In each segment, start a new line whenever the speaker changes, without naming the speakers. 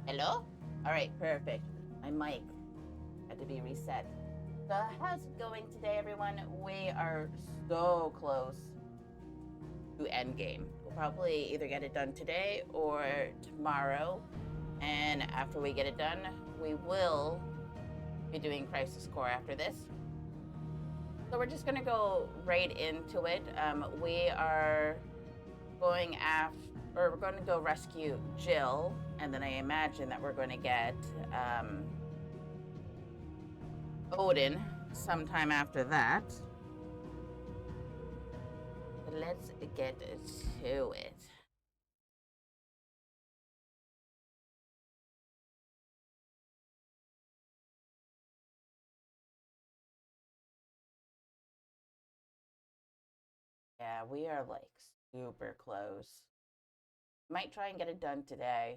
Hello? Alright, perfect. My mic had to be reset. So, how's it going today, everyone? We are so close to endgame. We'll probably either get it done today or tomorrow. And after we get it done, we will be doing Crisis Core after this. So we're just gonna go right into it. We are going we're going to go rescue Jill, and then I imagine that we're going to get Odin sometime after that. But let's get to it. Yeah, we are like super close. Might try and get it done today.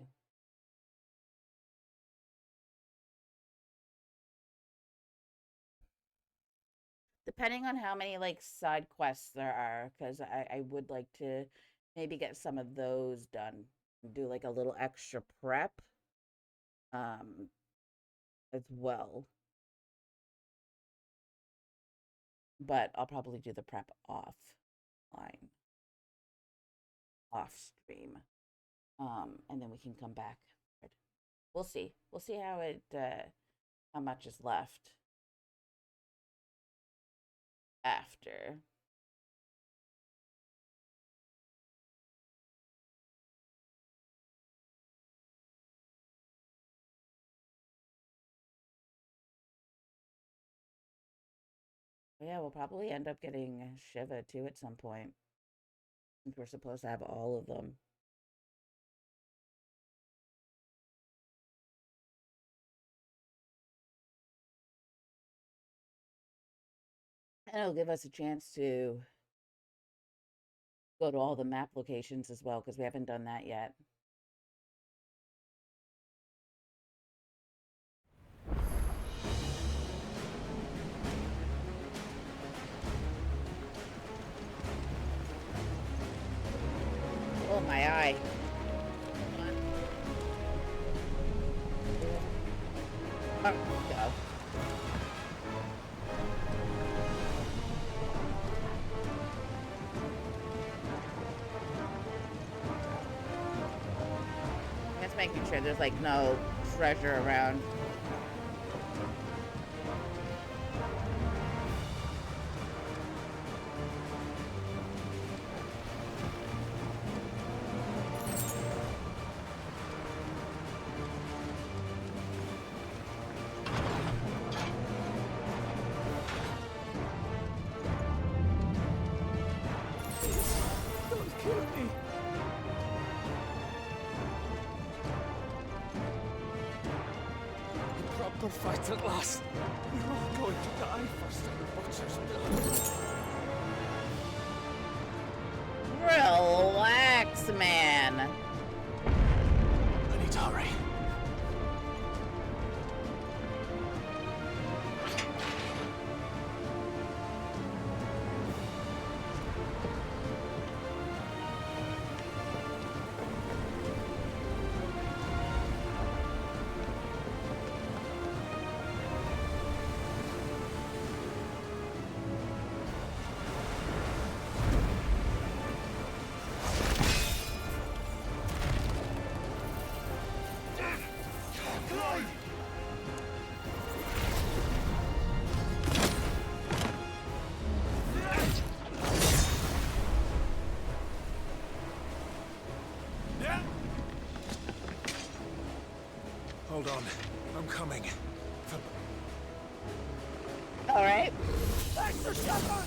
Depending on how many like side quests there are, because I would like to maybe get some of those done. Do like a little extra prep as well. But I'll probably do the prep offline, off stream. And then we can come back. We'll see. We'll see how much is left after. But yeah, we'll probably end up getting Shiva too at some point, since we're supposed to have all of them. And it'll give us a chance to go to all the map locations as well, because we haven't done that yet. Oh, my eye. Oh, go. Just making sure there's like no treasure around.
Fight at last. We're all going to die first in the butcher's blood.
Relax, man.
I need to hurry. Hold on. I'm coming.
All right.
Thanks for shepard!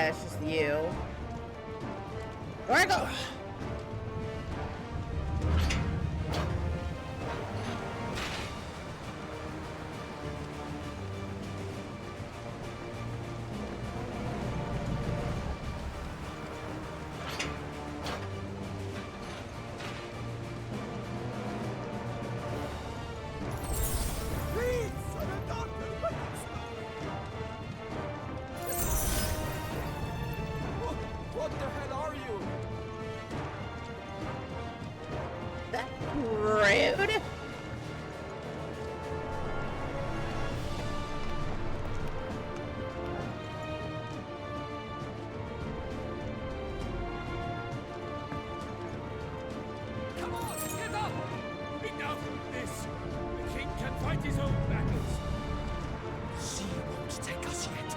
it's just you. Oracle!
What the hell are you?
That's rude.
Come on, get up! Enough of this! The king can fight his own battles. She won't take us yet.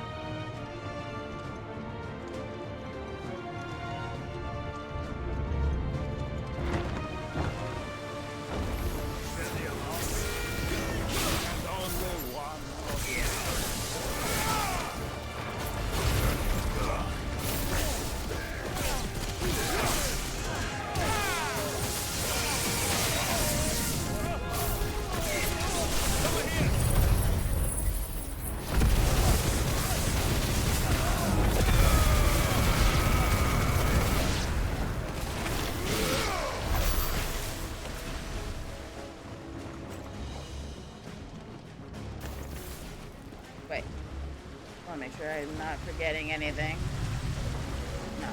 And only one of you.
Wait. I want to make sure I'm not forgetting anything. No.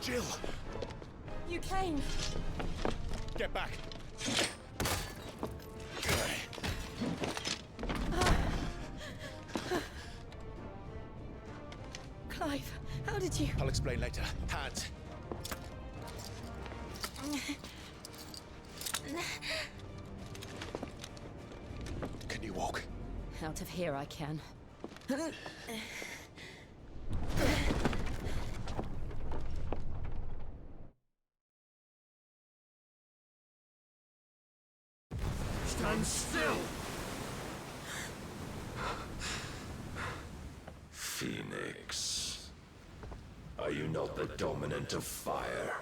Jill,
You came.
get back.
Clive, how did you...
I'll explain later. Hands. Can you walk?
Out of here I can.
Stand still!
Phoenix, are you not the dominant of fire?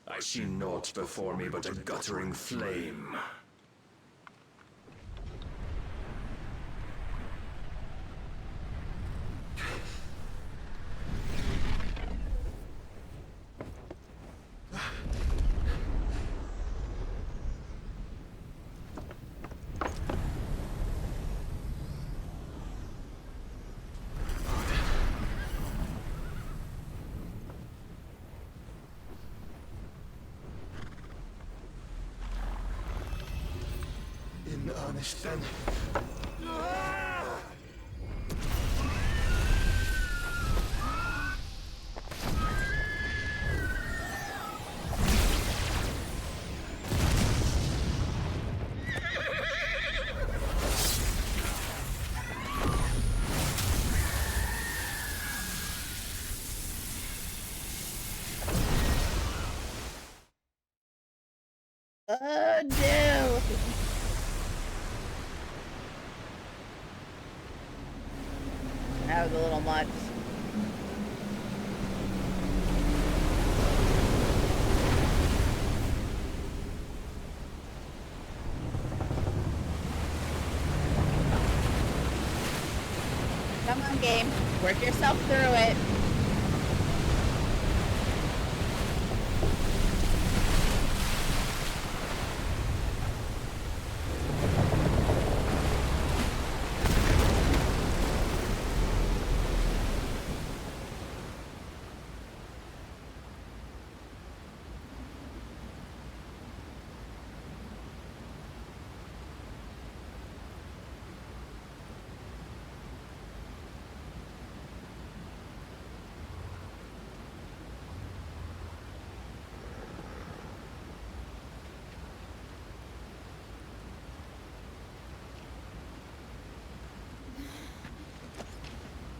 I see naught before me but a guttering flame. In earnest then?
Oh no! That was a little much. Come on, game. Work yourself through it.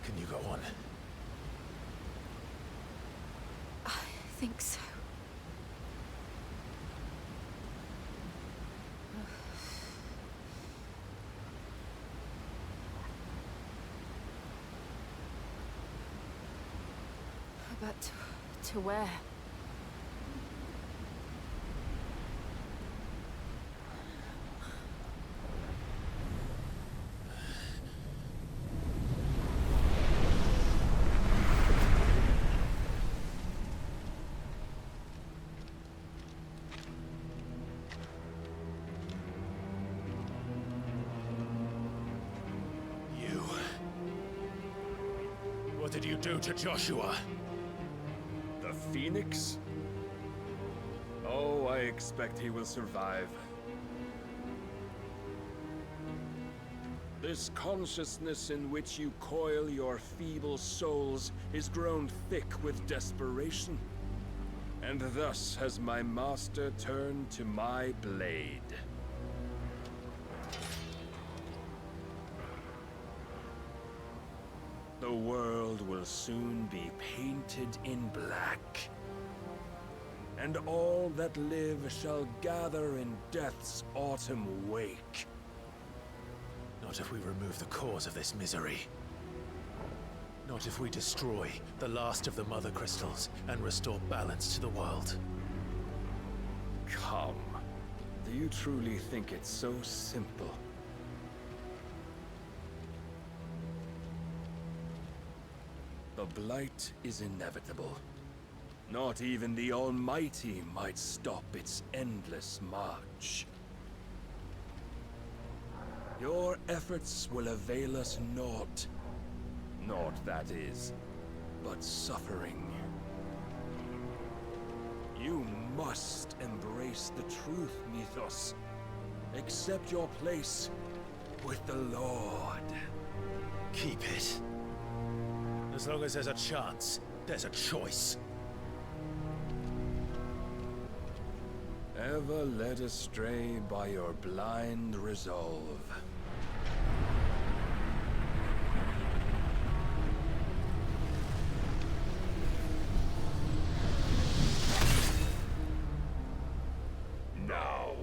Can you go on?
I think so. To where?
What did you do to Joshua?
The Phoenix? Oh, I expect he will survive. This consciousness in which you coil your feeble souls is grown thick with desperation. And thus has my master turned to my blade. The world will soon be painted in black. And all that live shall gather in death's autumn wake.
Not if we remove the cause of this misery. Not if we destroy the last of the Mother Crystals and restore balance to the world.
Come. Do you truly think it's so simple? The Blight is inevitable. Not even the Almighty might stop its endless march. Your efforts will avail us naught. Naught, that is, but suffering. You must embrace the truth, Mythos. Accept your place with the Lord.
Keep it. As long as there's a chance, there's a choice.
Ever led astray by your blind resolve. Now,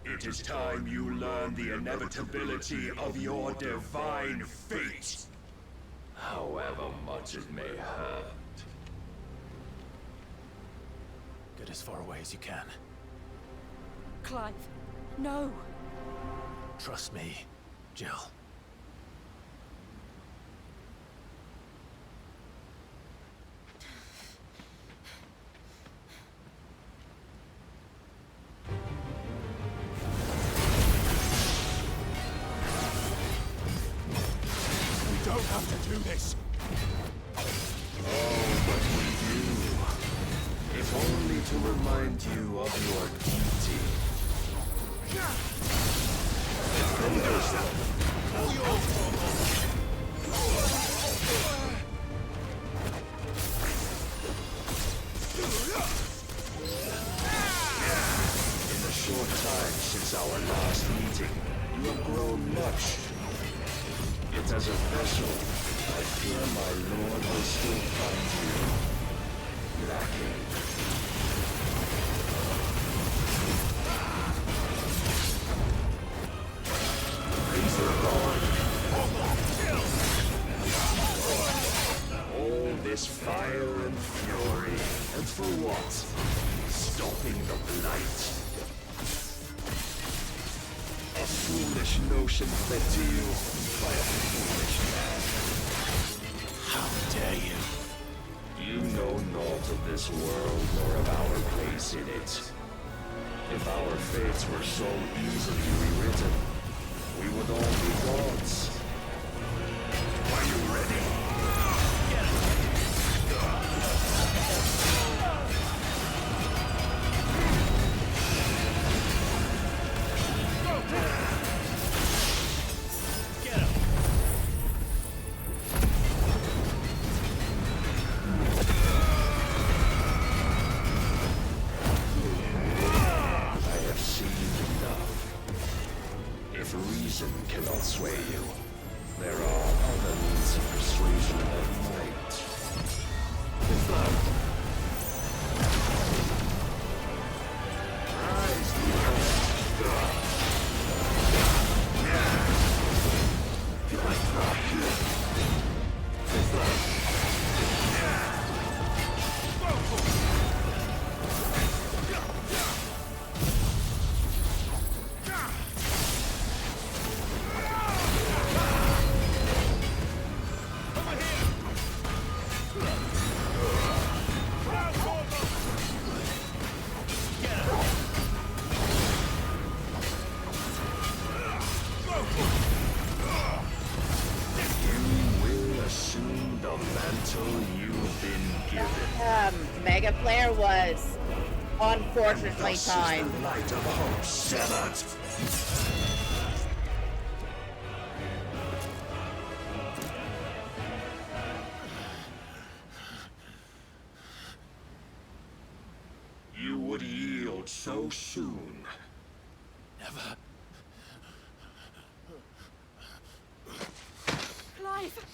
it is time you learn the inevitability of your divine fate. However much it may hurt.
Get as far away as you can.
Clive, no!
Trust me, Jill. We don't have to do this!
Oh, but we do. If only to remind you of your duty. In the short time since our last meeting, you have grown much. Yet as a vessel, I fear my lord will still find you lacking. All this fire and fury, and for what? Stopping the blight. A foolish notion fed to you by a foolish man.
How dare you?
You know naught of this world nor of our place in it. If our fates were so easily rewritten, we would all be gods. Are you ready? Reason cannot sway you. There are other means of persuasion that might. Rise, Leo.
flare was unfortunately timed.
The light of hope severed. You would yield so soon.
Never.
Clive!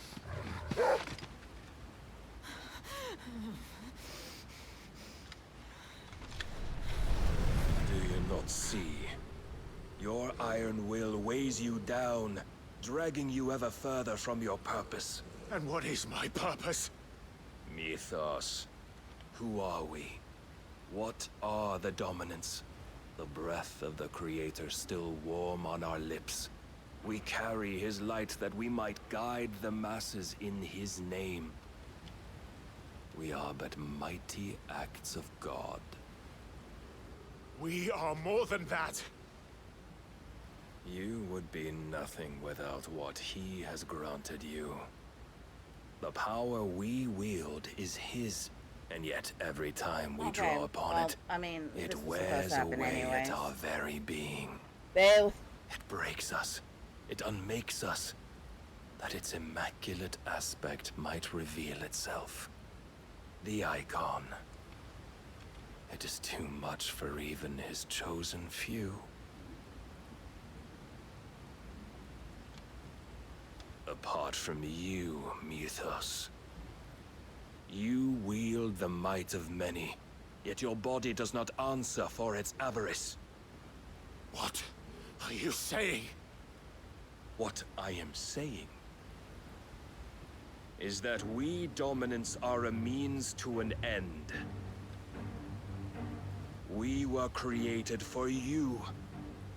Do you not see? Your iron will weighs you down, dragging you ever further from your purpose.
And what is my purpose?
Mythos. Who are we? What are the dominants? The breath of the Creator still warm on our lips. We carry his light that we might guide the masses in his name. We are but mighty acts of God.
We are more than that.
You would be nothing without what he has granted you. The power we wield is his, and yet every time we draw upon it,
I mean, this
it
is supposed
wears
to happen
away
anyways.
at our very being.
Boo.
It breaks us. It unmakes us. That its immaculate aspect might reveal itself. The icon. It is too much for even his chosen few. Apart from you, Mythos. You wield the might of many, yet your body does not answer for its avarice.
What are you saying?
What I am saying is that we dominants are a means to an end. We were created for you,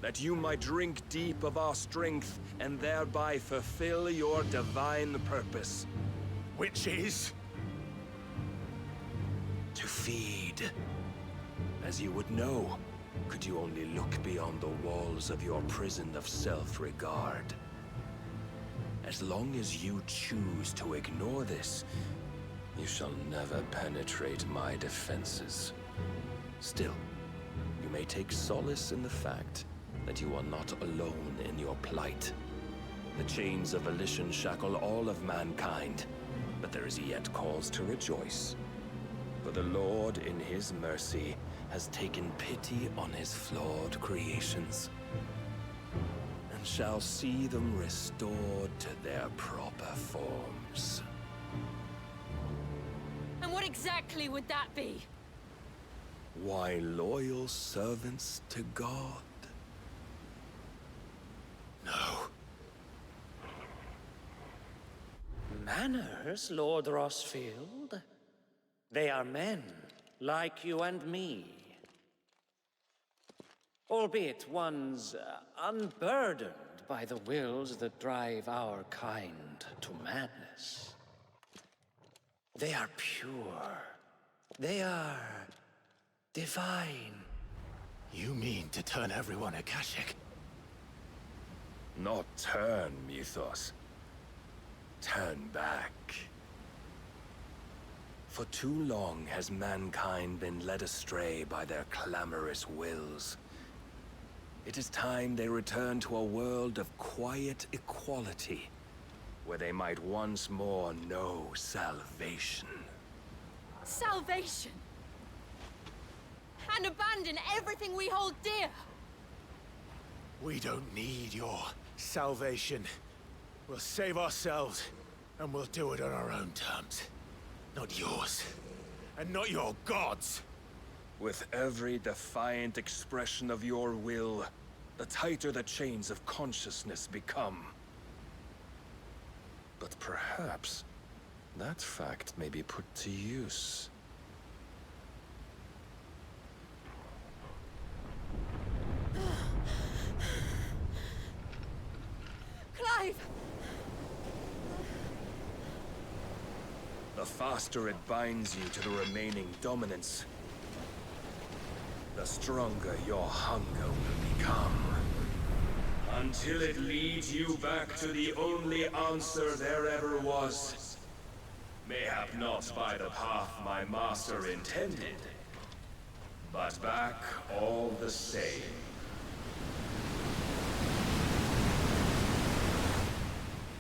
that you might drink deep of our strength and thereby fulfill your divine purpose.
Which is?
To feed. As you would know, could you only look beyond the walls of your prison of self-regard. As long as you choose to ignore this, you shall never penetrate my defenses. Still, you may take solace in the fact that you are not alone in your plight. The chains of volition shackle all of mankind, but there is yet cause to rejoice. For the Lord, in his mercy, has taken pity on his flawed creations, and shall see them restored to their proper forms.
And what exactly would that be?
Why, loyal servants to God.
No.
Manners, Lord Rossfield? They are men, like you and me. Albeit ones unburdened by the wills that drive our kind to madness. They are pure. They are divine.
You mean to turn everyone Akashic?
Not turn, Mythos. Turn back. For too long has mankind been led astray by their clamorous wills. It is time they return to a world of quiet equality, where they might once more know salvation.
Salvation! And abandon everything we hold dear!
We don't need your salvation. We'll save ourselves, and we'll do it on our own terms. Not yours, and not your gods.
With every defiant expression of your will, the tighter the chains of consciousness become. But perhaps that fact may be put to use.
Clive!
The faster it binds you to the remaining dominance, the stronger your hunger will become. Until it leads you back to the only answer there ever was. Mayhap not by the path my master intended, but back all the same.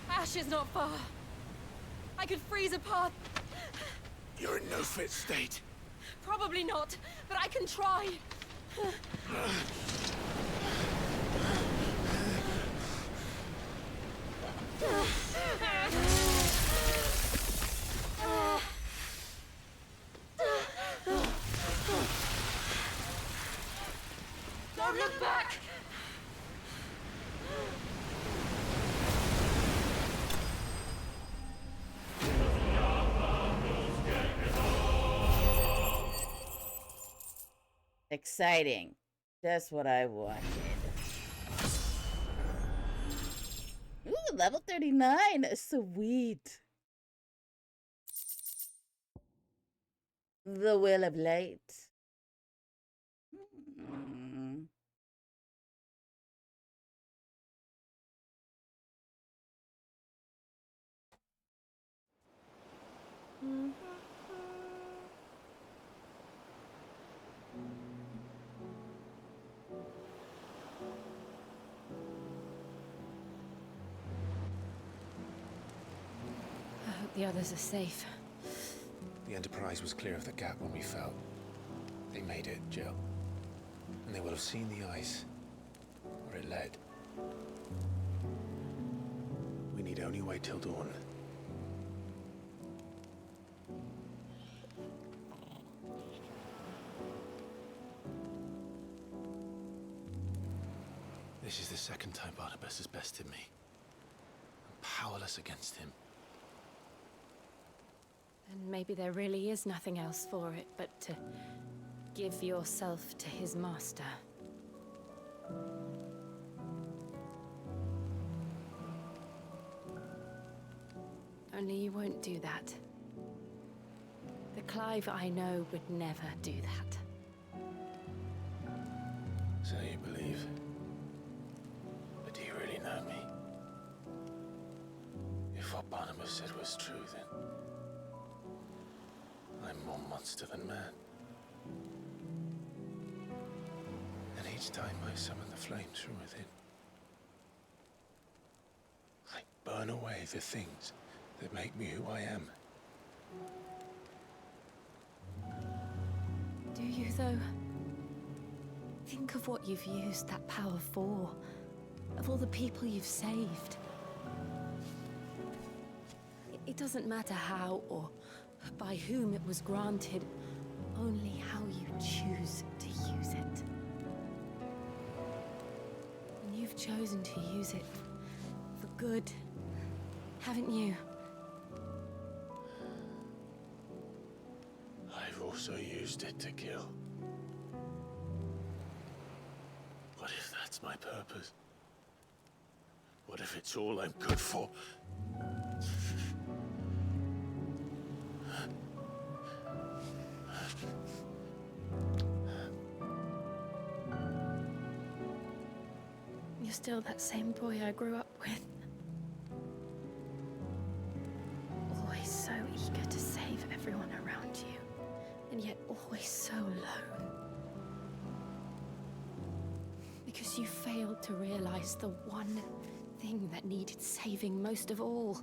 Ash is not far. I could freeze a path.
You're in no fit state.
Probably not, but I can try. Don't look back!
Exciting. Just what I wanted. Ooh, level 39. Sweet. The Will of Light. Hmm.
I hope the others are safe.
The Enterprise was clear of the gap when we fell. They made it, Jill. And they will have seen the ice, where it led. We need only wait till dawn. This is the second time Barnabas has bested me. I'm powerless against him.
And maybe there really is nothing else for it but to give yourself to his master. Only you won't do that. The Clive I know would never do that.
So you believe? But do you really know me? If what Barnabas said was true, then I'm more monster than man. And each time I summon the flames from within, I burn away the things that make me who I am.
Do you, though? Think of what you've used that power for. Of all the people you've saved. It doesn't matter how or by whom it was granted, only how you choose to use it. And you've chosen to use it for good, haven't you?
I've also used it to kill. What if that's my purpose? What if it's all I'm good for?
You're still that same boy I grew up with. Always so eager to save everyone around you, and yet always so alone. Because you failed to realize the one thing that needed saving most of all.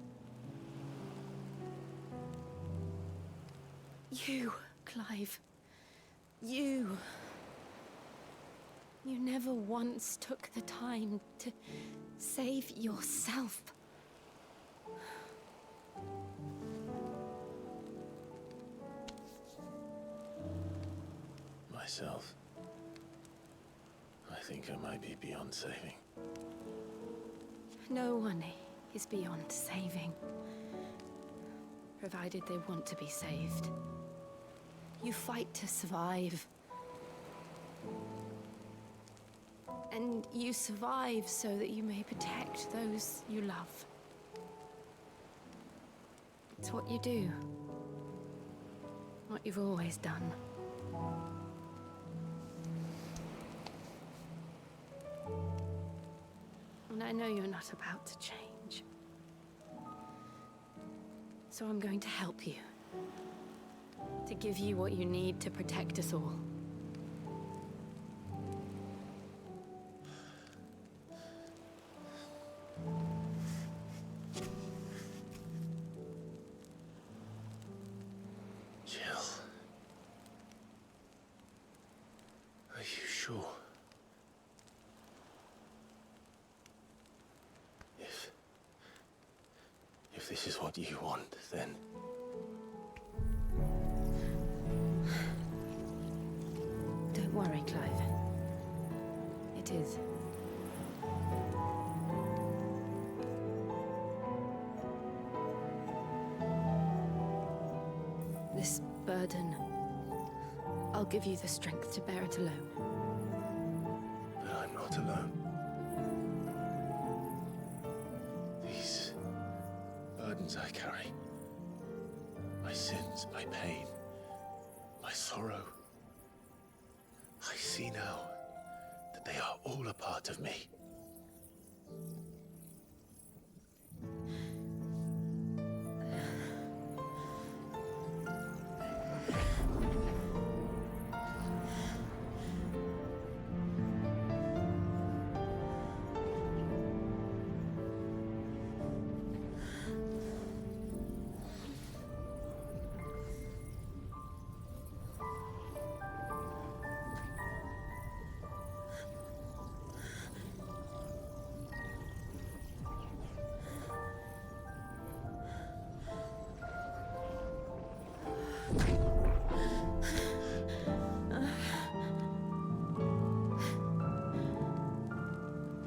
You, Clive. You. You never once took the time to save yourself.
Myself? I think I might be beyond saving.
No one is beyond saving, provided they want to be saved. You fight to survive. And you survive so that you may protect those you love. It's what you do. What you've always done. And I know you're not about to change. So So I'm going to help you. To give you what you need to protect us all.
Jill. Are you sure? If this is what you want, then...
Don't worry, Clive. It is. This burden, I'll give you the strength to bear it alone.
But I'm not alone. These burdens I carry, my sins, my pain, my sorrow, I see now that they are all a part of me.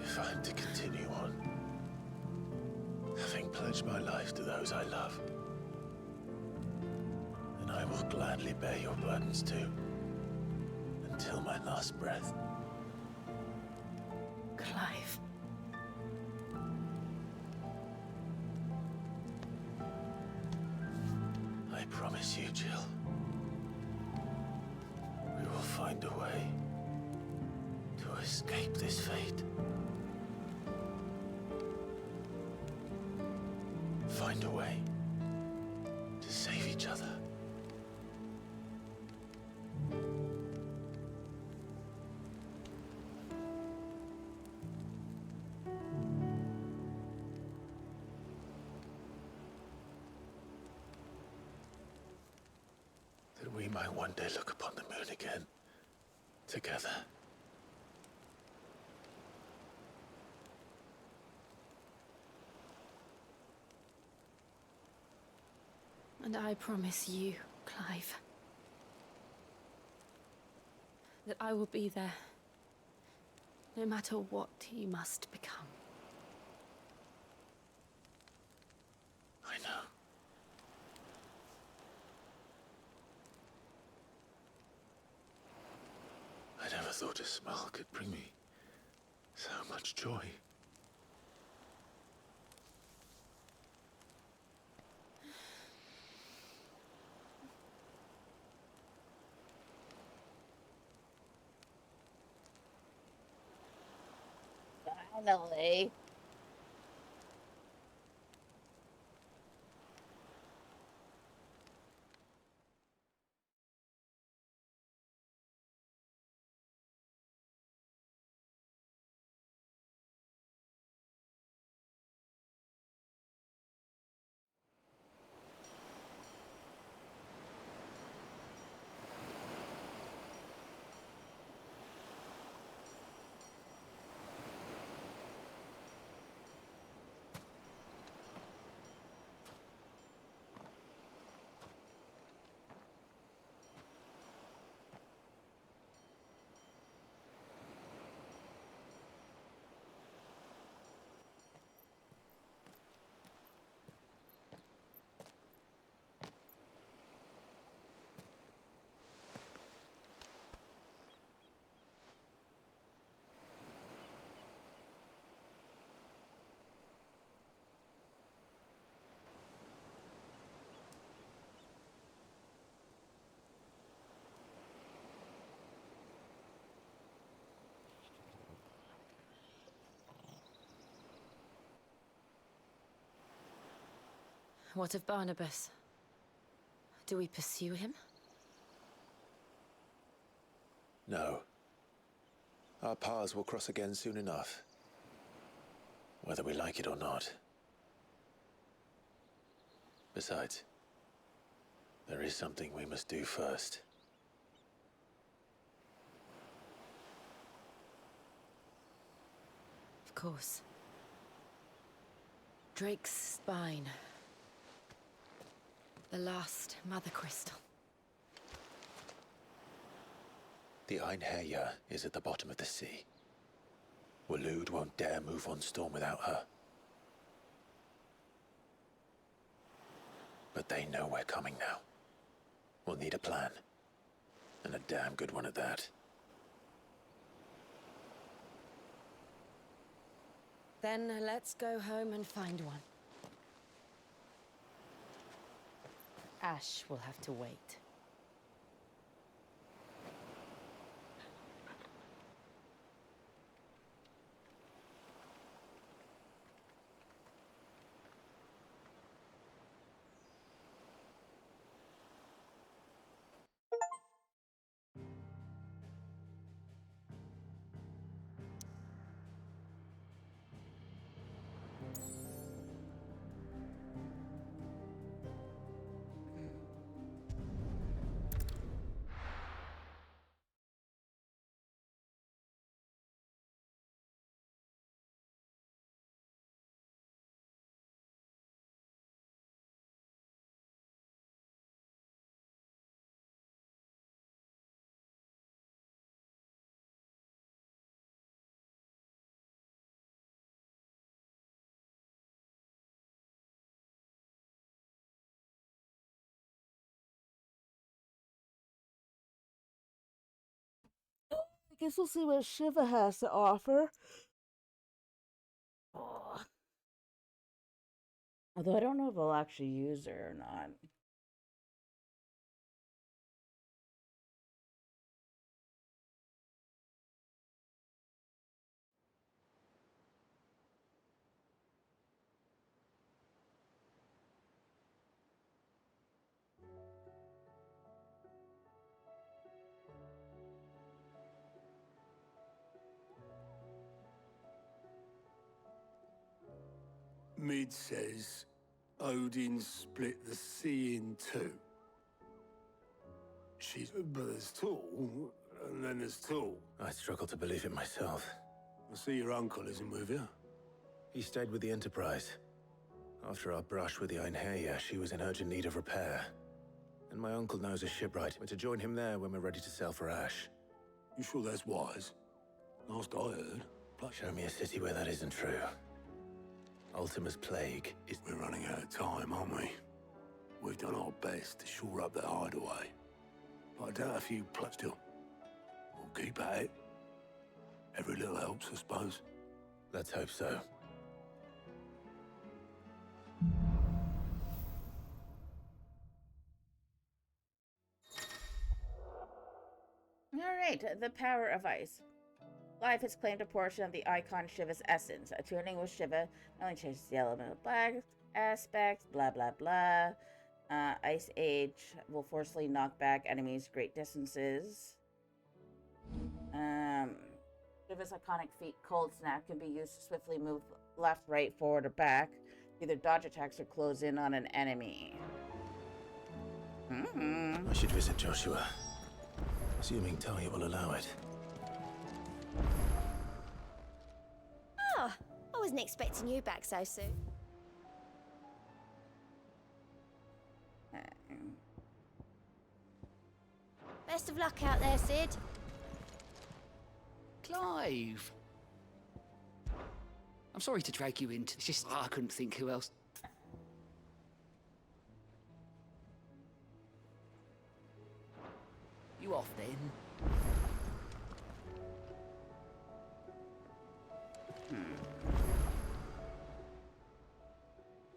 If I'm to continue on, having pledged my life to those I love, then I will gladly bear your burdens too, until my last breath.
Clive.
I promise you, Jill, we will find a way to escape this fate. Find a way to save each other. That we might one day look upon the moon again, together.
And I promise you, Clive, that I will be there, no matter what you must become.
I know. I never thought a smile could bring me so much joy.
Finally.
What of Barnabas? Do we pursue him?
No. Our paths will cross again soon enough. Whether we like it or not. Besides, there is something we must do first.
Of course. Drake's spine. The last Mother Crystal.
The Einherja is at the bottom of the sea. Waloed won't dare move on Storm without her. But they know we're coming now. We'll need a plan. And a damn good one at that.
Then let's go home and find one. Ash will have to wait.
I guess we'll see what Shiva has to offer. Oh. Although I don't know if I'll actually use her or not.
Mid says Odin split the sea in two. But there's Tool, and then there's Tool.
I struggle to believe it myself.
I see your uncle isn't with you.
He stayed with the Enterprise. After our brush with the Einherja, she was in urgent need of repair. And my uncle knows a shipwright. We're to join him there when we're ready to sail for Ash.
You sure that's wise? Last I heard.
Show me a city where that isn't true. Ultima's plague is...
We're running out of time, aren't we? We've done our best to shore up that hideaway. But I doubt if you still. We'll keep at it. Every little helps, I suppose.
Let's hope so.
Alright, the power of ice. Life has claimed a portion of the icon Shiva's essence. Attuning with Shiva only changes the element of black aspects, blah blah blah. Ice Age will forcefully knock back enemies great distances. Shiva's iconic feat, Cold Snap, can be used to swiftly move left, right, forward, or back. Either dodge attacks or close in on an enemy.
I should visit Joshua. Assuming Talia will allow it.
Oh, I wasn't expecting you back so soon. Best of luck out there, Sid.
Clive! I'm sorry to drag you into this, just I couldn't think who else. You off then?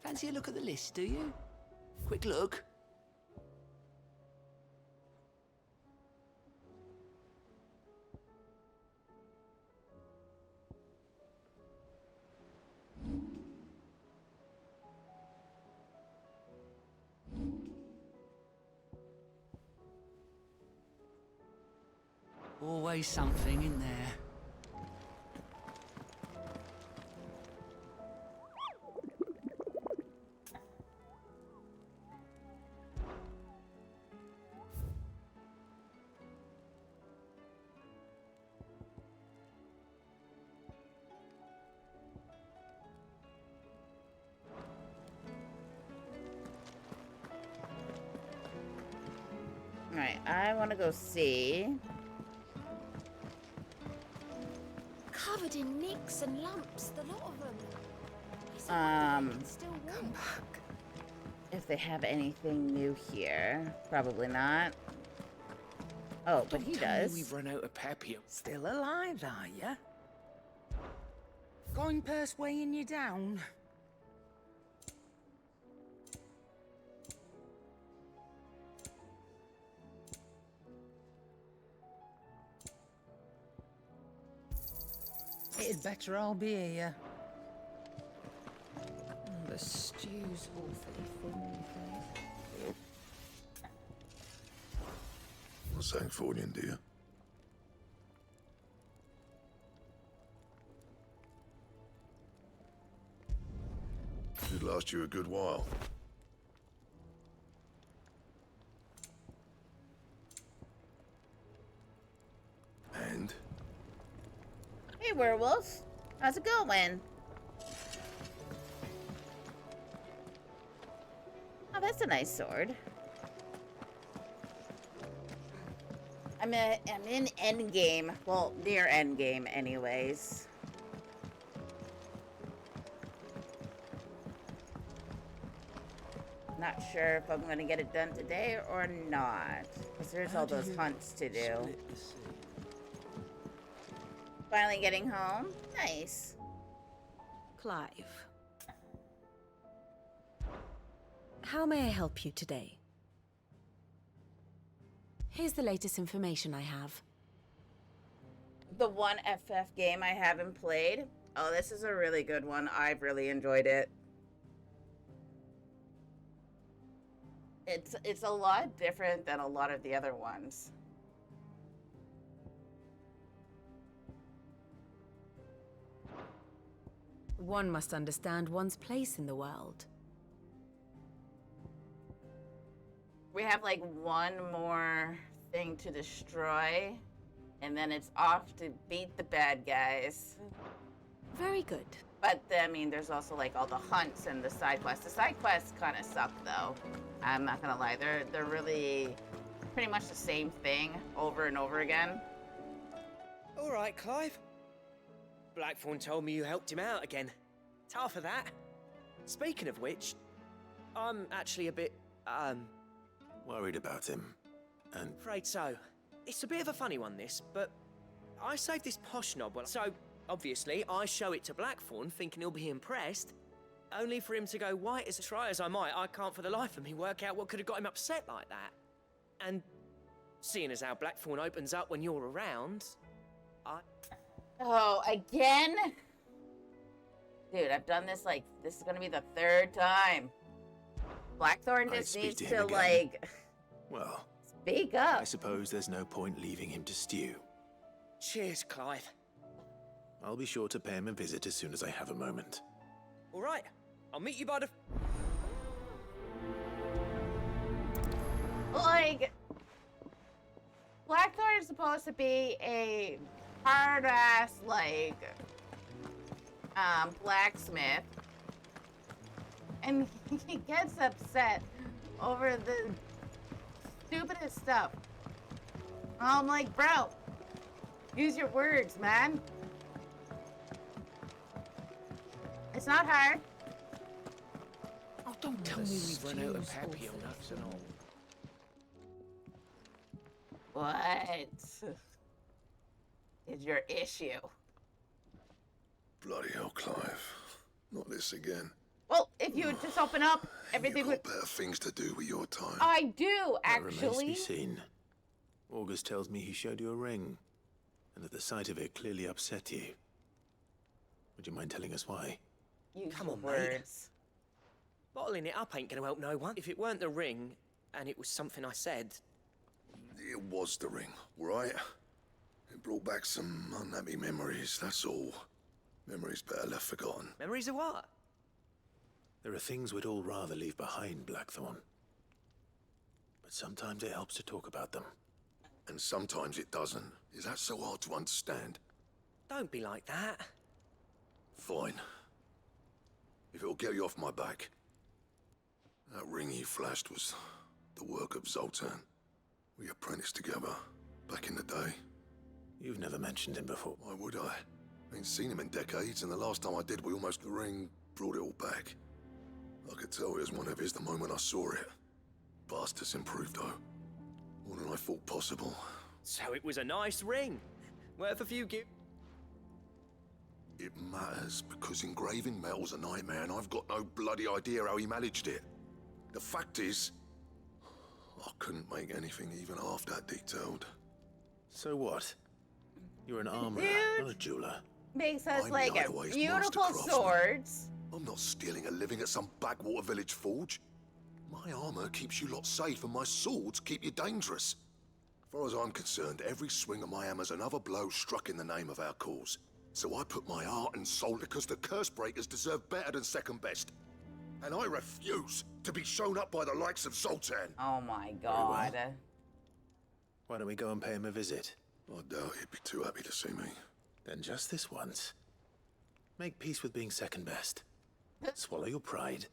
Fancy a look at the list, do you? Quick look. Always something in there.
Alright, I want to go see.
Covered in nicks and lumps, the lot of them. It's still warm.
If they have anything new here. Probably not. Oh, but he does.
We've run out of papier.
Still alive, are ya? Going purse weighing you down? It'd better all be here. The stew's awfully thin these days.
Well, thanks for Odin, dear. Should last you a good while. And?
Hey, werewolf. How's it going? Oh, that's a nice sword. I'm in endgame. Well, near endgame anyways. Not sure if I'm gonna get it done today or not. Because there's all those hunts to do. Finally getting home. Nice.
Clive. How may I help you today? Here's the latest information I have.
The one FF game I haven't played. Oh, this is a really good one. I've really enjoyed it. It's a lot different than a lot of the other ones.
One must understand one's place in the world.
We have like one more thing to destroy, and then it's off to beat the bad guys.
Very good.
But I mean, there's also like all the hunts and the side quests. The side quests kind of suck, though. I'm not gonna lie. They're really pretty much the same thing over and over again.
All right, Clive. Blackthorn told me you helped him out again. Tough for that. Speaking of which, I'm actually a bit,
Worried about him. And
afraid so. It's a bit of a funny one, this, but I saved this posh knob. So, obviously, I show it to Blackthorn, thinking he'll be impressed, only for him to go white as a try as I might. I can't for the life of me work out what could have got him upset like that. And seeing as how Blackthorn opens up when you're around,
Oh, again? Dude, I've done this this is gonna be the third time. Blackthorn just
speak
needs
to him
to
again. Well,
speak up.
I suppose there's no point leaving him to stew.
Cheers, Clive.
I'll be sure to pay him a visit as soon as I have a moment.
All right, I'll meet you by the...
Like, Blackthorn is supposed to be a hard-ass, blacksmith. And he gets upset over the stupidest stuff. I'm like, bro, use your words, man. It's not hard.
Oh, don't tell me we've run out of papio nuts and all.
What is your issue?
Bloody hell, Clive. Not this again.
Well, if you would just open up, everything
You've
would...
got better things to do with your time.
I do,
That remains to
actually.
be seen. August tells me he showed you a ring, and that the sight of it clearly upset you. Would you mind telling us why?
Use
Come
your
on, mate.
words.
Bottling it up ain't gonna help no one. If it weren't the ring, and it was something I said,
It was the ring, right?
brought back some unhappy memories, that's all. Memories better left forgotten.
Memories of what?
There are things we'd all rather leave behind, Blackthorn. But sometimes it helps to talk about them.
And sometimes it doesn't. Is that so hard to understand?
Don't be like that.
Fine. If it'll get you off my back. That ring you flashed was the work of Zoltan. We apprenticed together, back in the day.
You've never mentioned him before.
Why would I? Ain't seen him in decades, and the last time I did, we almost the ring brought it all back. I could tell it was one of his the moment I saw it. Bastard's improved, though. More than I thought possible.
So it was a nice ring. Worth a few
It matters, because engraving metal's a nightmare, and I've got no bloody idea how he managed it. The fact is, I couldn't make anything even half that detailed.
So what? You're an armorer, not a jeweler.
Makes us
I'm
like
the Hideaway's
beautiful
master craftsman.
swords.
I'm not stealing a living at some backwater village forge. My armor keeps you lot safe, and my swords keep you dangerous. As far as I'm concerned, every swing of my hammer's another blow struck in the name of our cause. So I put my heart and soul because the curse breakers deserve better than second best. And I refuse to be shown up by the likes of Zoltan.
Oh my god.
Why don't we go and pay him a visit?
I doubt he'd be too happy to see me.
Then just this once. Make peace with being second best. Swallow your pride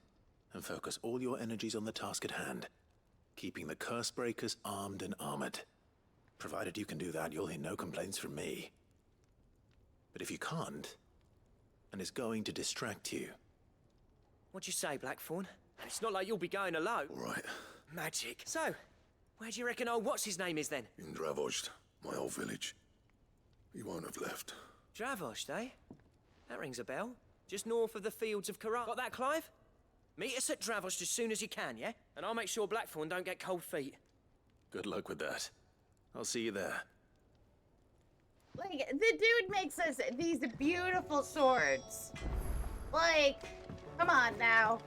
and focus all your energies on the task at hand. Keeping the curse breakers armed and armored. Provided you can do that, you'll hear no complaints from me. But if you can't, and it's going to distract you...
What'd you say, Blackthorn? And it's not like you'll be going alone.
All right.
Magic. So, where do you reckon old what's-his-name is then?
In Dravozd, my old village. He won't have left.
Dravozd, eh? That rings a bell. Just north of the fields of Karat. Got that, Clive? Meet us at Dravozd as soon as you can, yeah? And I'll make sure Blackthorn don't get cold feet.
Good luck with that. I'll see you there.
Like, the dude makes us these beautiful swords. Like, come on now.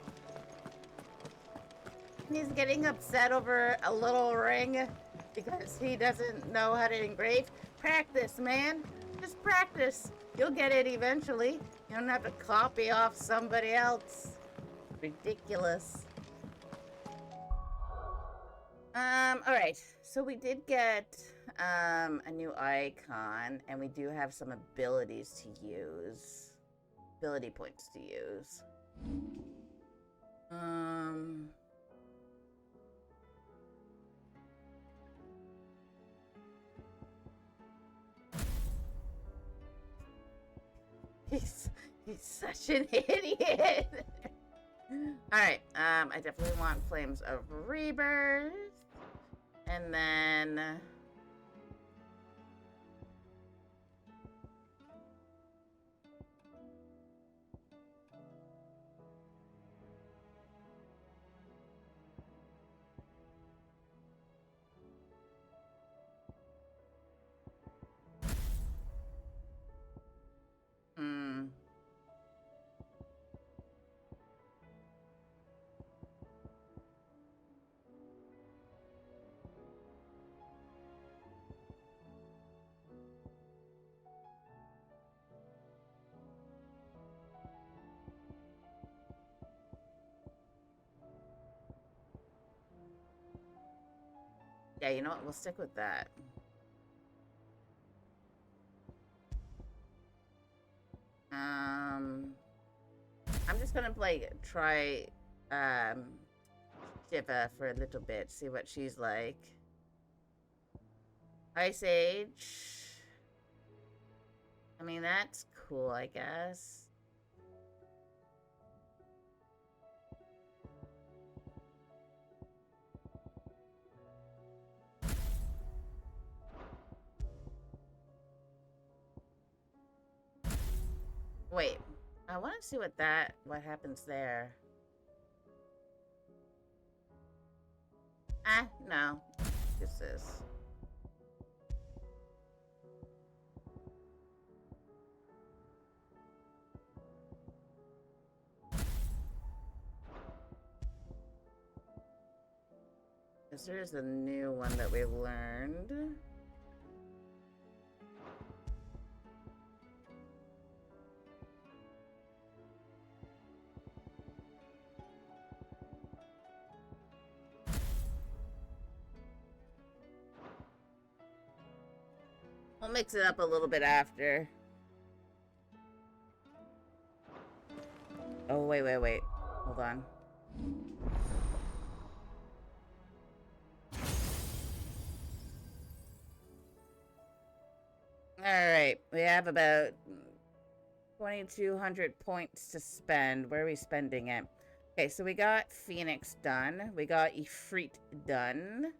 He's getting upset over a little ring because he doesn't know how to engrave. Practice, man. Just practice. You'll get it eventually. You don't have to copy off somebody else. Ridiculous. Alright. So we did get a new icon, and we do have some abilities to use. Ability points to use. He's such an idiot. Alright, I definitely want Flames of Rebirth. And then... Yeah, you know what? We'll stick with that. I'm just gonna try Shiva for a little bit, see what she's like. Ice Age. I mean, that's cool, I guess. Wait, I want to see what happens there. No. Just this. This is the new one that we learned. We'll mix it up a little bit after. Oh, wait. Hold on. Alright, we have about 2,200 points to spend. Where are we spending it? Okay, so we got Phoenix done. We got Ifrit done.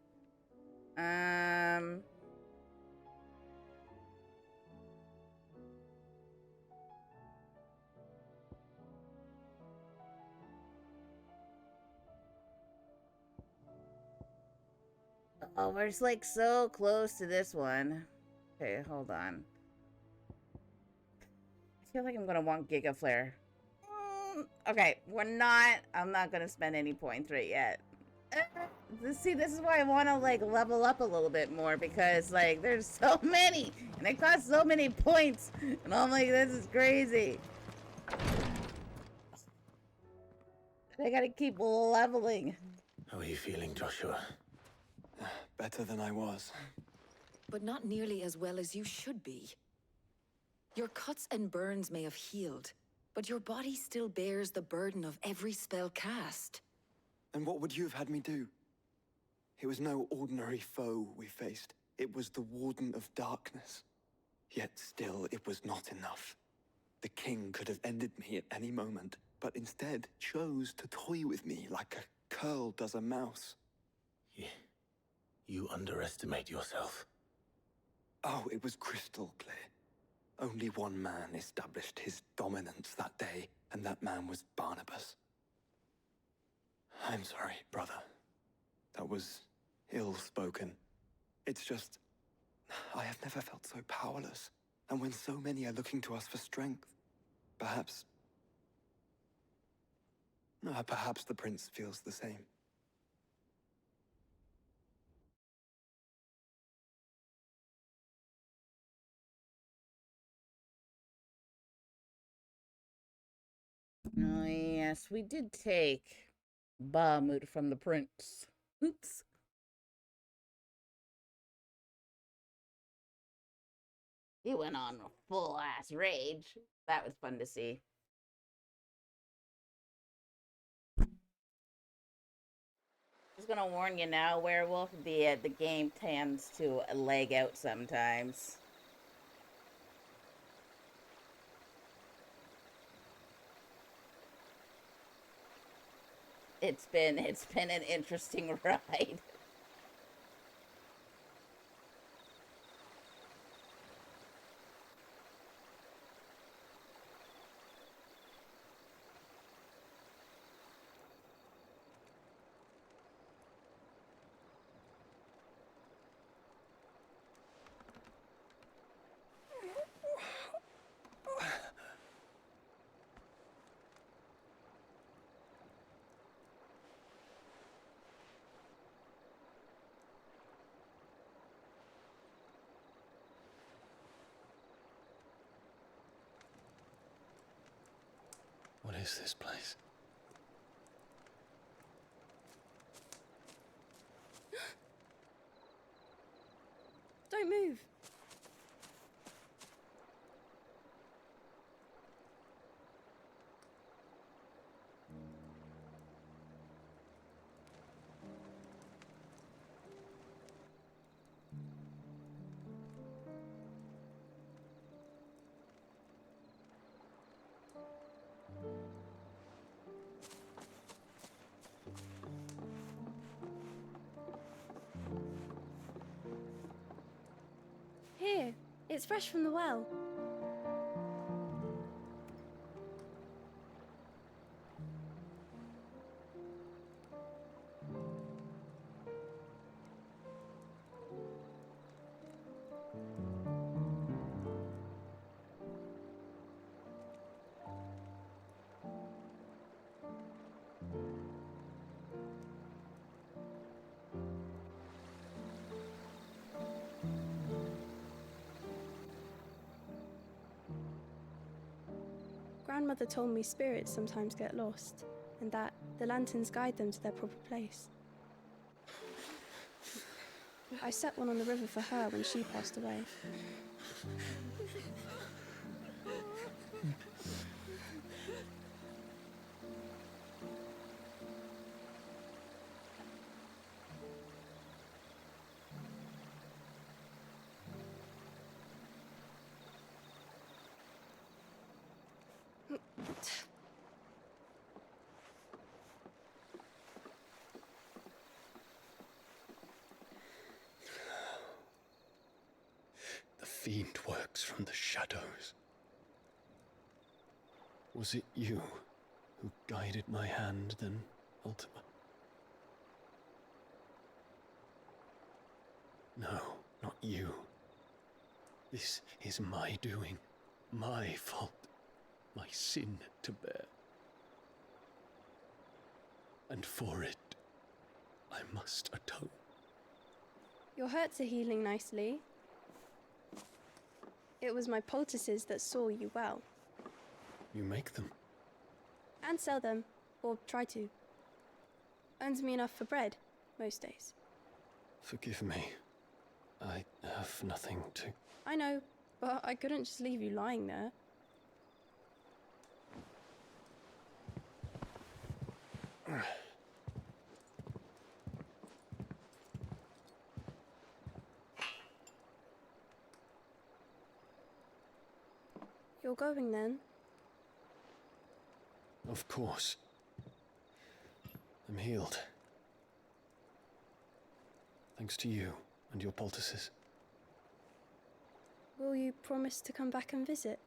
Oh, we're just like so close to this one. Okay, hold on. I feel like I'm gonna want Giga Flare. Okay, I'm not gonna spend any points right yet. See, this is why I want to like level up a little bit more, because like there's so many and it costs so many points, and I'm like, this is crazy. I gotta keep leveling.
How are you feeling, Joshua?
Better than I was.
But not nearly as well as you should be. Your cuts and burns may have healed, but your body still bears the burden of every spell cast.
And what would you have had me do? It was no ordinary foe we faced. It was the Warden of Darkness. Yet still, it was not enough. The king could have ended me at any moment, but instead chose to toy with me like a curl does a mouse.
You underestimate yourself.
Oh, it was crystal clear. Only one man established his dominance that day, and that man was Barnabas. I'm sorry, brother. That was ill-spoken. It's just, I have never felt so powerless. And when so many are looking to us for strength, perhaps the prince feels the same.
Oh, yes, we did take Bahamut from the prince. Oops. He went on a full-ass rage. That was fun to see. Just gonna warn you now, Werewolf, the game tends to lag out sometimes. It's been an interesting ride.
What is this place?
Don't move. Here, it's fresh from the well. Grandmother told me spirits sometimes get lost, and that the lanterns guide them to their proper place. I set one on the river for her when she passed away.
fiend works from the shadows. Was it you who guided my hand then, Ultima? No, not you. This is my doing, my fault, my sin to bear. And for it, I must atone.
Your hurts are healing nicely. It was my poultices that saw you well.
You make them?
And sell them, or try to. Earns me enough for bread, most days.
Forgive me. I have nothing to...
I know, but I couldn't just leave you lying there. You're going then?
Of course. I'm healed. Thanks to you and your poultices.
Will you promise to come back and visit?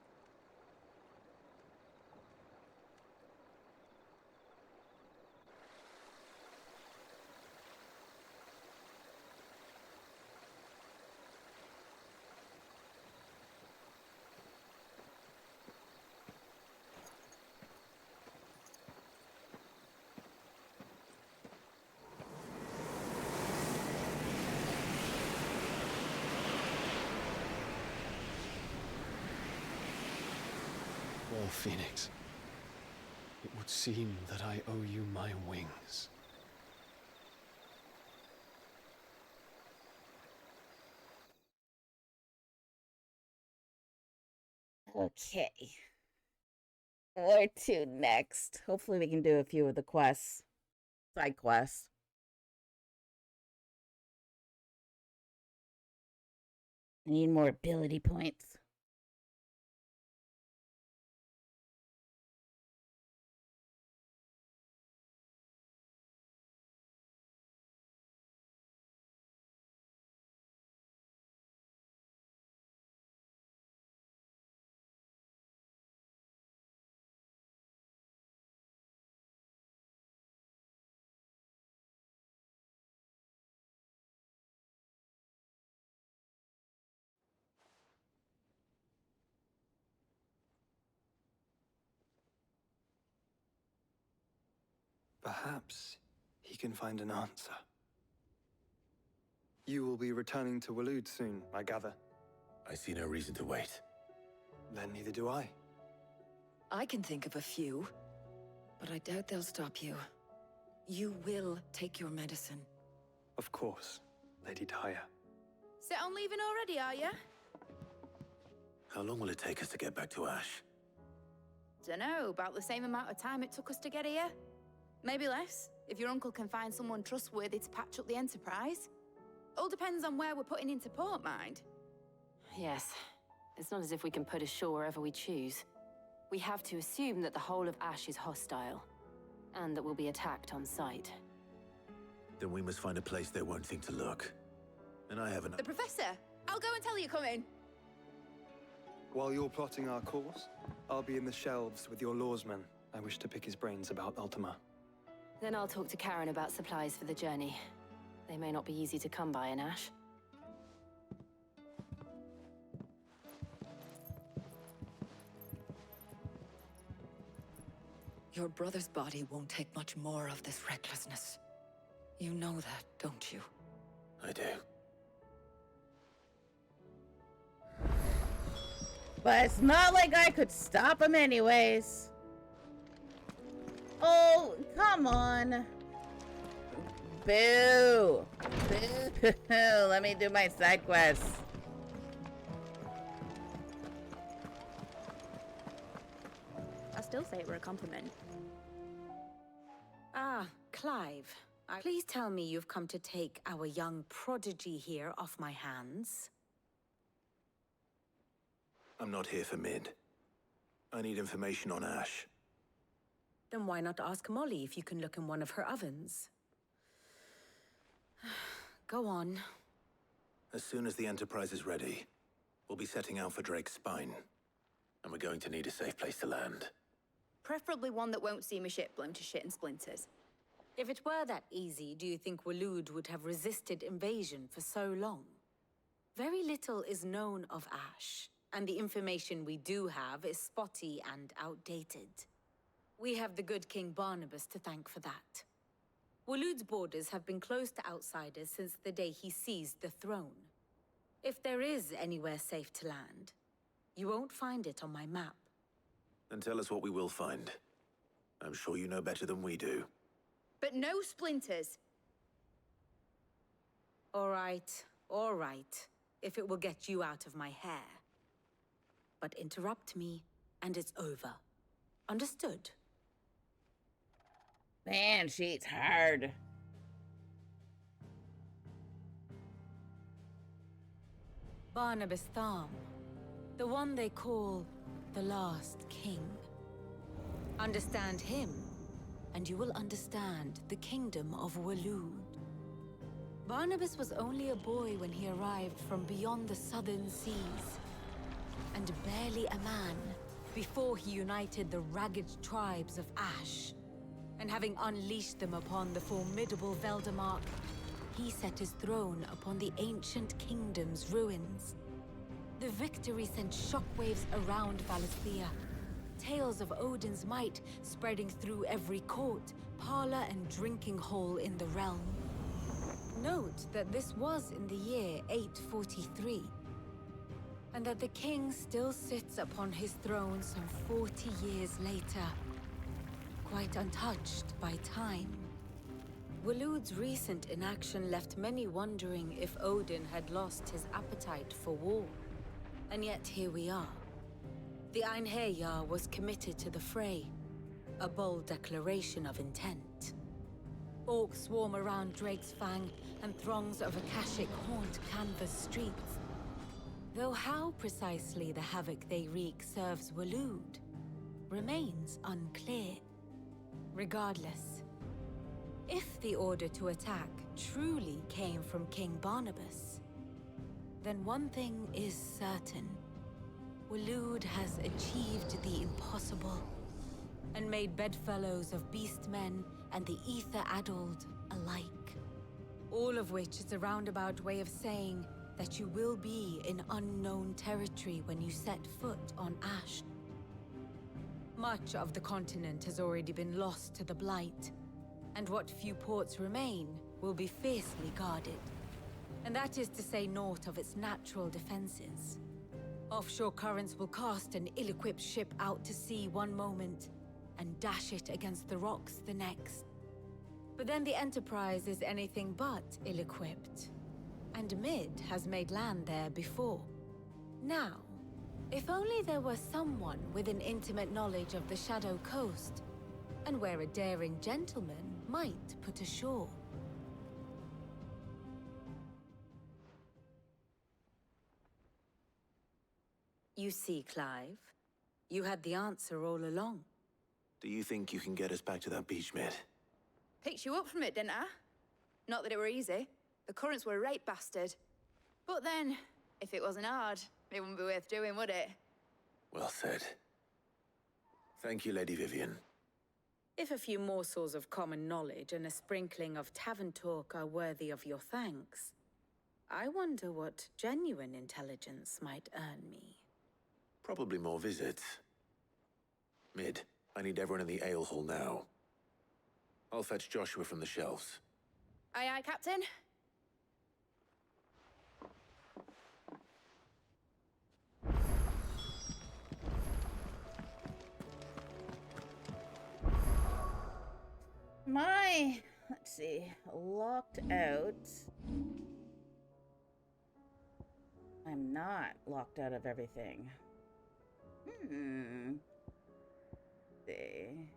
Well, Phoenix, it would seem that I owe you my wings.
Okay. Where to next? Hopefully we can do a few of the quests. Side quests. I need more ability points.
Perhaps he can find an answer. You will be returning to Waloed soon, I gather.
I see no reason to wait.
Then neither do I.
I can think of a few, but I doubt they'll stop you. You will take your medicine.
Of course, Lady Daya.
Set on leaving already, are you?
How long will it take us to get back to Ash?
Dunno, about the same amount of time it took us to get here. Maybe less, if your uncle can find someone trustworthy to patch up the Enterprise. All depends on where we're putting into port, mind.
Yes. It's not as if we can put ashore wherever we choose. We have to assume that the whole of Ash is hostile, and that we'll be attacked on sight.
Then we must find a place they won't think to look. And I haven't...
The Professor! I'll go and tell you coming.
While you're plotting our course, I'll be in the shelves with your lawsman. I wish to pick his brains about Ultima.
Then I'll talk to Karen about supplies for the journey. They may not be easy to come by in Ash.
Your brother's body won't take much more of this recklessness. You know that, don't you?
I do.
But it's not like I could stop him anyways. Oh, come on. Boo. Boo. Let me do my side quest.
I still say it were a compliment.
Ah, Clive. Please tell me you've come to take our young prodigy here off my hands.
I'm not here for Mid. I need information on Ash.
Then why not ask Molly if you can look in one of her ovens? Go on.
As soon as the Enterprise is ready,
We'll be setting out for Drake's Spine, and we're going to need a safe place to land.
Preferably one that won't see my ship blown to shit and splinters.
If it were that easy, do you think Waloed would have resisted invasion for so long? Very little is known of Ash, and the information we do have is spotty and outdated. We have the good King Barnabas to thank for that. Waloed's borders have been closed to outsiders since the day he seized the throne. If there is anywhere safe to land, you won't find it on my map.
Then tell us what we will find. I'm sure you know better than we do.
But no splinters.
All right, if it will get you out of my hair. But interrupt me, and it's over. Understood?
Man, she eats hard.
Barnabas Tharm, the one they call the Last King. Understand him, and you will understand the kingdom of Waloed. Barnabas was only a boy when he arrived from beyond the southern seas, and barely a man before he united the ragged tribes of Ash. And having unleashed them upon the formidable Veldamark, he set his throne upon the ancient kingdom's ruins. The victory sent shockwaves around Valisthea, tales of Odin's might spreading through every court, parlor, and drinking hole in the realm. Note that this was in the year 843, and that the king still sits upon his throne some 40 years later, quite untouched by time. Waloed's recent inaction left many wondering if Odin had lost his appetite for war. And yet here we are. The Einherjar was committed to the fray, a bold declaration of intent. Orcs swarm around Drake's Fang, and throngs of Akashic haunt canvas streets. Though how precisely the havoc they wreak serves Waloed remains unclear. Regardless, if the order to attack truly came from King Barnabas, then one thing is certain. Waloed has achieved the impossible, and made bedfellows of beastmen and the ether-addled alike. All of which is a roundabout way of saying that you will be in unknown territory when you set foot on Ash. Much of the continent has already been lost to the Blight, and what few ports remain will be fiercely guarded. And that is to say naught of its natural defenses. Offshore currents will cast an ill-equipped ship out to sea one moment, and dash it against the rocks the next. But then the Enterprise is anything but ill-equipped, and Mid has made land there before. Now, if only there were someone with an intimate knowledge of the Shadow Coast, and where a daring gentleman might put ashore. You see, Clive, you had the answer all along.
Do you think you can get us back to that beach, Mid?
Picked you up from it, didn't I? Not that it were easy. The currents were a right bastard. But then, if it wasn't hard, it wouldn't be worth doing, would it?
Well said. Thank you, Lady Vivian.
If a few morsels of common knowledge and a sprinkling of tavern talk are worthy of your thanks, I wonder what genuine intelligence might earn me.
Probably more visits. Mid, I need everyone in the ale hall now. I'll fetch Joshua from the shelves.
Aye, aye, Captain.
Let's see, locked out. I'm not locked out of everything. See.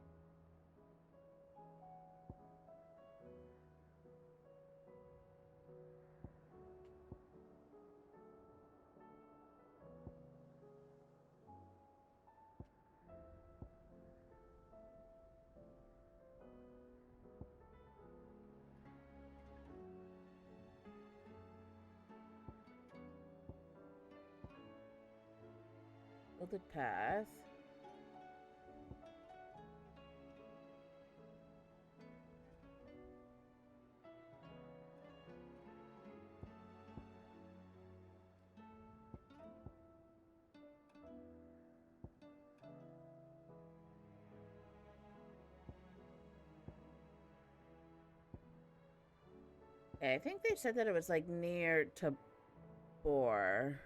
Tilted path. I think they said that it was like near to Boar.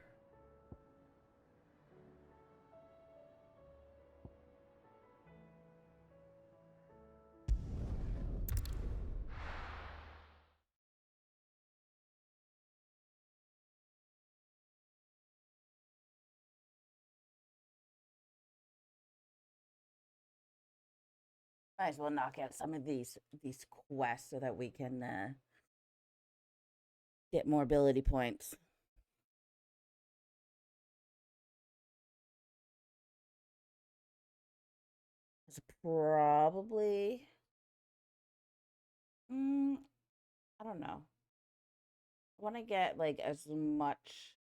Might as well knock out some of these quests so that we can get more ability points. It's probably I don't know. I want to get like as much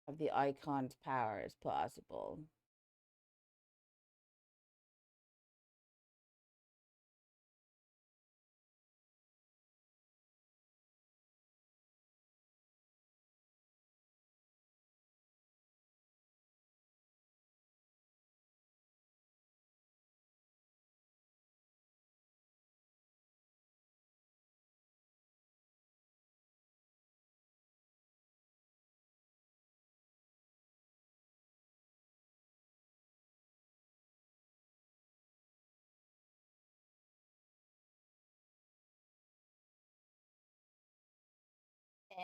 of the icon's power as possible.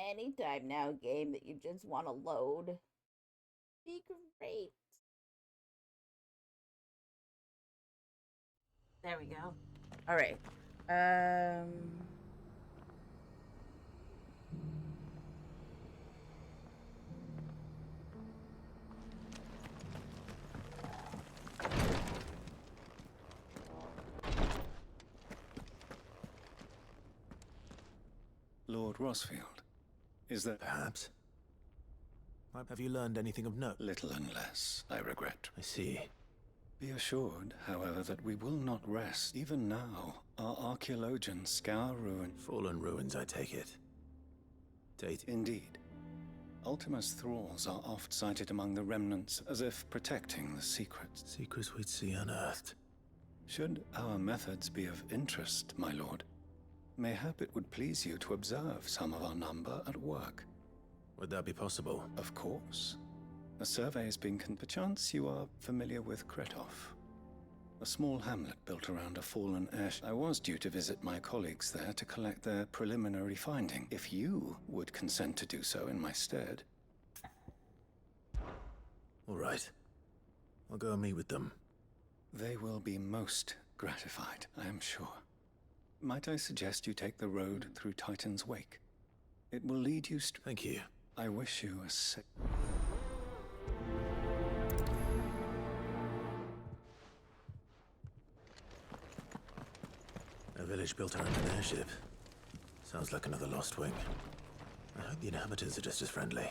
Anytime now, game that you just want to load. Be great. There we go. All right.
Lord Rosfield, is there...
Perhaps. Have you learned anything of note?
Little and less, I regret.
I see.
Be assured, however, that we will not rest. Even now, our archaeologians scour ruin...
Fallen ruins, I take it. Dated.
Indeed. Ultima's thralls are oft sighted among the remnants, as if protecting the secrets.
Secrets we'd see unearthed.
Should our methods be of interest, my lord, mayhap it would please you to observe some of our number at work.
Would that be possible?
Of course. A survey has been perchance you are familiar with Kretov, a small hamlet built around a fallen ash. I was due to visit my colleagues there to collect their preliminary finding, if you would consent to do so in my stead.
All right. I'll go and meet with them.
They will be most gratified, I am sure. Might I suggest you take the road through Titan's Wake? It will lead you
Thank you.
I wish you a safe...
A village built around an airship. Sounds like another Lost Wing. I hope the inhabitants are just as friendly.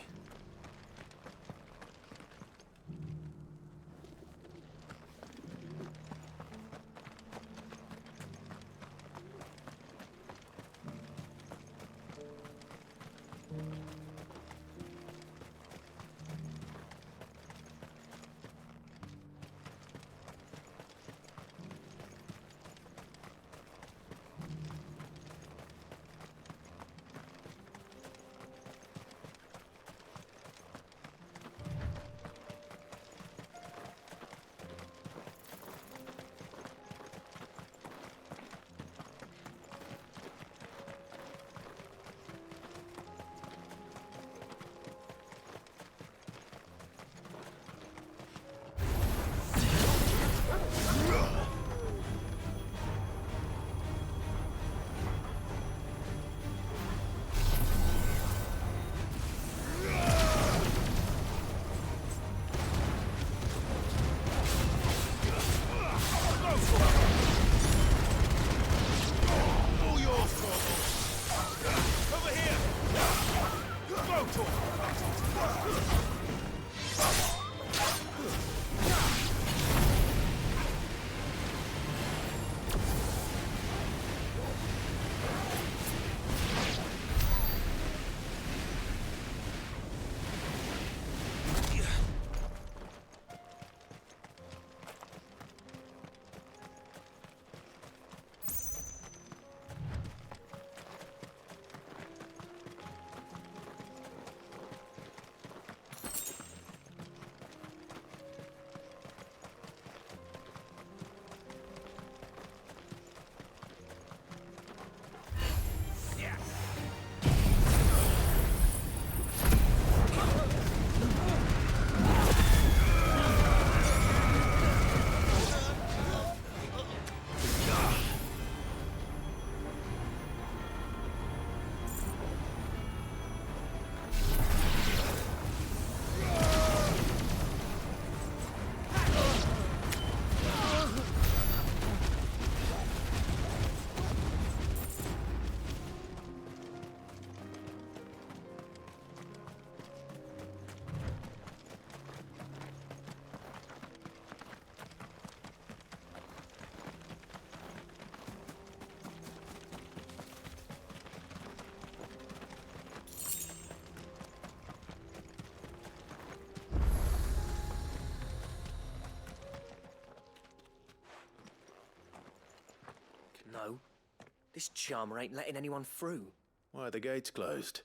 This charmer ain't letting anyone through.
Why are the gates closed?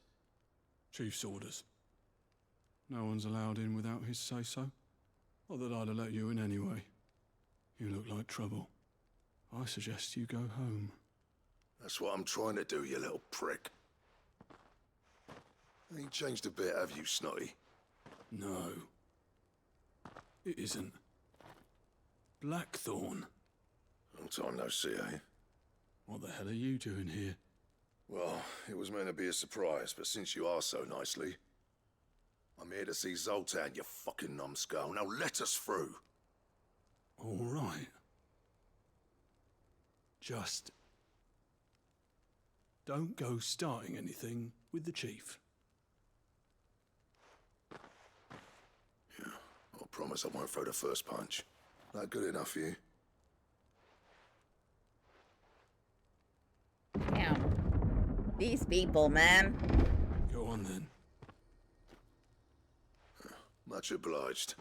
Chief's orders. No one's allowed in without his say-so. Not that I'd have let you in anyway. You look like trouble. I suggest you go home.
That's what I'm trying to do, you little prick. Ain't changed a bit, have you, Snotty?
No. It isn't. Blackthorn.
Long time no see, eh?
What the hell are you doing here?
Well, it was meant to be a surprise, but since you are so nicely, I'm here to see Zoltan, you fucking numbskull. Now let us through.
All right. Just don't go starting anything with the chief.
Yeah, I promise I won't throw the first punch. That good enough for you?
Damn. These people, man.
Go on then.
Much obliged.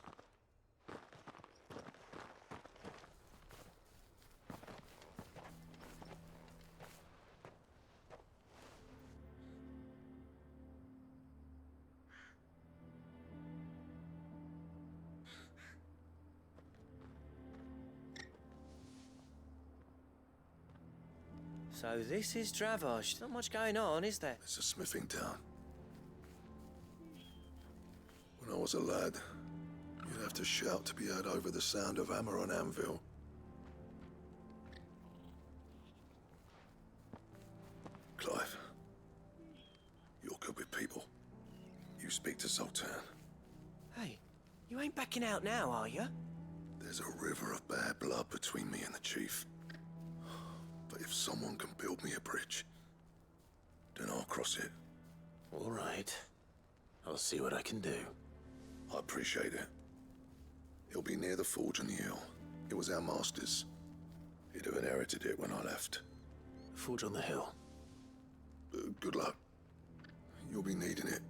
So this is Dravosh. Not much going on, is there?
It's a smithing town. When I was a lad, you'd have to shout to be heard over the sound of hammer on anvil. Clive, you're good with people. You speak to Zoltan.
Hey, you ain't backing out now, are you?
There's a river of bad blood between me and the chief. But if someone can build me a bridge, then I'll cross it.
All right. I'll see what I can do.
I appreciate it. It'll be near the forge on the hill. It was our master's. He'd have inherited it when I left.
Forge on the hill.
Good luck. You'll be needing it.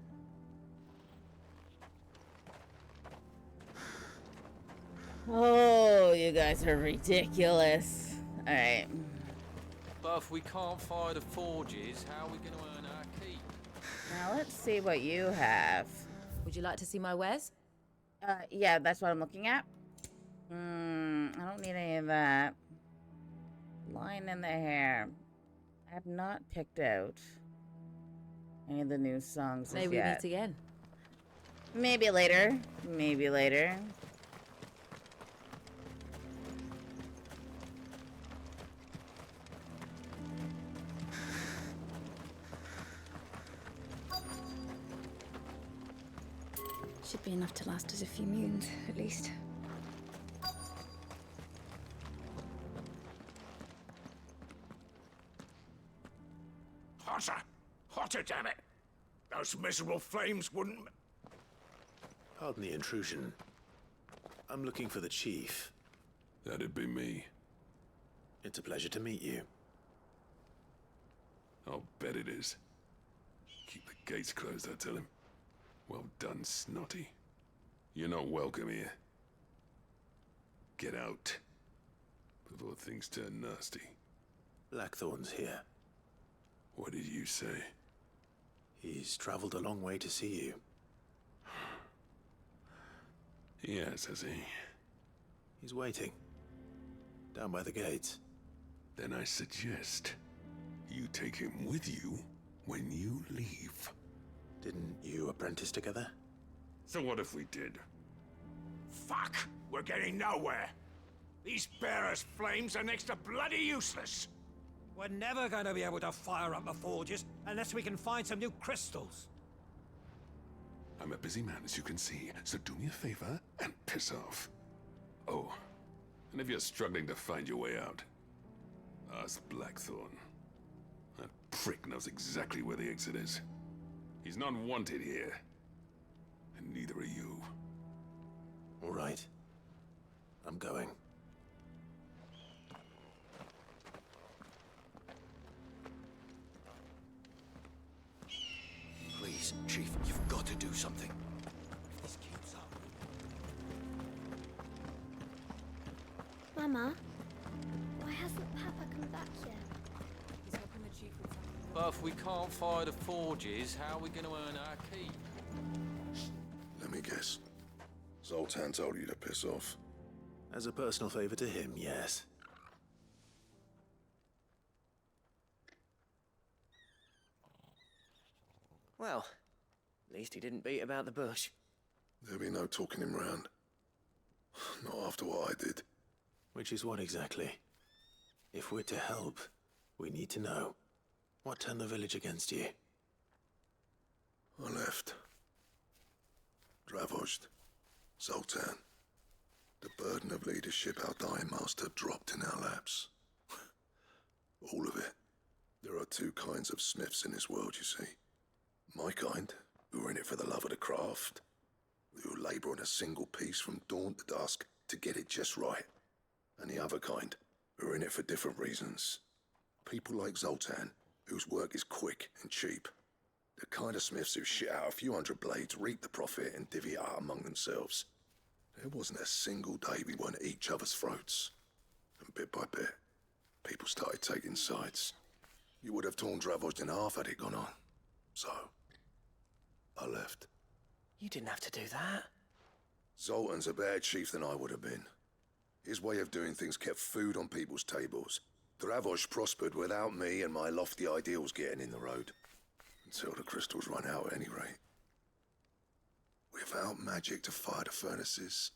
Oh, you guys are ridiculous. All right.
But if we can't fire the forges, how are we going to earn our keep?
Now let's see what you have.
Would you like to see my wares?
Yeah, that's what I'm looking at. I don't need any of that. Line in the hair. I have not picked out any of the new songs
Maybe we
yet.
meet again.
Maybe later. Maybe later.
Should be enough to last us a few moons, at least.
Hotter! Hotter, damn it! Those miserable flames wouldn't...
Pardon the intrusion. I'm looking for the chief.
That'd be me.
It's a pleasure to meet you.
I'll bet it is. Keep the gates closed, I tell him. Well done, Snotty. You're not welcome here. Get out. Before things turn nasty.
Blackthorn's here.
What did you say?
He's traveled a long way to see you.
Yes, has he?
He's waiting. Down by the gates.
Then I suggest you take him with you when you leave.
Didn't you apprentice together?
So what if we did? Fuck! We're getting nowhere! These bearers' flames are next to bloody useless!
We're never going to be able to fire up the forges unless we can find some new crystals.
I'm a busy man, as you can see, so do me a favor and piss off. Oh, and if you're struggling to find your way out, ask Blackthorn. That prick knows exactly where the exit is. He's not wanted here, and neither are you.
All right. I'm going.
Please, Chief, you've got to do something. If this keeps up...
Mama, why hasn't Papa come back yet?
He's chief with something.
But if we can't fire the forges, how are we going to earn our keep?
Let me guess. Zoltan told you to piss off.
As a personal favor to him, yes.
Well, at least he didn't beat about the bush.
There'll be no talking him round. Not after what I did.
Which is what exactly? If we're to help, we need to know. What turned the village against you?
I left. Dravozd. Zoltan. The burden of leadership our dying master dropped in our laps. All of it. There are two kinds of smiths in this world, you see. My kind, who are in it for the love of the craft, who labour on a single piece from dawn to dusk to get it just right. And the other kind, who are in it for different reasons. People like Zoltan, whose work is quick and cheap. The kind of smiths who shit out a few hundred blades, reap the profit, and divvy it out among themselves. There wasn't a single day we weren't at each other's throats. And bit by bit, people started taking sides. You would have torn Dravozd in half had it gone on. So, I left.
You didn't have to do that.
Zoltan's a better chief than I would have been. His way of doing things kept food on people's tables. Dravozd prospered without me and my lofty ideals getting in the road. Until the crystals run out at any rate. Without magic to fire the furnaces,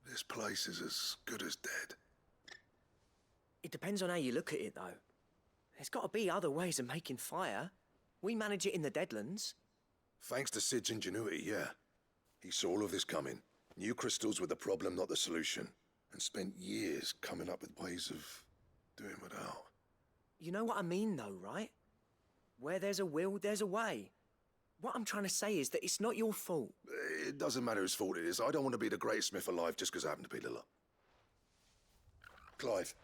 this place is as good as dead.
It depends on how you look at it, though. There's got to be other ways of making fire. We manage it in the Deadlands.
Thanks to Sid's ingenuity, yeah. He saw all of this coming. Knew crystals were the problem, not the solution. And spent years coming up with ways of doing without.
You know what I mean, though, right? Where there's a will, there's a way. What I'm trying to say is that it's not your fault.
It doesn't matter whose fault it is. I don't want to be the greatest smith alive just because I happen to be the luck. Clive.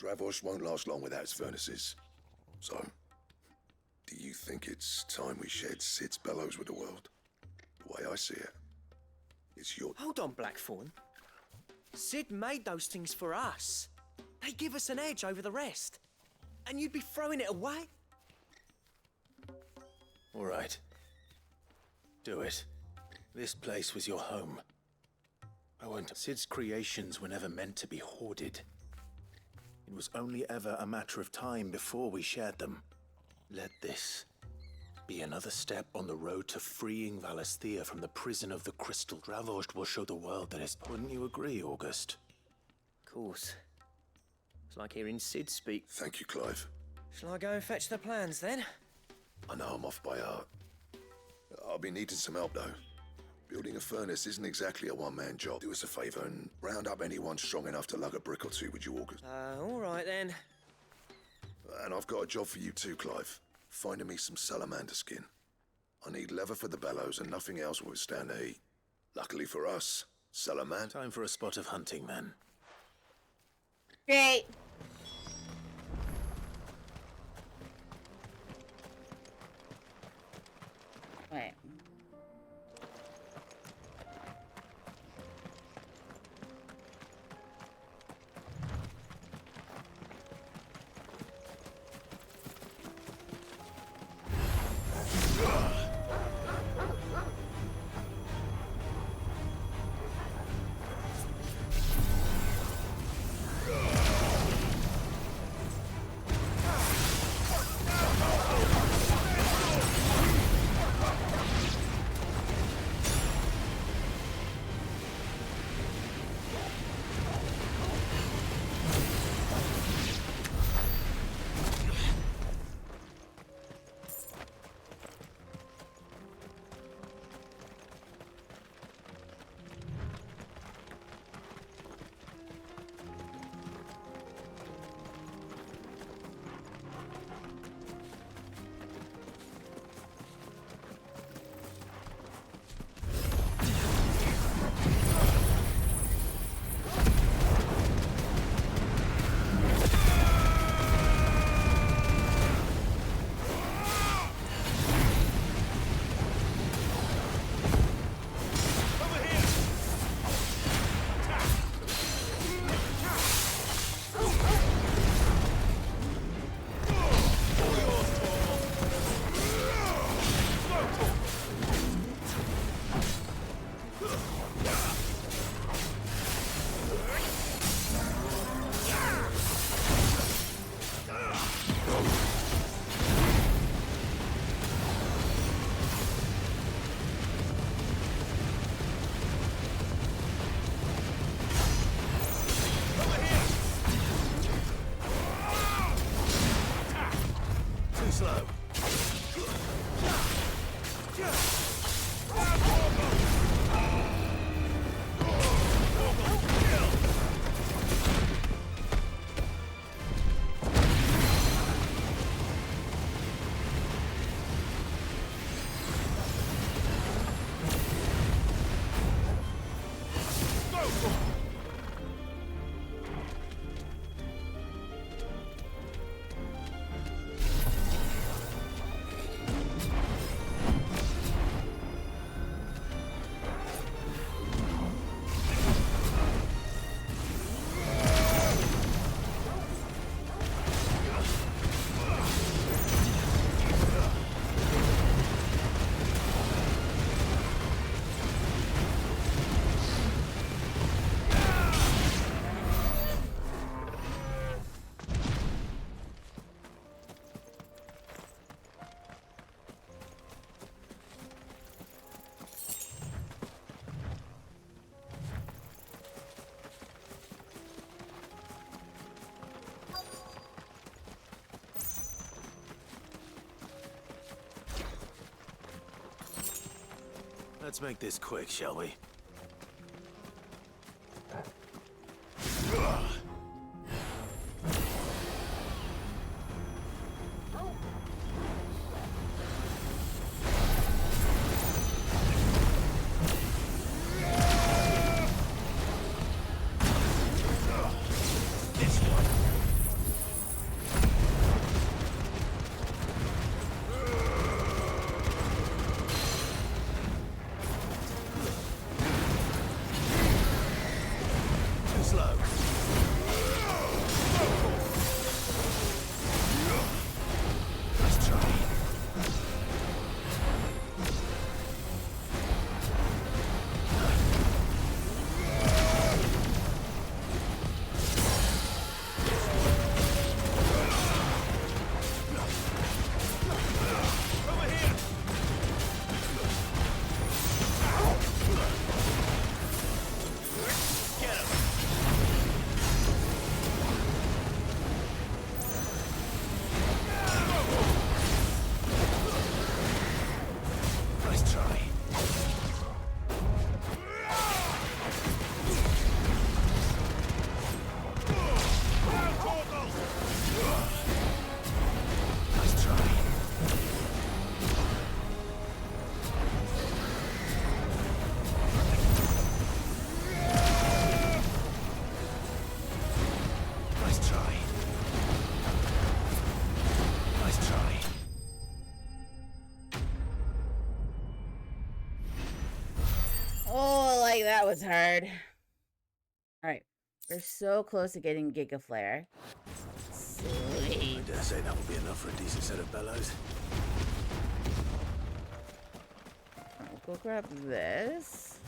Dravozd won't last long without its furnaces. So, do you think it's time we shared Sid's bellows with the world? The way I see it, it's your...
Hold on, Blackthorn. Sid made those things for us. They give us an edge over the rest. And you'd be throwing it away?
All right. Do it. This place was your home. I won't... Sid's creations were never meant to be hoarded. It was only ever a matter of time before we shared them. Let this be another step on the road to freeing Valisthea from the prison of the crystal. Dravozd will show the world that is... Wouldn't you agree, August?
Of course. It's like hearing Sid speak.
Thank you, Clive.
Shall I go and fetch the plans, then?
I know I'm off by heart. I'll be needing some help, though. Building a furnace isn't exactly a one-man job. Do us a favor and round up anyone strong enough to lug a brick or two, would you, August?
All right, then.
And I've got a job for you too, Clive. Finding me some salamander skin. I need leather for the bellows and nothing else will withstand the heat. Luckily for us, salamander...
Time for a spot of hunting, then.
Great. Wait.
Let's make this quick, shall we?
That was hard. Alright. We're so close to getting Giga Flare. Sweet.
I dare say that will be enough for a decent set of bellows.
We'll go grab this.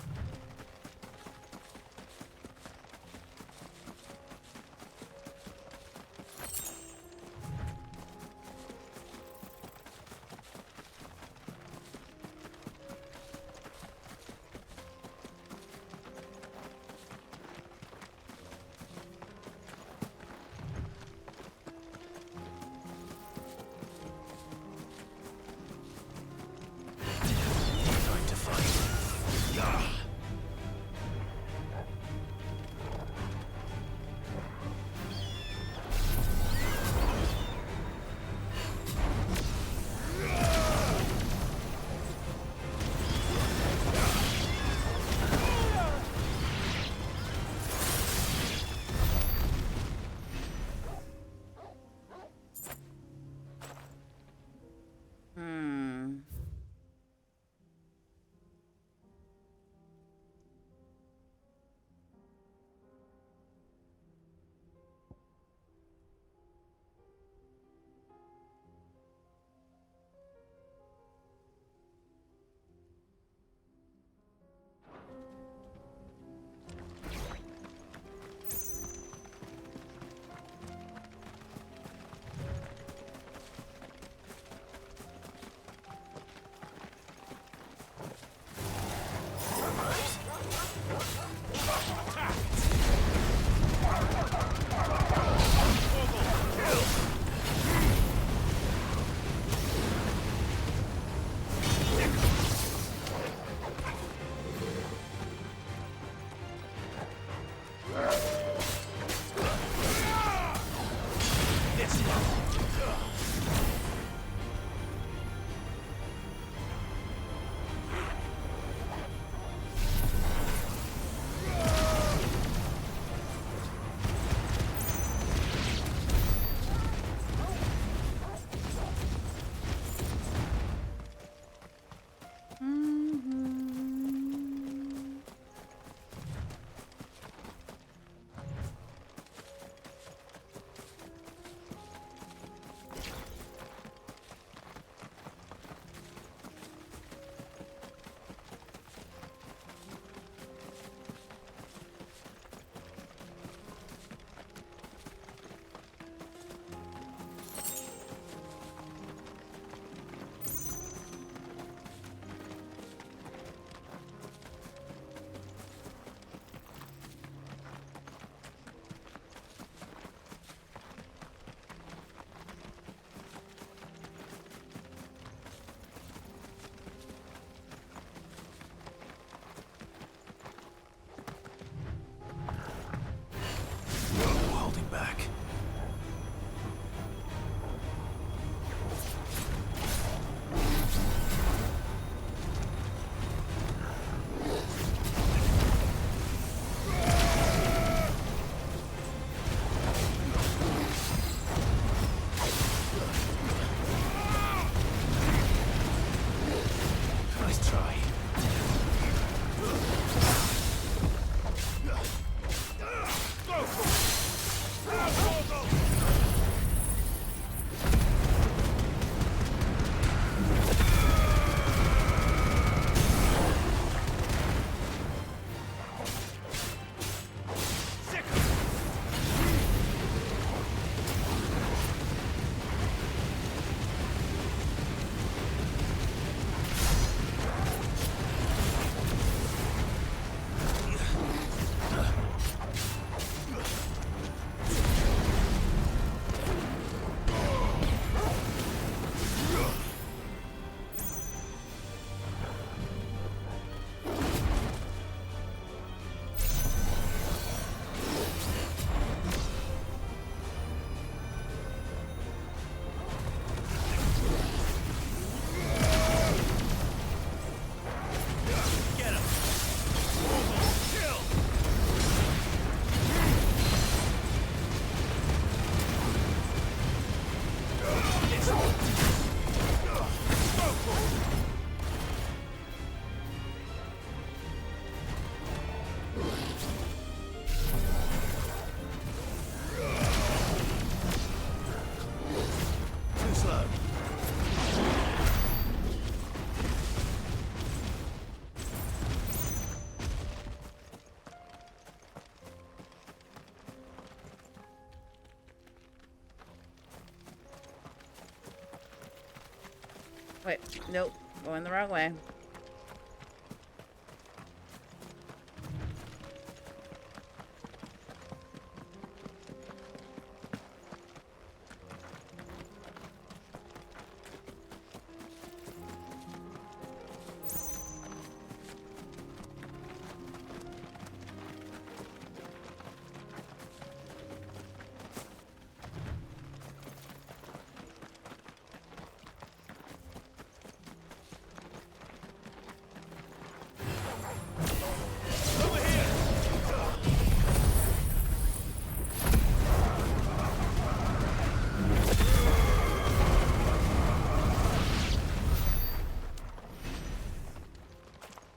Wait, nope. Going the wrong way.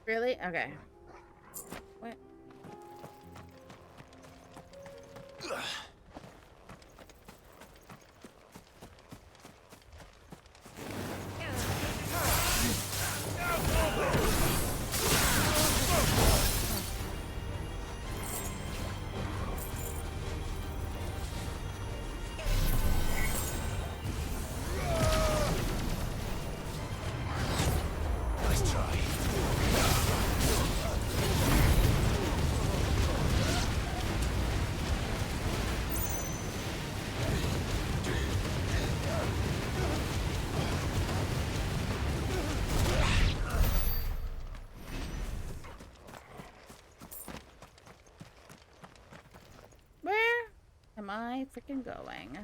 Really? Okay. What?
Nice try.
Where am I freaking going?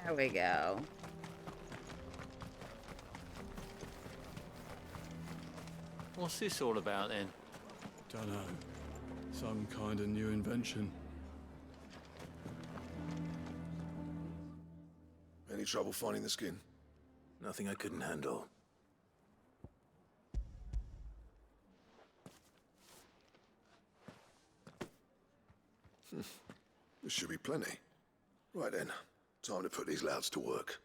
There we go.
What's this all about then?
Dunno. Some kind of new invention.
Any trouble finding the skin?
Nothing I couldn't handle.
This should be plenty. Right then, time to put these louds to work.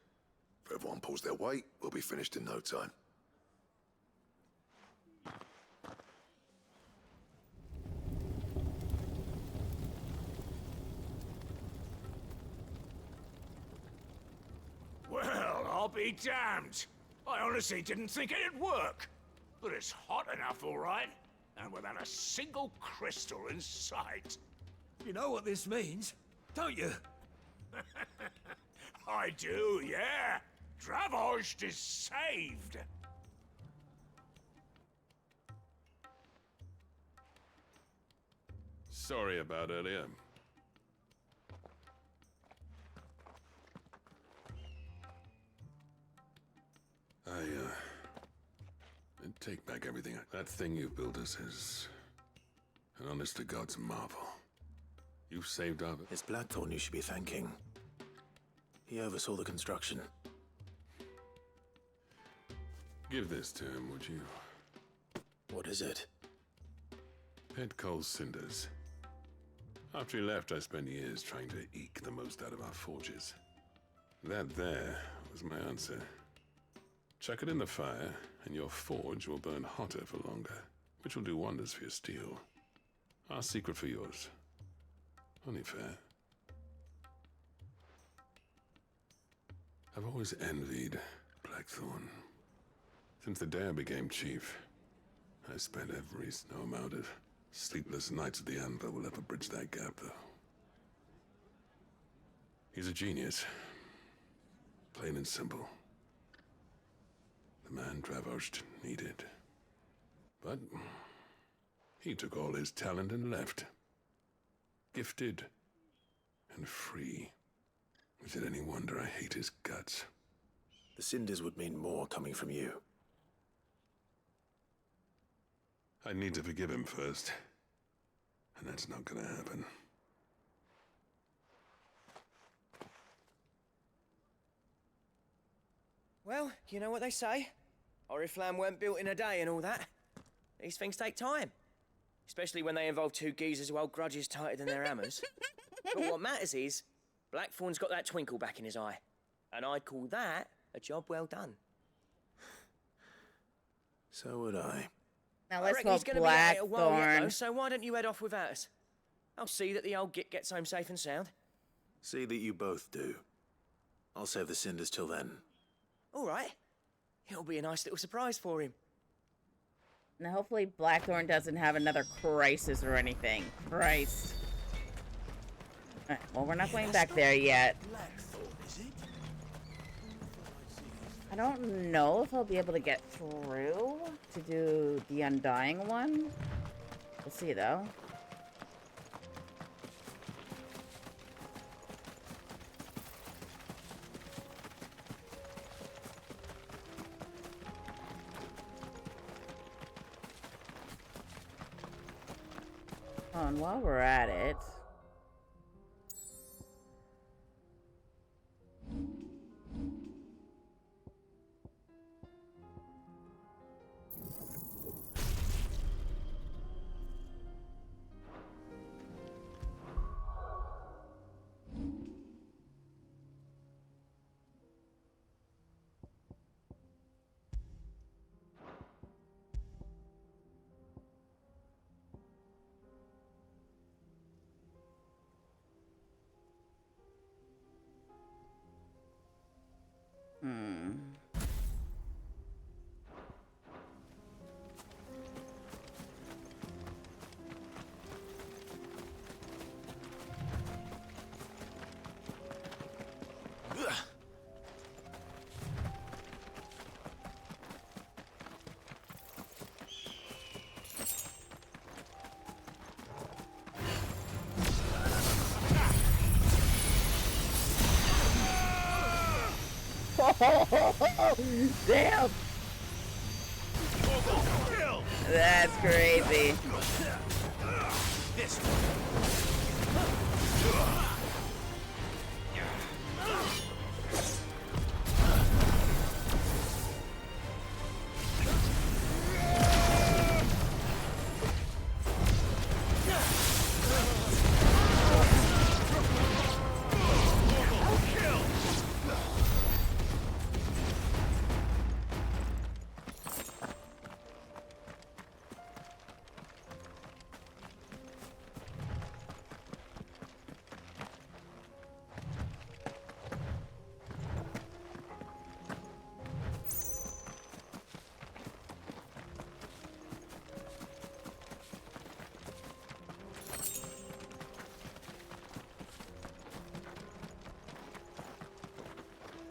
If everyone pulls their weight, we'll be finished in no time.
Well, I'll be damned. I honestly didn't think it'd work. But it's hot enough, all right. And without a single crystal in sight.
You know what this means, don't you?
I do, yeah. Dravost is saved.
Sorry about earlier. I'd take back everything. That thing you built us is an honest to God's marvel. You've saved our...
It's Blackthorn you should be thanking. He oversaw the construction.
Give this to him, would you?
What is it?
Pet Cole's cinders. After he left, I spent years trying to eke the most out of our forges. That there was my answer. Chuck it in the fire, and your forge will burn hotter for longer, which will do wonders for your steel. Our secret for yours. Only fair. I've always envied Blackthorn. Since the day I became chief, I spent every no amount of sleepless nights at the Anvil will ever bridge that gap, though. He's a genius. Plain and simple. The man Dravost needed. But he took all his talent and left. Gifted and free. Is it any wonder I hate his guts?
The cinders would mean more coming from you.
I need to forgive him first. And that's not gonna happen.
Well, you know what they say. Oriflamme weren't built in a day and all that. These things take time. Especially when they involve two geezers who hold grudges tighter than their hammers. But what matters is, Blackthorn's got that twinkle back in his eye. And I'd call that a job well done.
So would I.
Now
I
let's
reckon he's
hope
gonna be at it a while yet, though,
Blackthorn.
so why don't you head off without us? I'll see that the old git gets home safe and sound.
See that you both do. I'll save the cinders till then.
All right. It'll be a nice little surprise for him.
Now hopefully Blackthorn doesn't have another crisis or anything. Christ. Alright, well, we're not going back there yet. I don't know if I'll be able to get through to do the Undying one. We'll see, though. Oh, and while we're at it... Damn! That's crazy.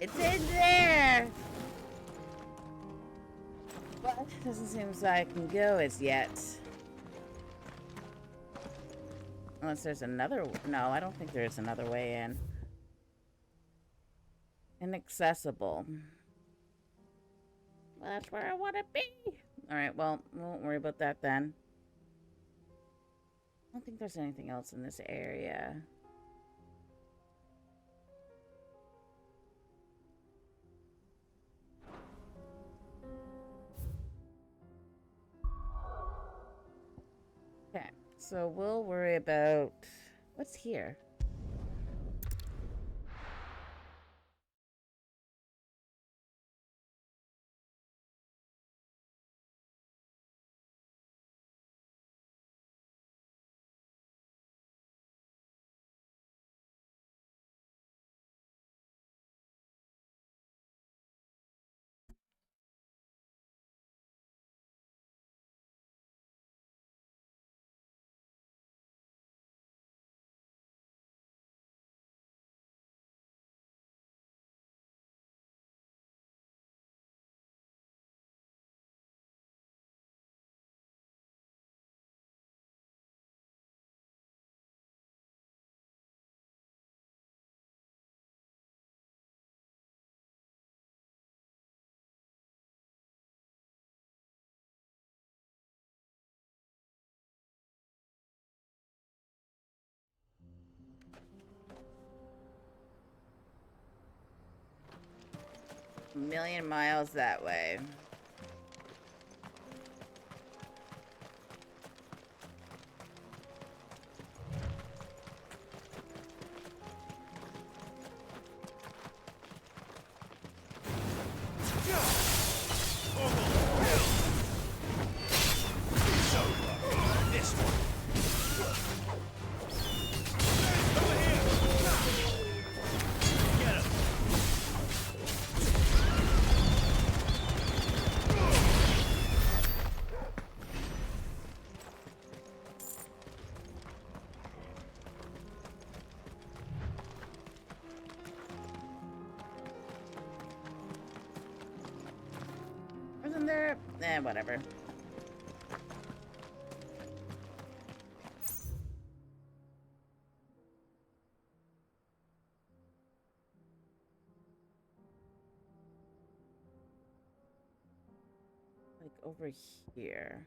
It's in there! But it doesn't seem as I can go as yet. Unless there's another... No, I don't think there's another way in. Inaccessible. Well, that's where I want to be! Alright, well, we won't worry about that then. I don't think there's anything else in this area. Okay, so we'll worry about... What's here? million miles that way. Wasn't there? Whatever. Like over here.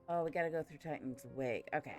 Oh, we gotta go through Titan's Wake. Okay.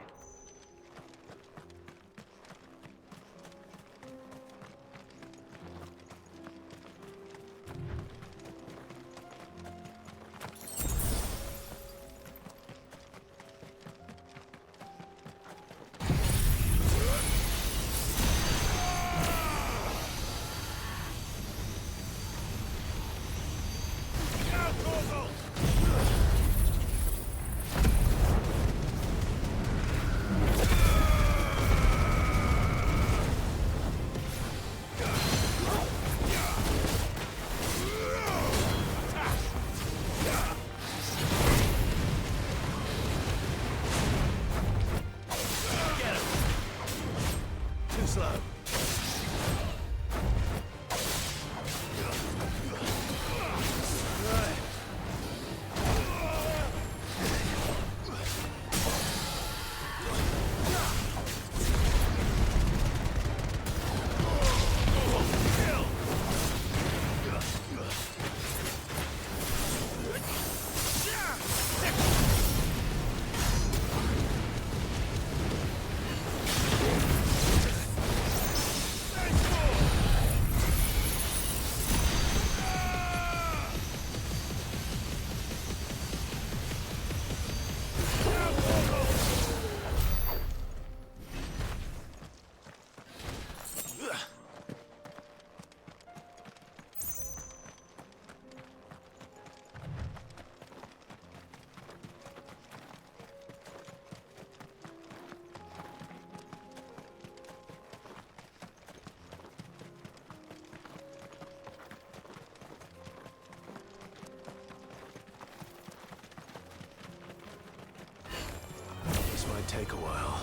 Might take a while.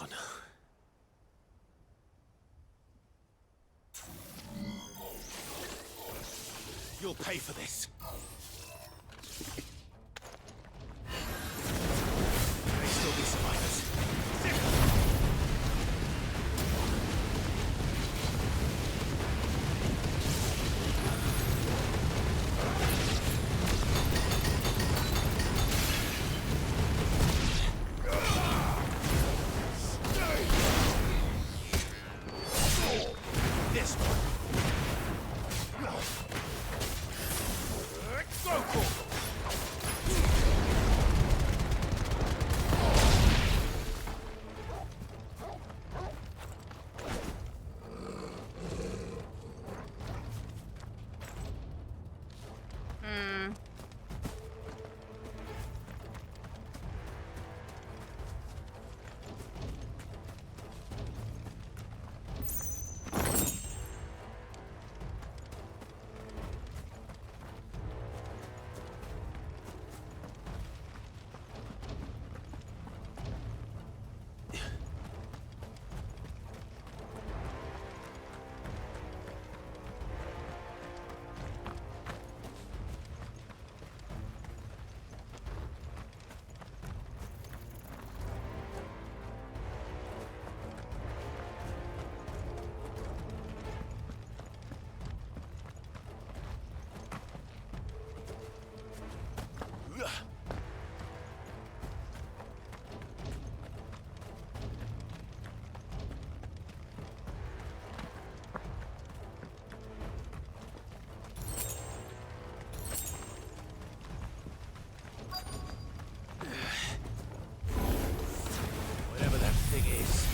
Oh no. You'll pay for this. May still be survivors. This one. Go, Corporal! Whatever that thing is.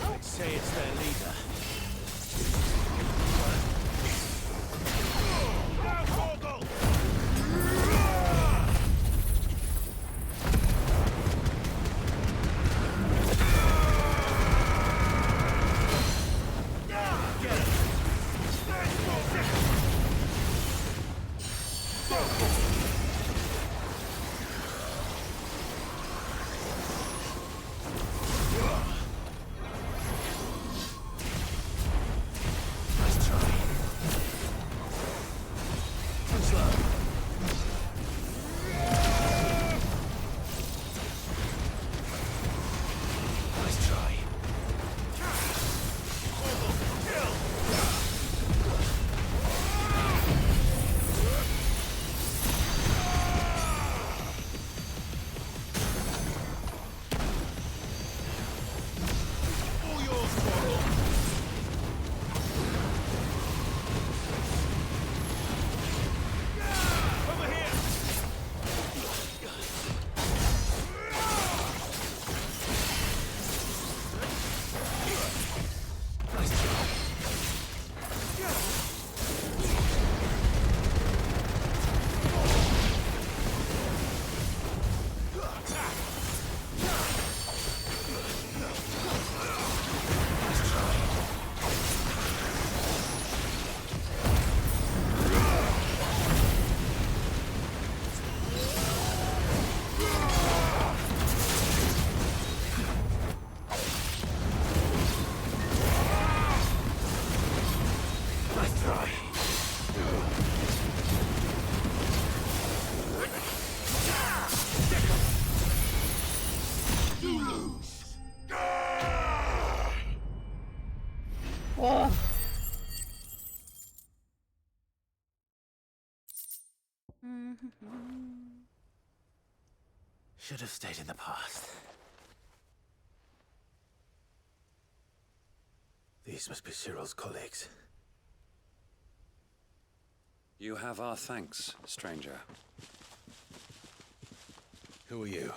I'd say it's their leader. Should have stayed in the past. These must be Cyril's colleagues.
You have our thanks, stranger.
Who are you?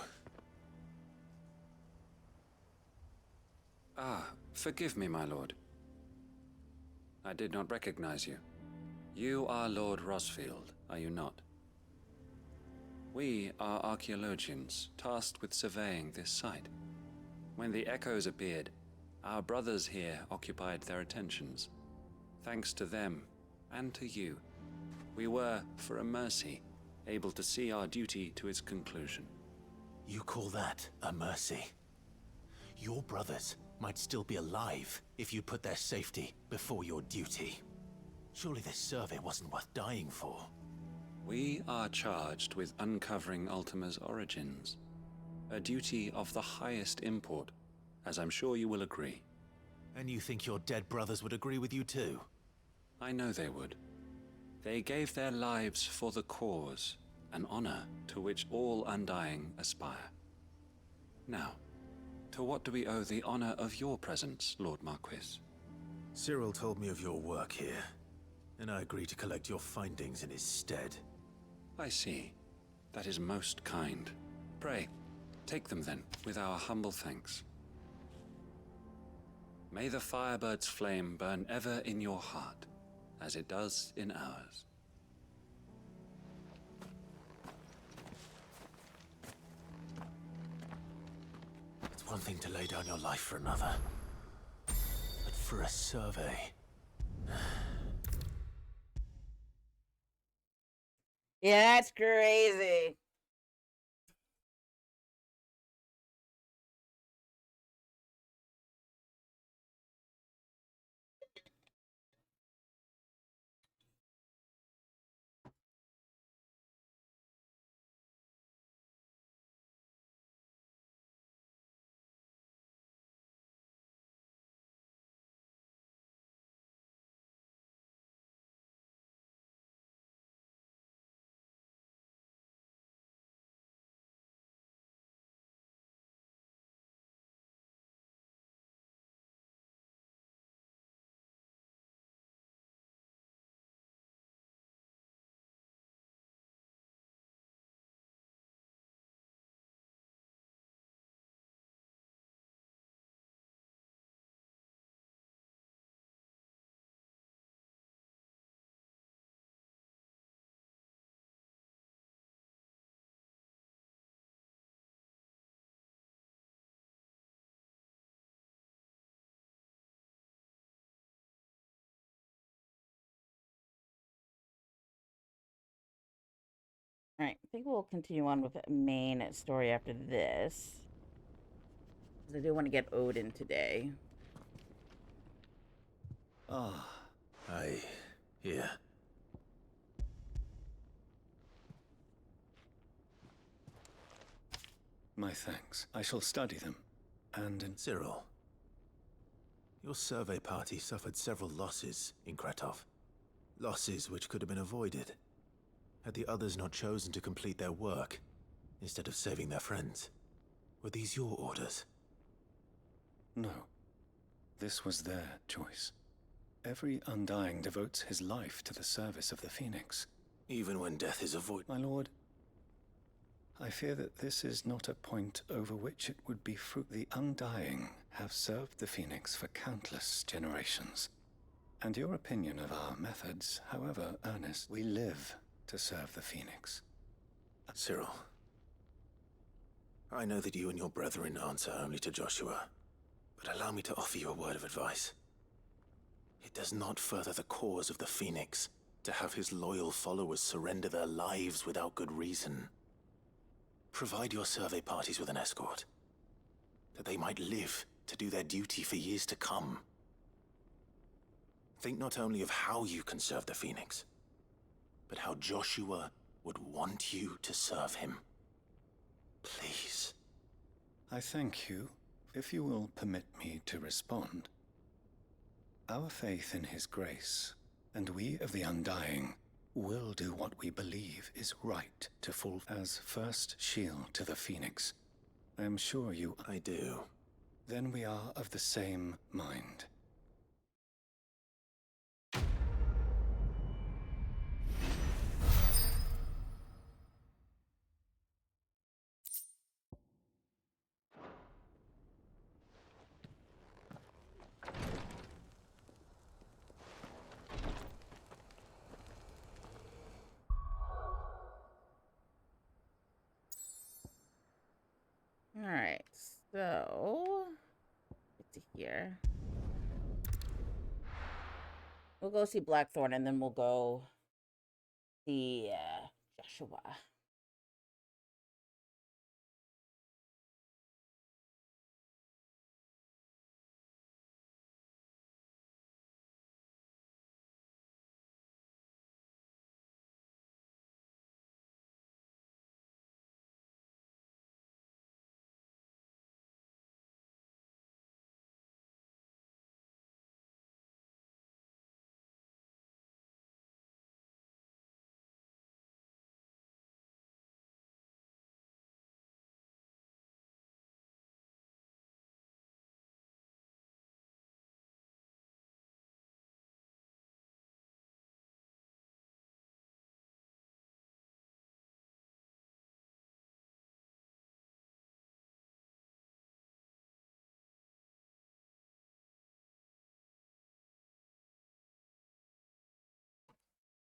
Ah, forgive me, my lord. I did not recognize you. You are Lord Rosfield, are you not? We are archaeologians, tasked with surveying this site. When the echoes appeared, our brothers here occupied their attentions. Thanks to them, and to you, We were, for a mercy, able to see our duty to its conclusion.
You call that a mercy? Your brothers might still be alive if you put their safety before your duty. Surely this survey wasn't worth dying for.
We are charged with uncovering Ultima's origins. A duty of the highest import, as I'm sure you will agree.
And you think your dead brothers would agree with you too?
I know they would. They gave their lives for the cause, an honor to which all Undying aspire. Now, to what do we owe the honor of your presence, Lord Marquis?
Cyril told me of your work here, and I agreed to collect your findings in his stead.
I see. That is most kind. Pray, take them then, with our humble thanks. May the Firebird's flame burn ever in your heart, as it does in ours.
It's one thing to lay down your life for another, but for a survey...
Yeah, that's crazy. All right, I think we'll continue on with the main story after this. Because I do want to get Odin today.
Ah, here.
My thanks. I shall study them. And
Cyril, your survey party suffered several losses in Kretov. Losses which could have been avoided, had the others not chosen to complete their work, instead of saving their friends. Were these your orders?
No. This was their choice. Every Undying devotes his life to the service of the Phoenix.
Even when death is avoided?
My lord, I fear that this is not a point over which it would be fruit. The Undying have served the Phoenix for countless generations. And your opinion of our methods, however earnest, we live to serve the Phoenix.
Cyril, I know that you and your brethren answer only to Joshua, but allow me to offer you a word of advice. It does not further the cause of the Phoenix to have his loyal followers surrender their lives without good reason. Provide your survey parties with an escort, that they might live to do their duty for years to come. Think not only of how you can serve the Phoenix, but how Joshua would want you to serve him. Please.
I thank you, if you will permit me to respond. Our faith in his grace, and we of the Undying, will do what we believe is right to fulfill as first shield to the Phoenix. I am sure you...
I do.
Then we are of the same mind.
All right, so get to here. We'll go see Blackthorn, and then we'll go the Joshua.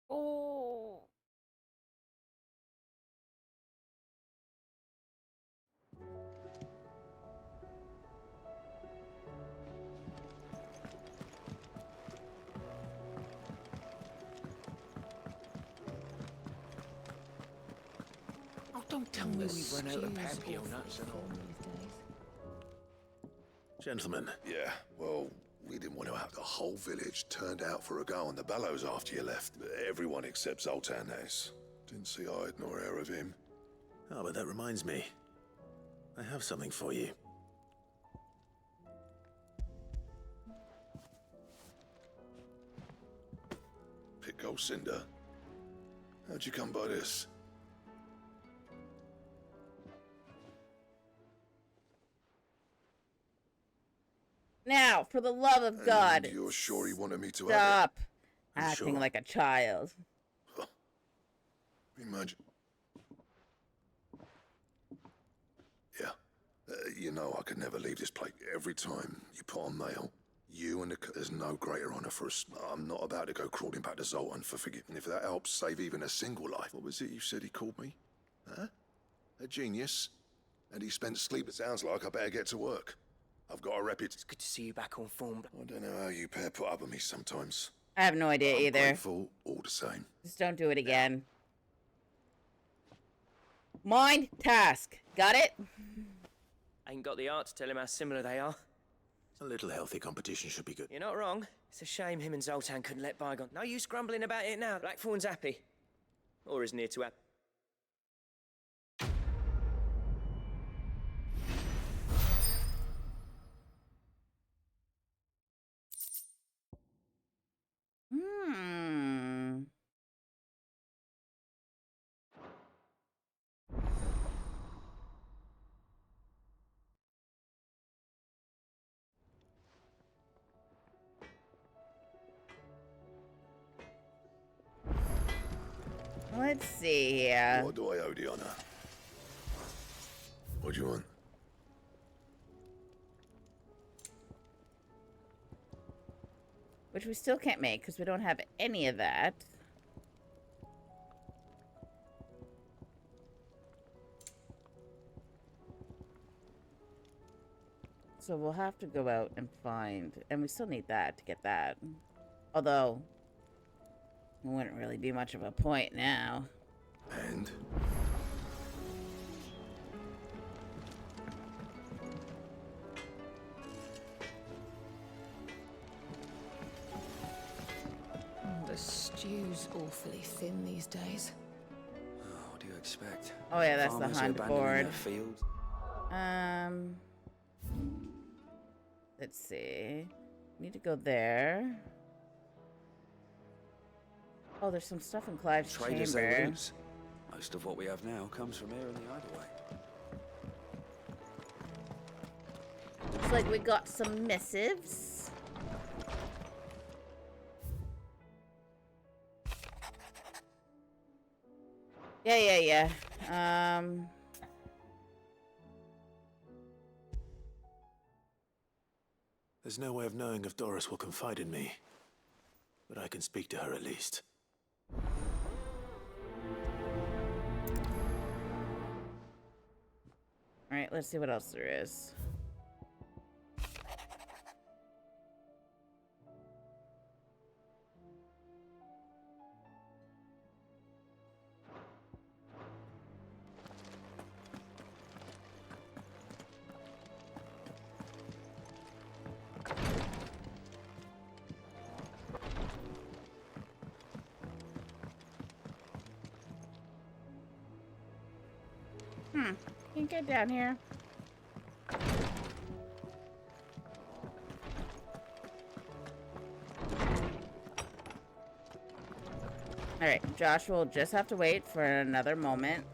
Oh.
Oh, don't tell me we've run out of papio nuts and all.
Gentlemen. Yeah, well, we didn't want to have the whole village turned out for a go on the bellows after you left. Everyone except Zoltan has. Didn't see hide nor hair of him.
Oh, but that reminds me. I have something for you.
Pico Cinder. How'd you come by this?
Now, for the love of God,
And you're sure he wanted me to have
stop
I'm
acting
sure.
like a child.
Imagine. Yeah. You know I could never leave this place. Every time you put on mail, you and there's no greater honor for us. I'm not about to go crawling back to Zoltan for forgetting. If that helps save even a single life. What was it you said he called me? Huh? A genius? And he spent sleep. It sounds like I better get to work. I've got a reputation.
It's good to see you back on form.
I don't know how you pair put up with me sometimes.
I have no idea
I'm
either.
grateful all the same.
Just don't do it again. Mind task. Got it?
Ain't got the art to tell him how similar they are.
A little healthy competition should be good.
You're not wrong. It's a shame him and Zoltan couldn't let bygone. No use grumbling about it now. Blackthorn's happy. Or is near to happy.
Hmm. Let's see here.
What do I owe the honor? What do you want?
Which we still can't make because we don't have any of that. So we'll have to go out and find, and we still need that to get that. Although, it wouldn't really be much of a point now.
And?
The stew's awfully thin these days.
Oh, what do you expect?
Oh yeah, that's
Farmers
the
are
hunt
abandoning
board.
their fields.
Let's see. Need to go there. Oh, there's some stuff in Clive's
Traders they
chamber.
lose. Most of what we have now comes from here in the hideaway.
Looks like we got some missives. Yeah.
There's no way of knowing if Doris will confide in me. But I can speak to her at least.
Alright, let's see what else there is. Can't get down here. Alright, Joshua will just have to wait for another moment.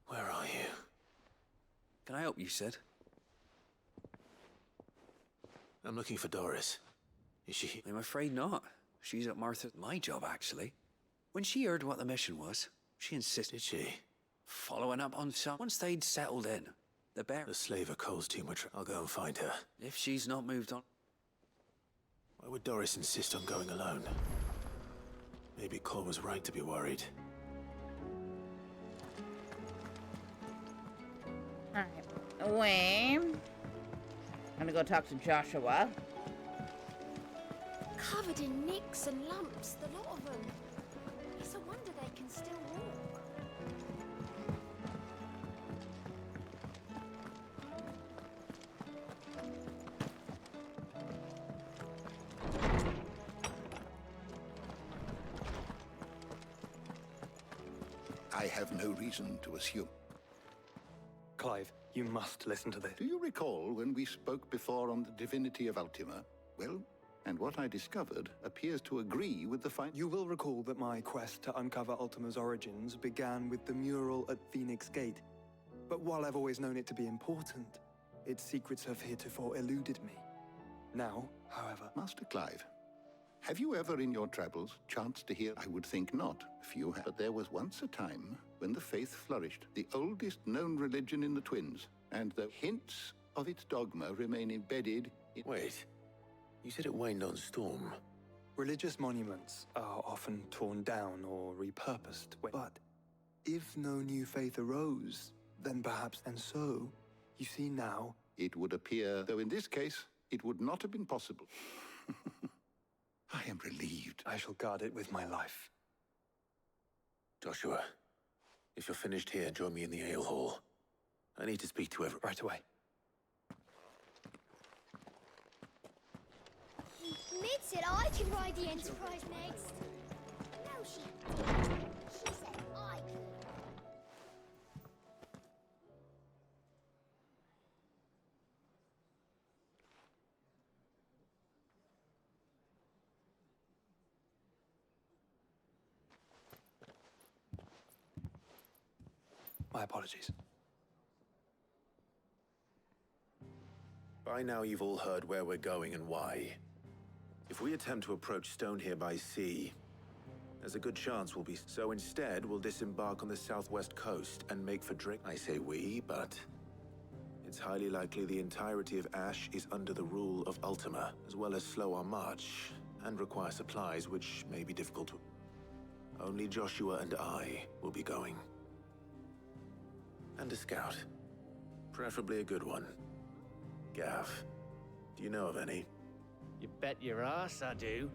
Where are you?
Can I help you, Sid?
I'm looking for Doris. Is she?
I'm afraid not. She's at Martha's. My job, actually. When she heard what the mission was, she insisted.
Did she?
Following up on some. Once they'd settled in, the bear.
The slaver Cole's team would. I'll go and find her.
If she's not moved on.
Why would Doris insist on going alone? Maybe Cole was right to be worried.
Alright. Away. I'm gonna go talk to Joshua.
Covered in nicks and lumps, the lot of them. It's a wonder they can still walk.
I have no reason to assume.
Clive, you must listen to this.
Do you recall when we spoke before on the divinity of Ultima? Well, and what I discovered appears to agree with the
You will recall that my quest to uncover Ultima's origins began with the mural at Phoenix Gate. But while I've always known it to be important, its secrets have heretofore eluded me. Now, however...
Master Clive, have you ever in your travels chanced to hear? I would think not, few have. But there was once a time when the faith flourished, the oldest known religion in the Twins, and the hints of its dogma remain embedded in...
Wait. You said it waned on Storm.
Religious monuments are often torn down or repurposed. But if no new faith arose, then perhaps... And so, you see now...
It would appear, though in this case, it would not have been possible. I am relieved.
I shall guard it with my life.
Joshua, if you're finished here, join me in the ale hall. I need to speak to everyone.
Right away.
Mid said I can ride the Enterprise next. No, she said I could.
My apologies.
By now you've all heard where we're going and why. If we attempt to approach Stone here by sea, there's a good chance we'll be... So instead, we'll disembark on the southwest coast and make for Drake. I say we, but... it's highly likely the entirety of Ash is under the rule of Ultima, as well as slow our march, and require supplies which may be difficult to... Only Joshua and I will be going. And a scout. Preferably a good one. Gav, do you know of any?
You bet your ass I do.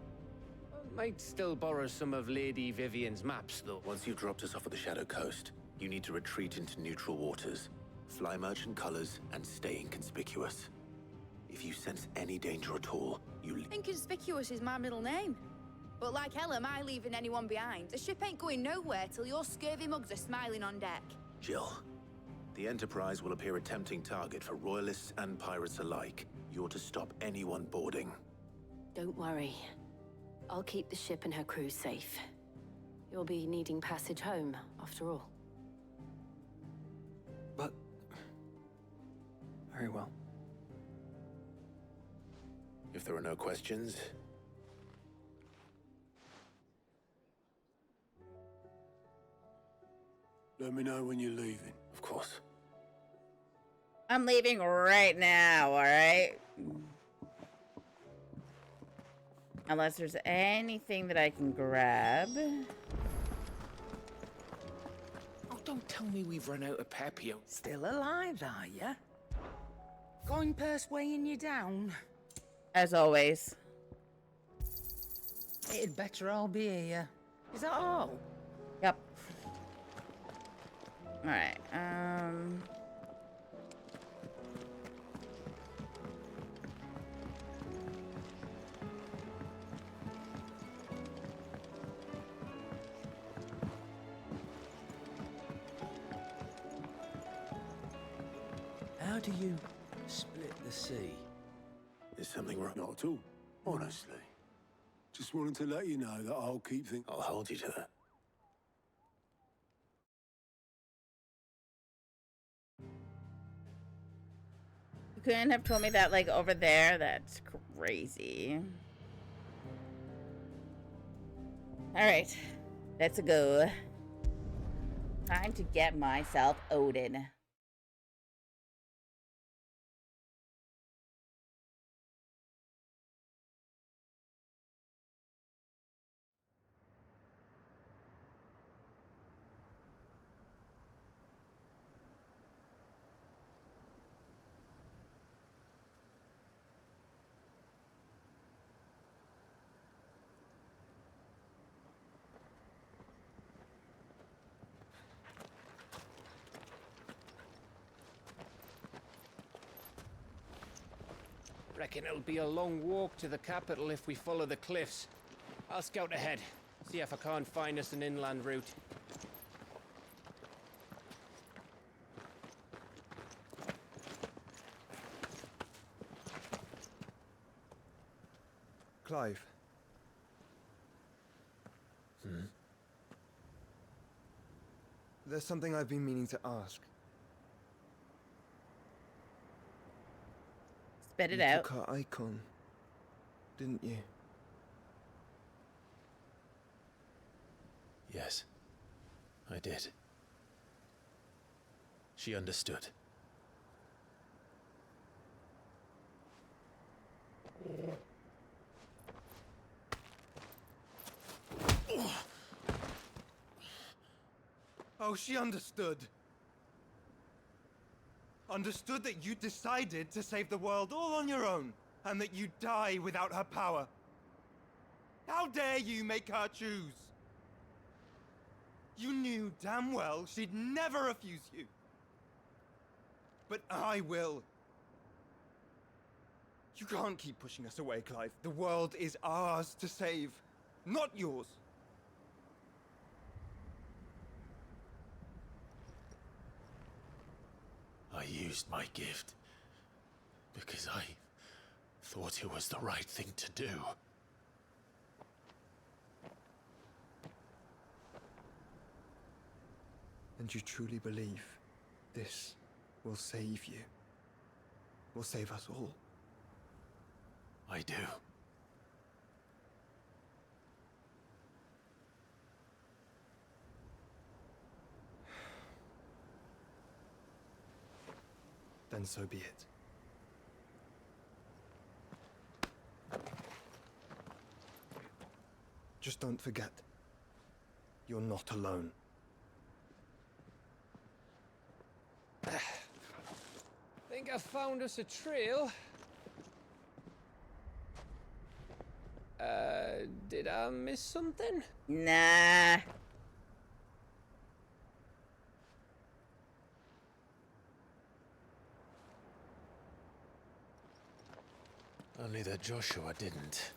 Might still borrow some of Lady Vivian's maps, though.
Once you've dropped us off at the Shadow Coast, you need to retreat into neutral waters, fly merchant colors, and stay inconspicuous. If you sense any danger at all, you...
Inconspicuous is my middle name. But like hell am I leaving anyone behind. The ship ain't going nowhere till your scurvy mugs are smiling on deck.
Jill, the Enterprise will appear a tempting target for royalists and pirates alike. You're to stop anyone boarding.
Don't worry. I'll keep the ship and her crew safe. You'll be needing passage home, after all.
But... very well.
If there are no questions...
Let me know when you're leaving.
Of course.
I'm leaving right now, alright? Unless there's anything that I can grab.
Oh, don't tell me we've run out of Pepio.
Still alive, are ya? Going persuading you down?
as always.
It'd better all be here. Is that all?
Yep. Alright,
How do you split the sea?
There's something wrong. Not at all. Honestly. Just wanted to let you know that I'll keep things. I'll hold you to that.
you couldn't have told me that, like, over there? That's crazy. Alright, let's go. Time to get myself Odin.
Reckon it'll be a long walk to the capital if we follow the cliffs. I'll scout ahead, see if I can't find us an inland route.
Clive. There's something I've been meaning to ask.
Spit it
You
out.
took her icon, didn't you?
Yes, I did. She understood.
Oh, she understood. Understood that you decided to save the world all on your own, and that you'd die without her power. How dare you make her choose? You knew damn well she'd never refuse you. But I will. You can't keep pushing us away, Clive. The world is ours to save, not yours.
I used my gift because I thought it was the right thing to do.
And you truly believe this will save you? Will save us all?
I do.
Then so be it. Just don't forget, you're not alone.
Think I found us a trail. Did I miss something?
Nah.
Only that Joshua didn't.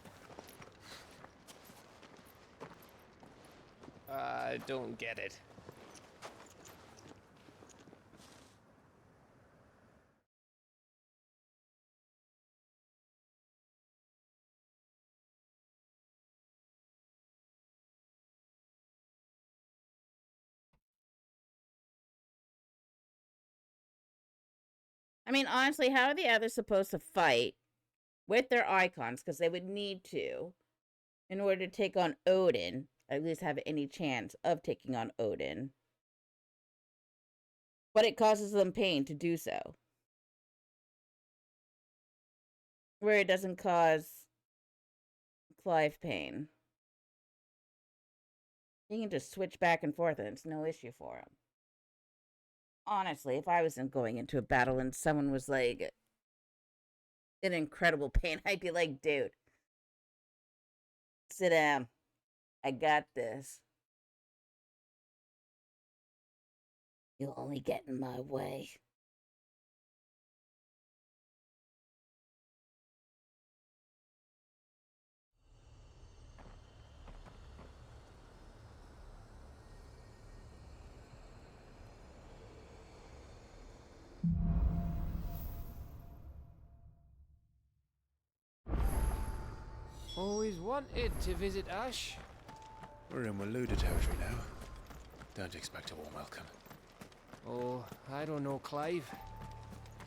I don't get it.
I mean, honestly, how are the others supposed to fight with their icons? Because they would need to in order to take on Odin, at least have any chance of taking on Odin. But it causes them pain to do so. Where it doesn't cause Clive pain. He can just switch back and forth and it's no issue for him. Honestly, if I wasn't going into a battle and someone was like, in incredible pain, I'd be like, dude, sit down. I got this. You'll only get in my way.
Always wanted to visit Ash.
We're in Waluda territory now. Don't expect a warm welcome.
Oh, I don't know, Clive.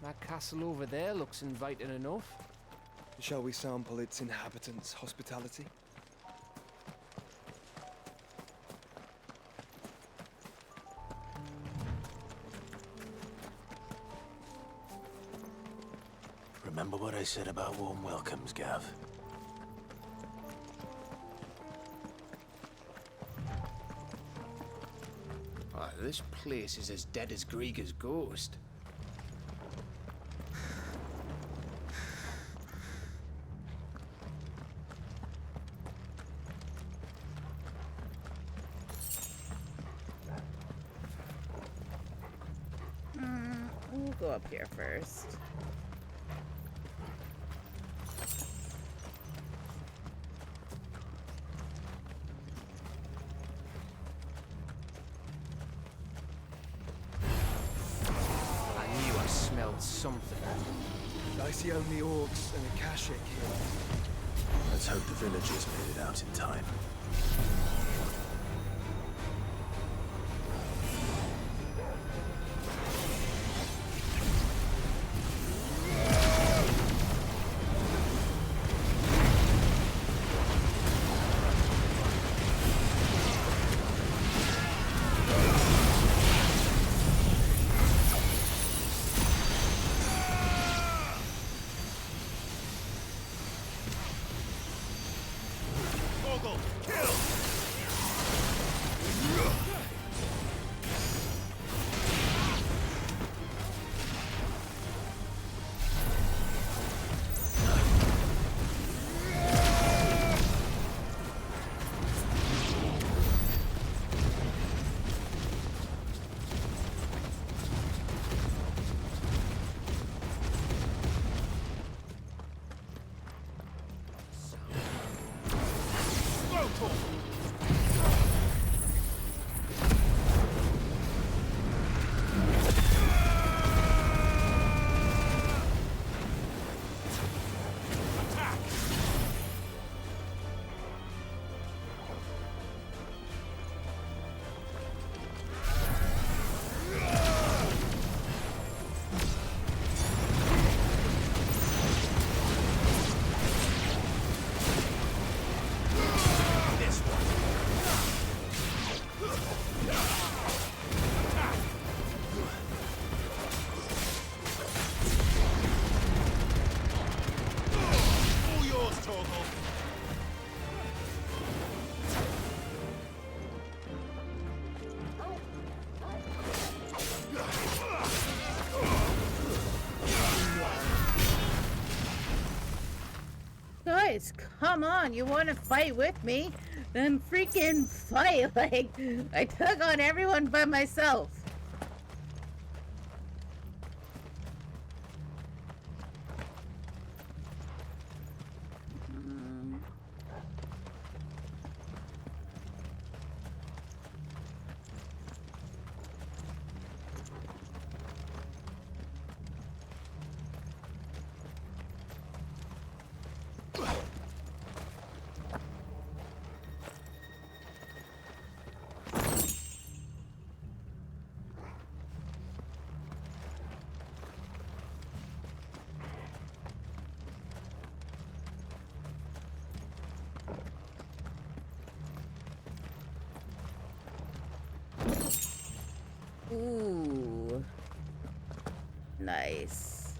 That castle over there looks inviting enough.
Shall we sample its inhabitants' hospitality?
Remember what I said about warm welcomes, Gav?
Ah, this place is as dead as Greagor's ghost.
We'll go up here first.
Something.
I see only orcs and a Kashik here.
Let's hope the villagers made it out in time.
Guys, come on, you want to fight with me? Then freaking fight. Like, I took on everyone by myself. Ooh. Nice.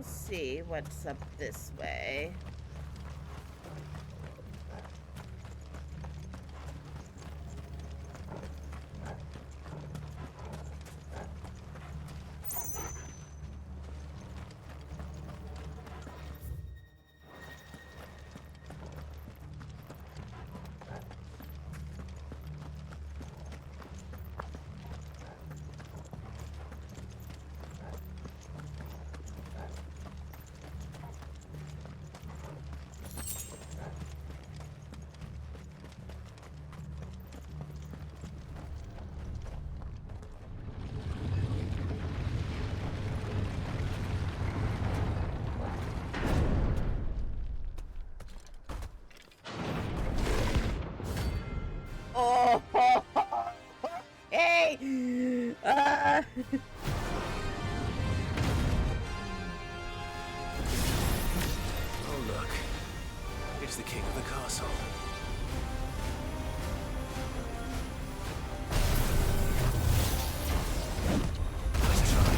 to see what's up this way. Oh, hey!
Oh, look. It's the king of the castle. Nice try.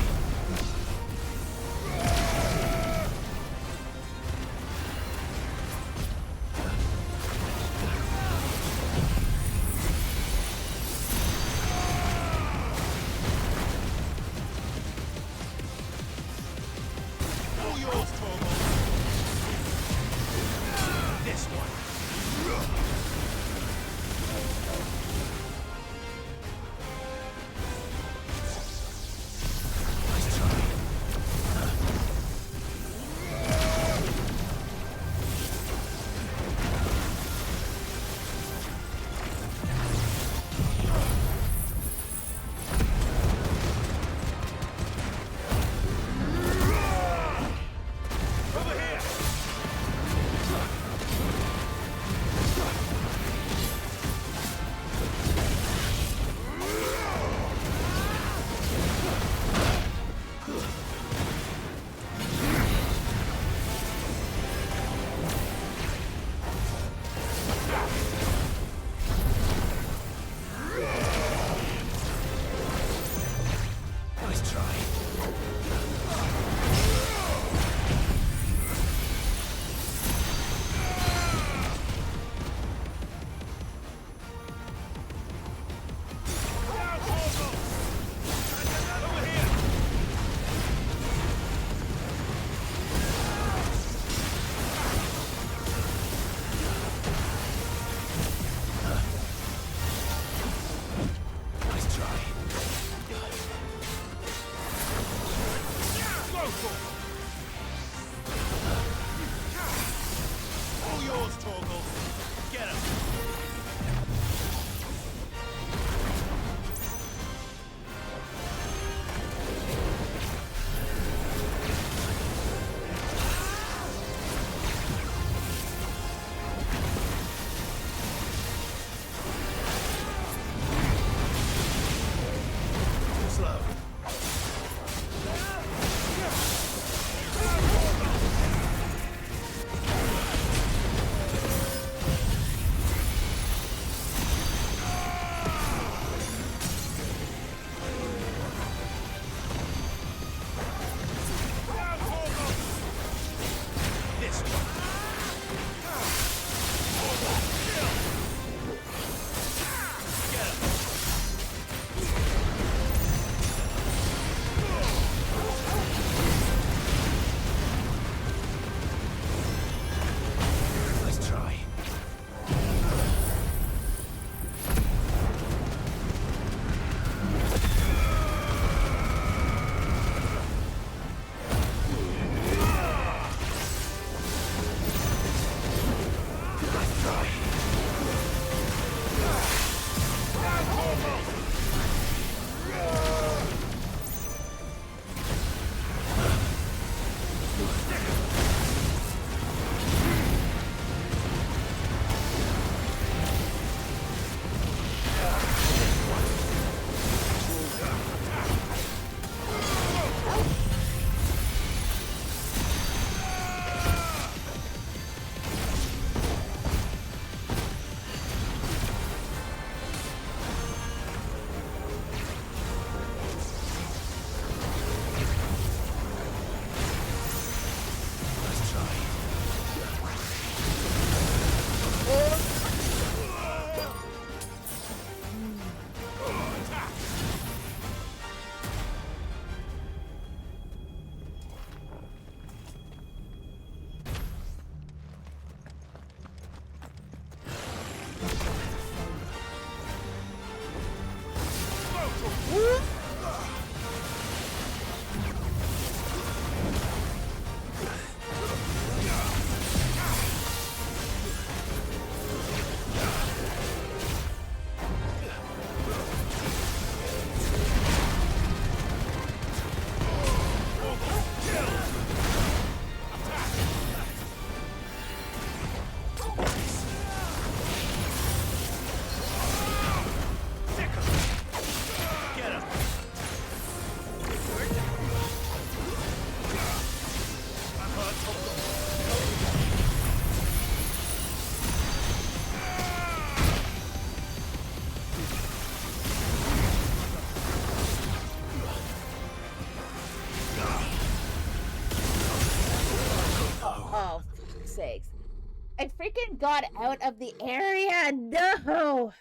freaking got out of the area. No.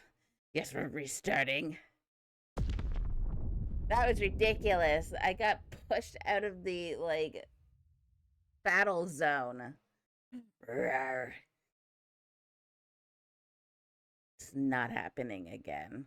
Guess we're restarting. That was ridiculous. I got pushed out of the, like, battle zone. Rawr. It's not happening again.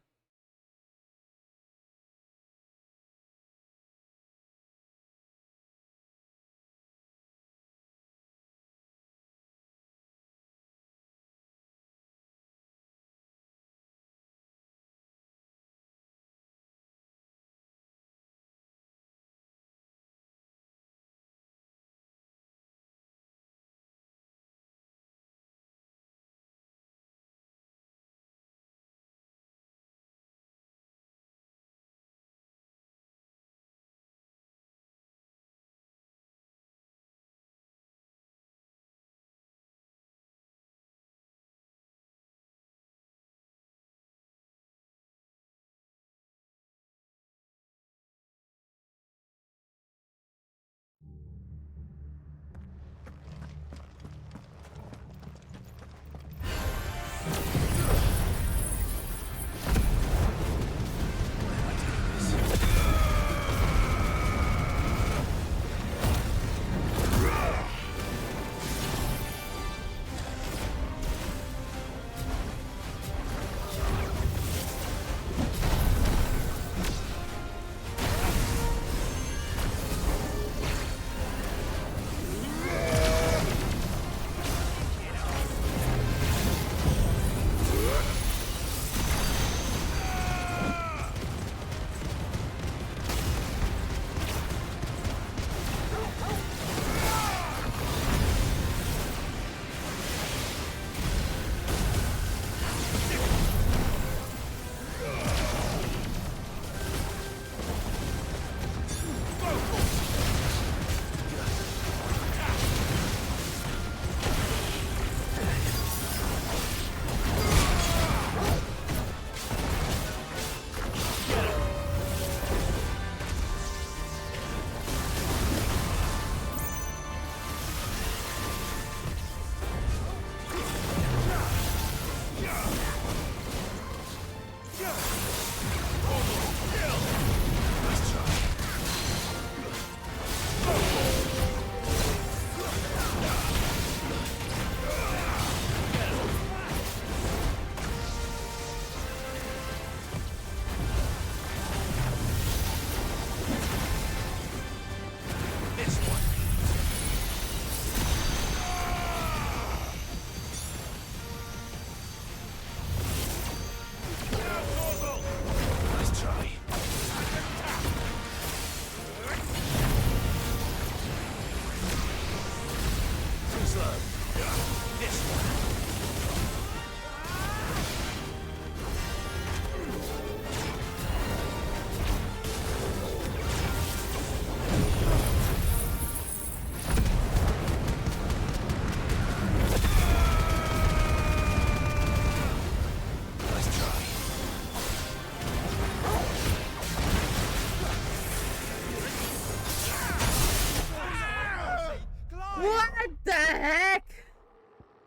What the heck?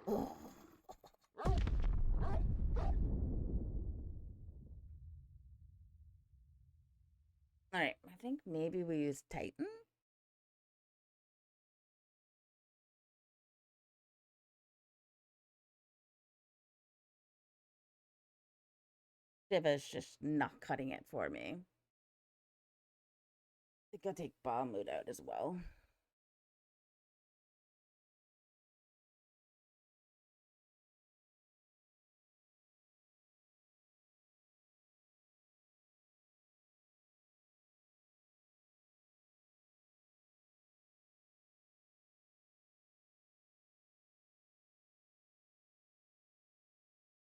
Oh. Alright, I think maybe we use Titan. Shiva's just not cutting it for me. I think I'll take Bahamut out as well.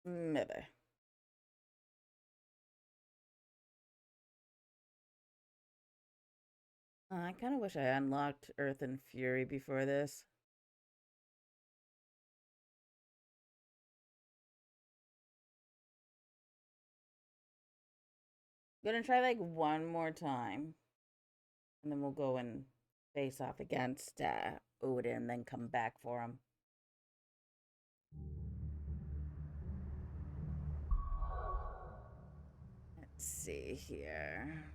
Maybe. I kind of wish I unlocked Earth and Fury before this. I'm gonna try like one more time. And then we'll go and face off against Odin, then come back for him. Let's see here.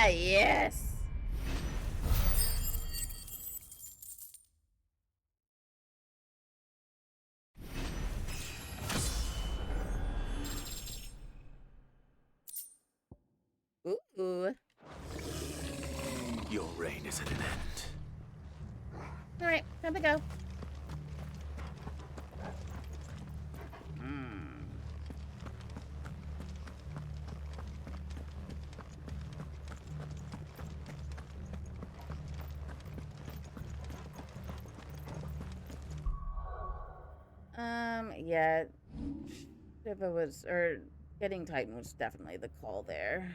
Yes. Ooh.
Your reign is at an end.
All right, time to go. Yeah. If it was, or getting Titan was definitely the call there.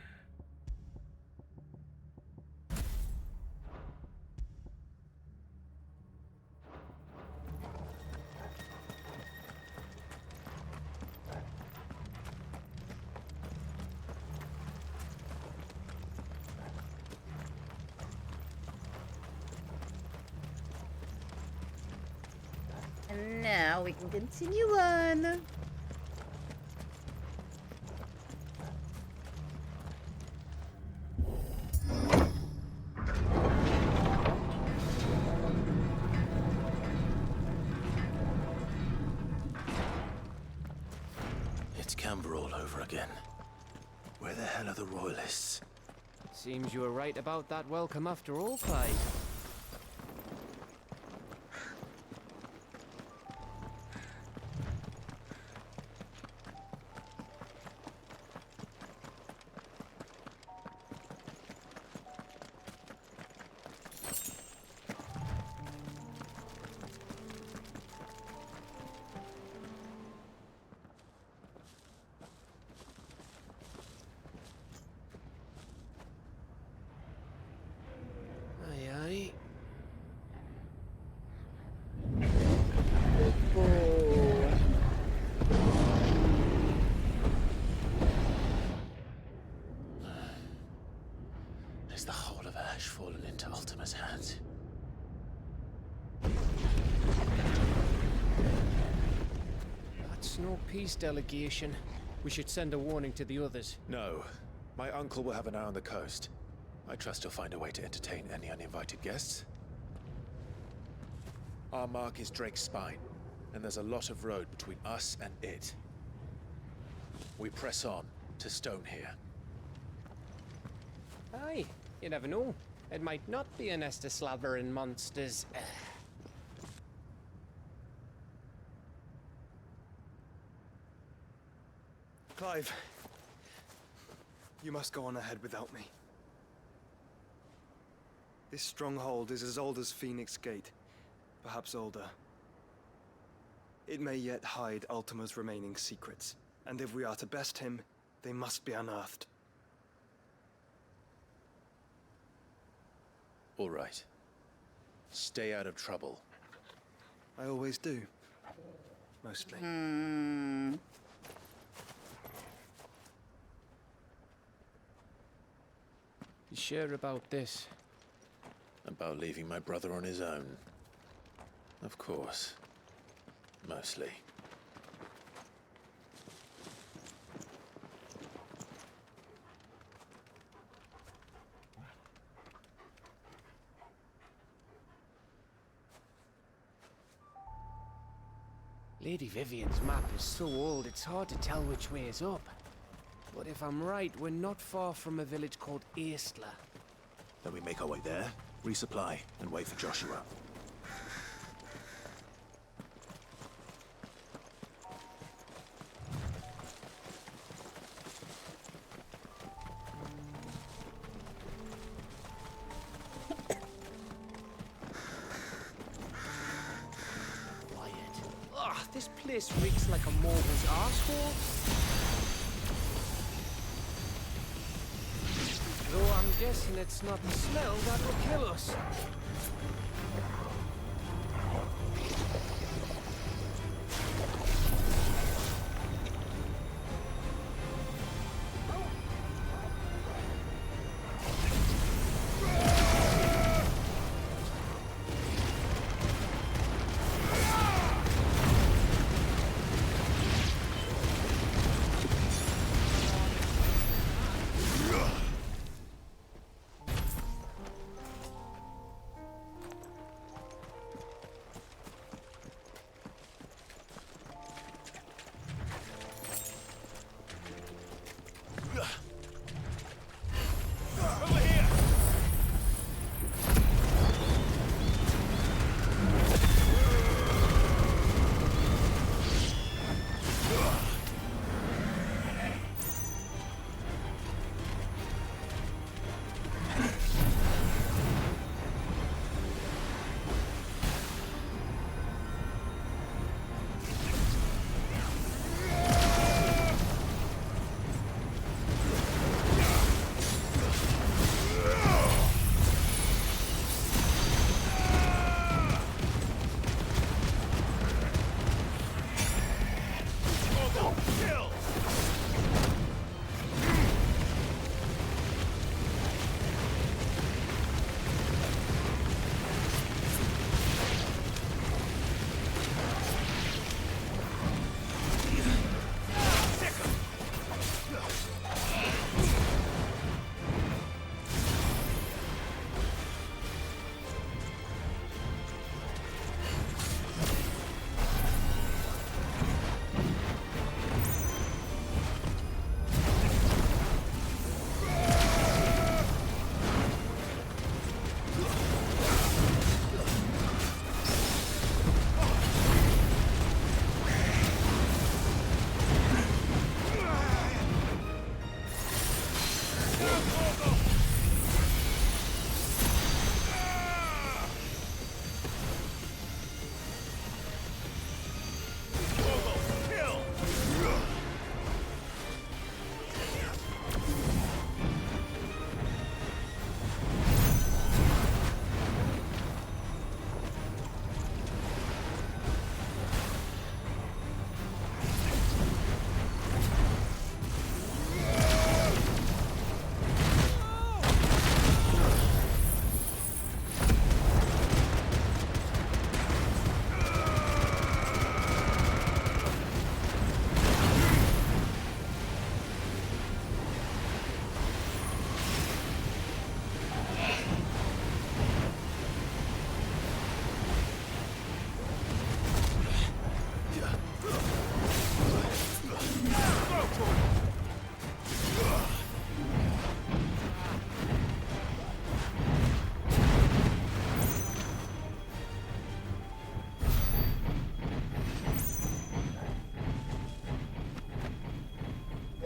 And now we can continue on.
It's Canberra all over again. Where the hell are the royalists?
Seems you were right about that welcome after all, Clyde.
Is the whole of Ash fallen into Ultima's hands?
That's no peace delegation. We should send a warning to the others.
No. My uncle will have an eye on the coast. I trust he'll find a way to entertain any uninvited guests. Our mark is Drake's Spine, and there's a lot of road between us and it. We press on to Stone here.
Aye, you never know. It might not be a nest of slabbering monsters.
Clive, you must go on ahead without me. This stronghold is as old as Phoenix Gate, perhaps older. It may yet hide Ultima's remaining secrets, and if we are to best him, they must be unearthed.
All right. Stay out of trouble.
I always do. Mostly.
You sure about this?
About leaving my brother on his own. Of course. Mostly.
Lady Vivian's map is so old it's hard to tell which way is up. But if I'm right, we're not far from a village called Eastla.
Then we make our way there, resupply, and wait for Joshua.
Ugh, this place reeks like a Morgul's arsehole. Though I'm guessing it's not the smell that will kill us.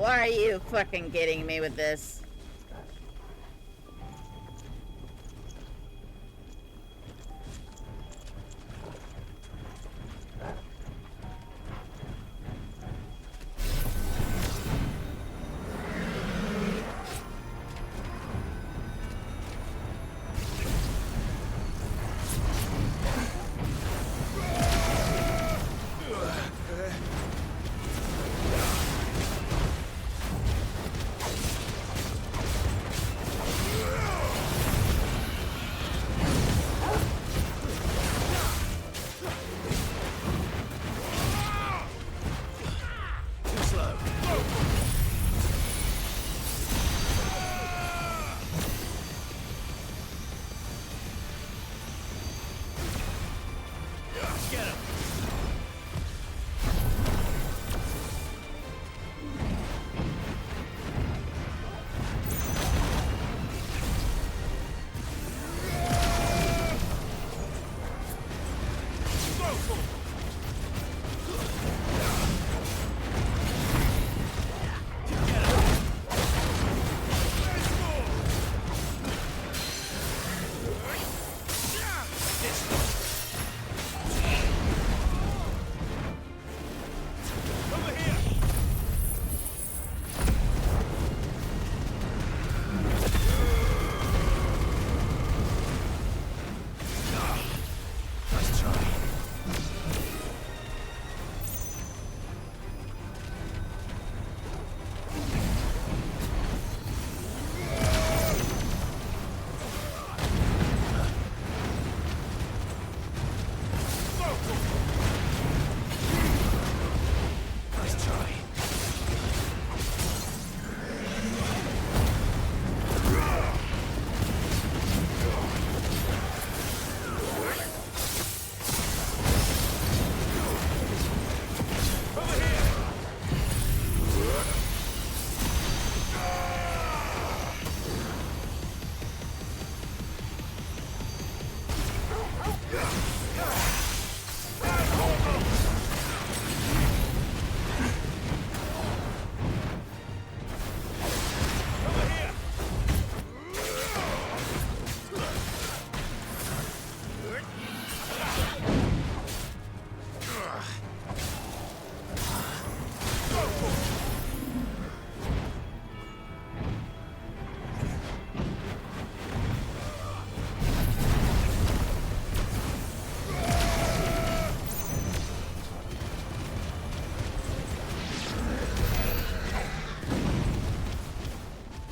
Why are you fucking kidding me with this?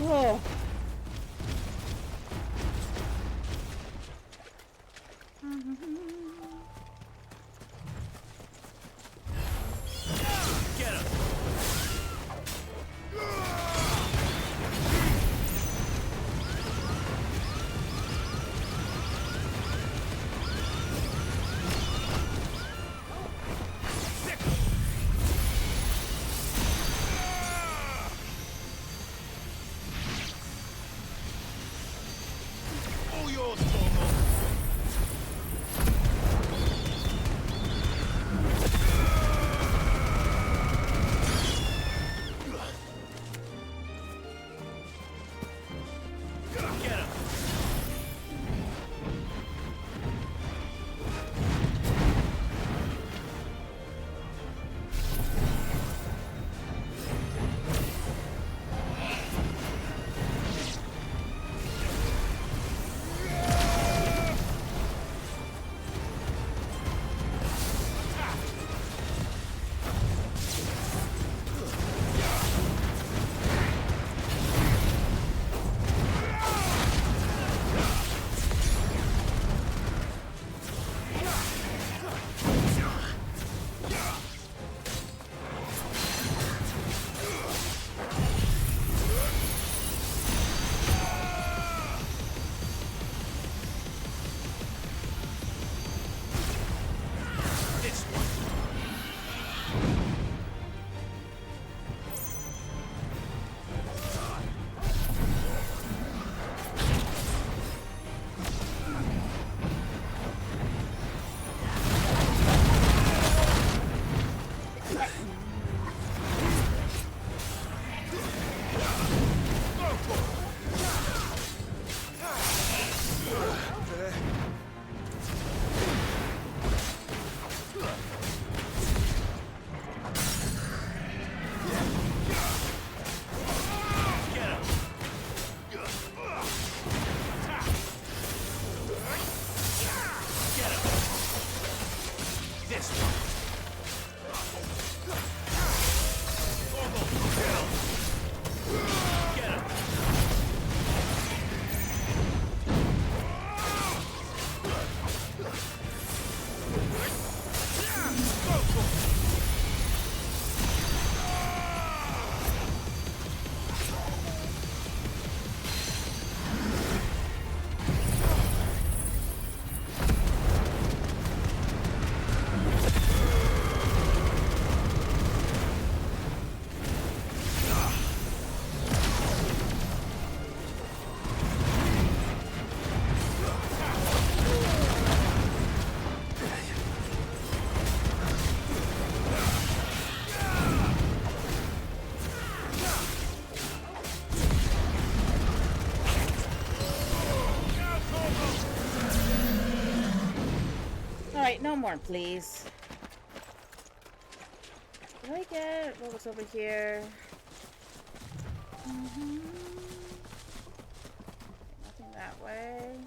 Oh.
Get him!
No more, please. Did I get what was over here? Nothing that way.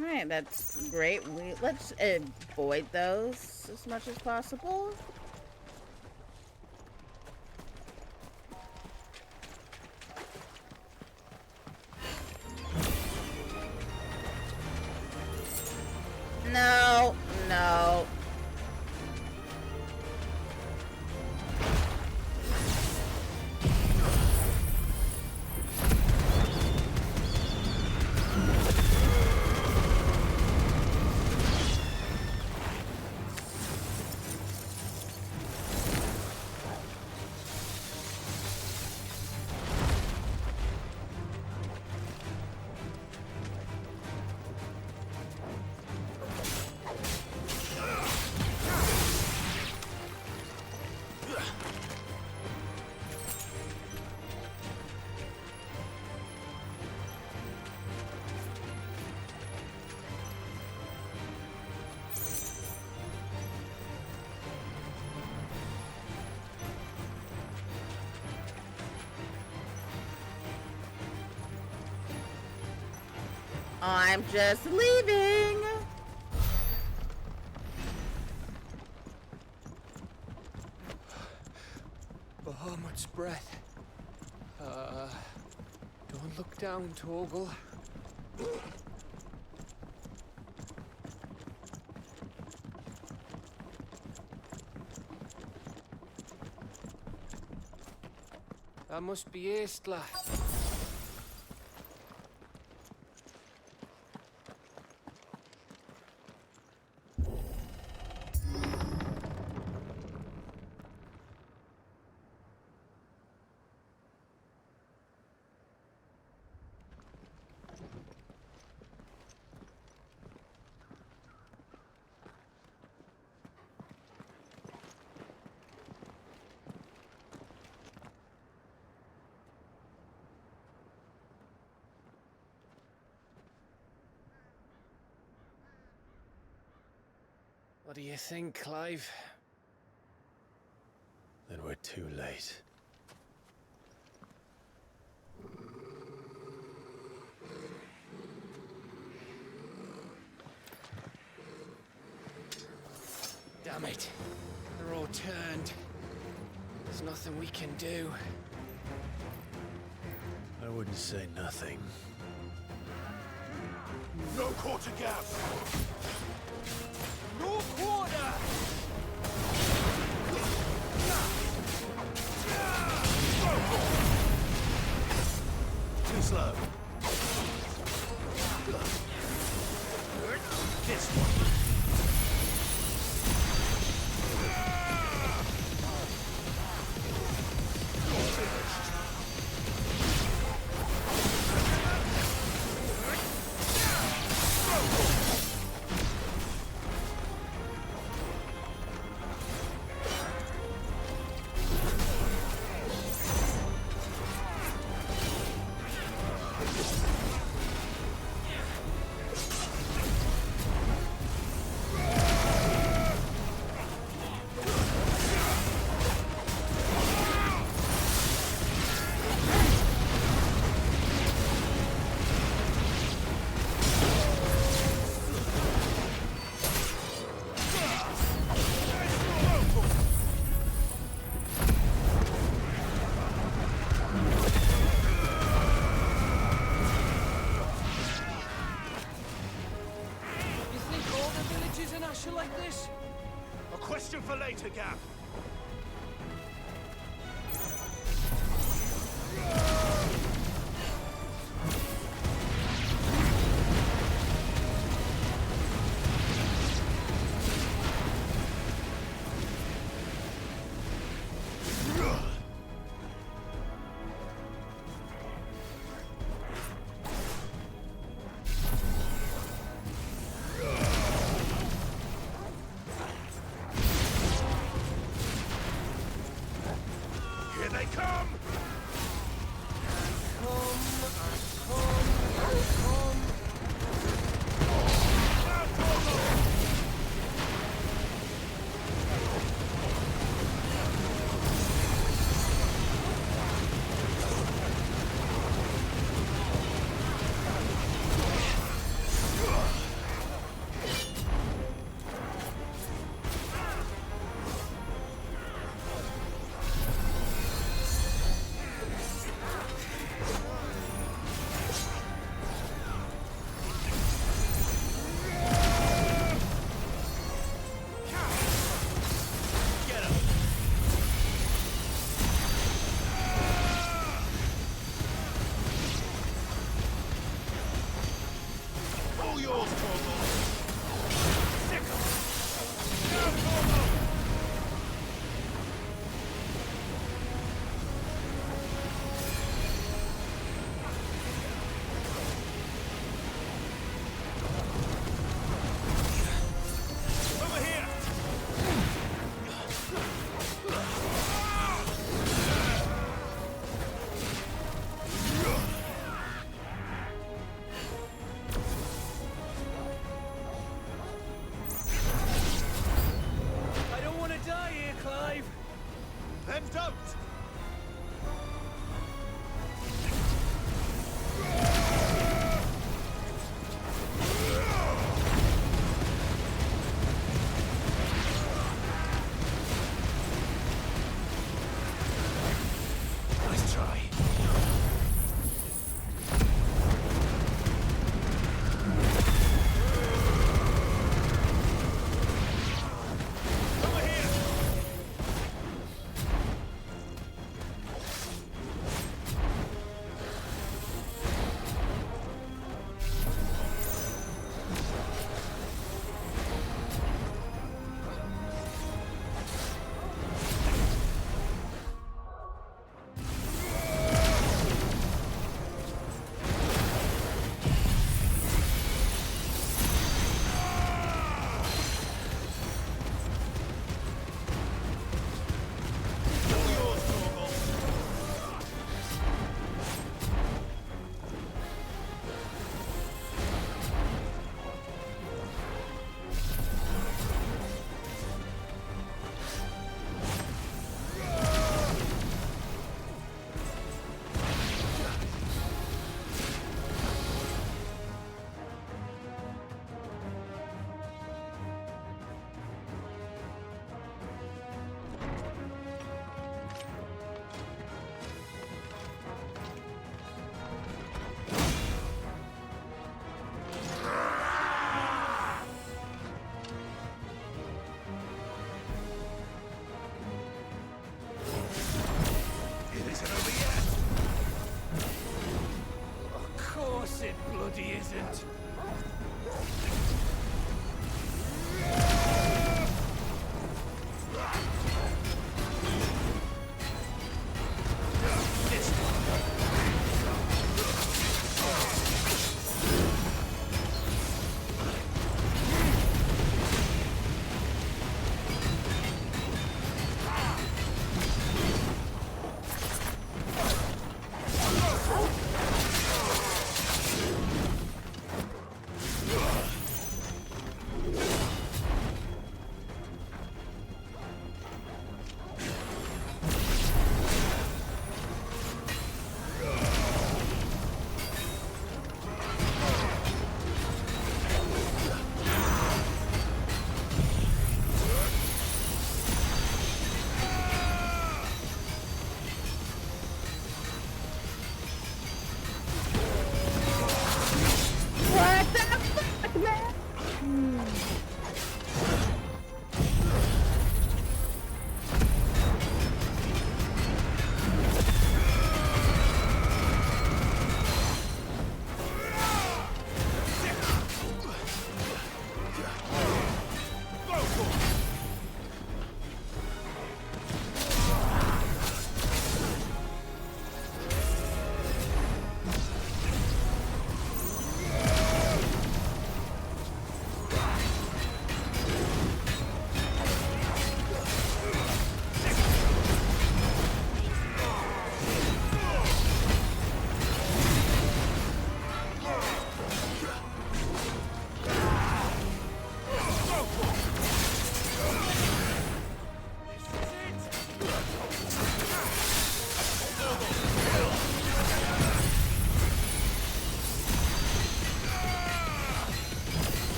Alright, that's great. Let's avoid those as much as possible. No, no. I'm just leaving.
Bahamut's breath. Don't look down, Torgal. That must be Estla. What do you think, Clive?
Then we're too late.
Damn it. They're all turned. There's nothing we can do.
I wouldn't say nothing.
No quarter gap!
No quarter!
Too slow. This one.
Like this?
A question for later, Gap.
over yet. Of course it bloody isn't.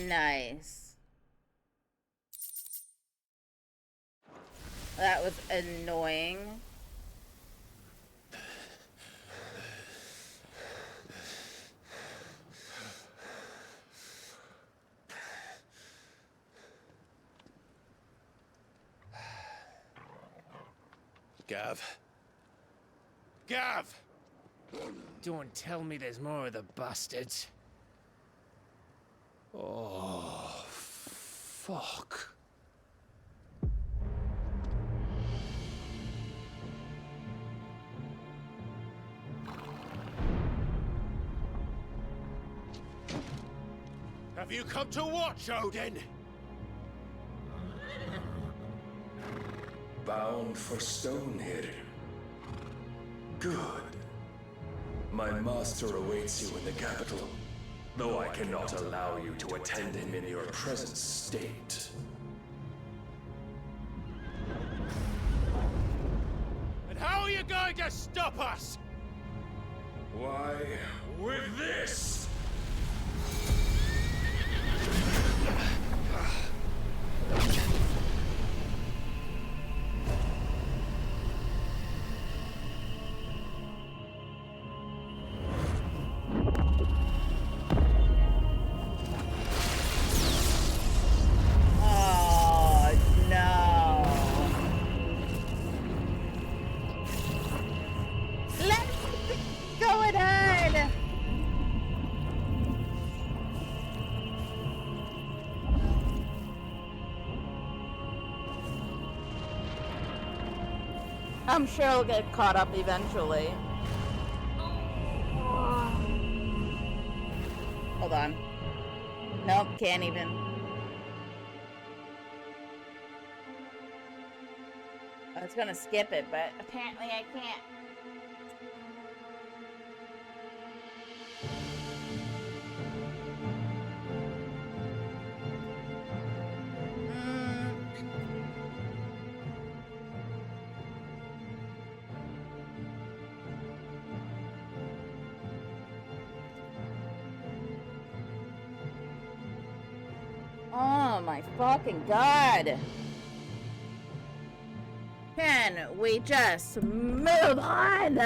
Nice. That was annoying.
Gav. Gav!
Don't tell me there's more of the bastards.
Oh, fuck. Have you come to watch, Odin?
Bound for Stonehill. Good. My master awaits you in the capital, though I cannot allow you to attend him in your present state.
And how are you going to stop us?
Why, with this!
I'm sure I'll get caught up eventually. Hold on. Nope, can't even. I was gonna skip it, but apparently I can't. Oh my fucking god! Can we just move on?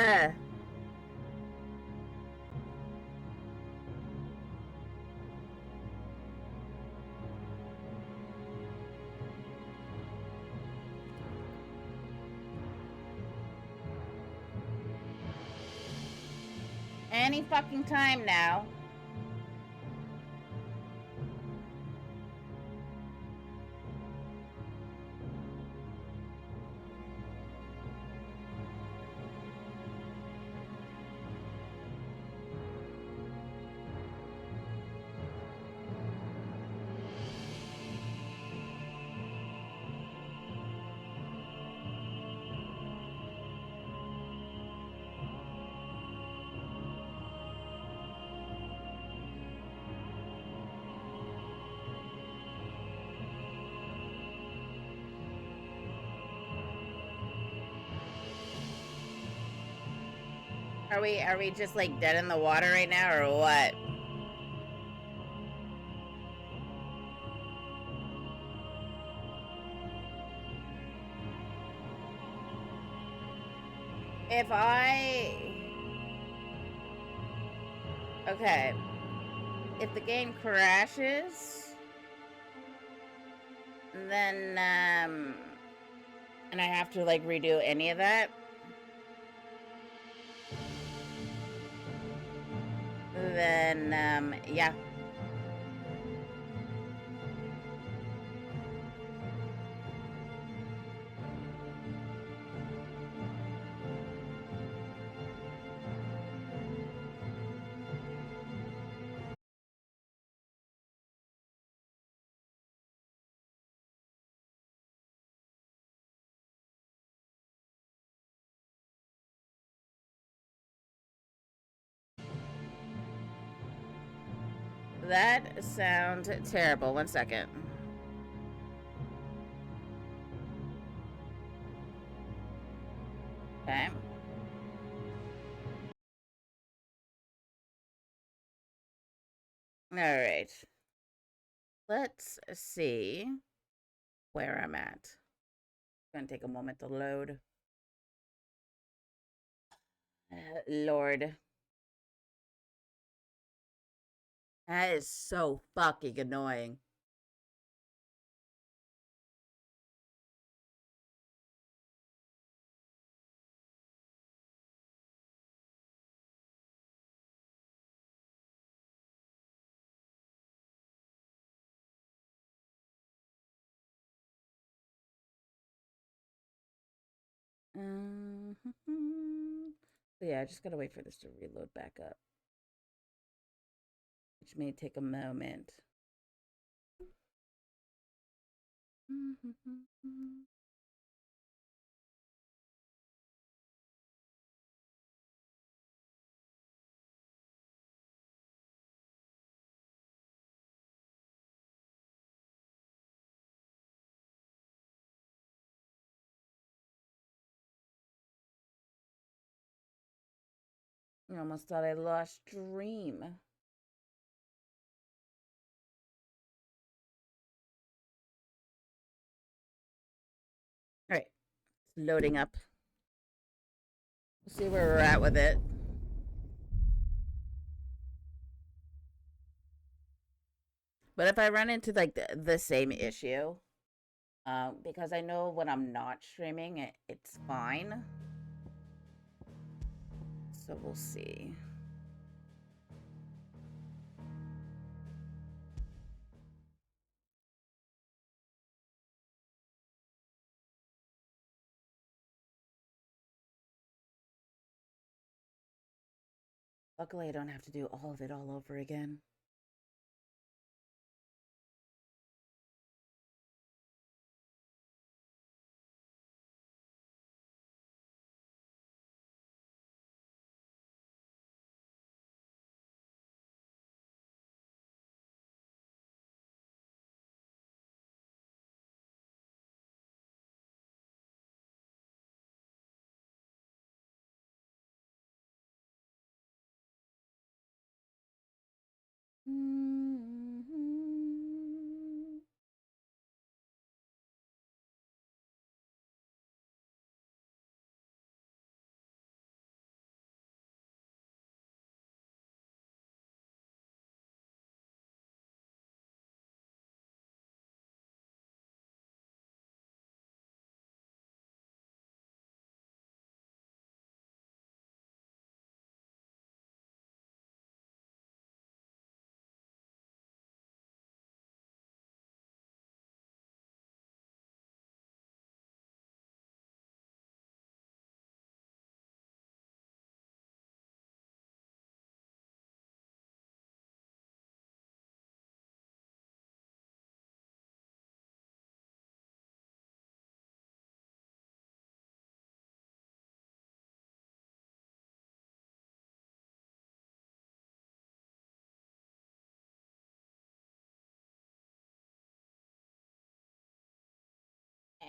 Any fucking time now. Are we just like dead in the water right now or what? If okay, if the game crashes, then and I have to like redo any of that, then yeah. That sounds terrible. 1 second. Okay. All right. Let's see where I'm at. It's gonna take a moment to load. Lord. That is so fucking annoying. So yeah, I just gotta wait for this to reload back up, which may take a moment. I almost thought I lost stream. All right, it's loading up. We'll see where we're at with it. But if I run into like the same issue, because I know when I'm not streaming, it's fine. So we'll see. Luckily, I don't have to do all of it all over again.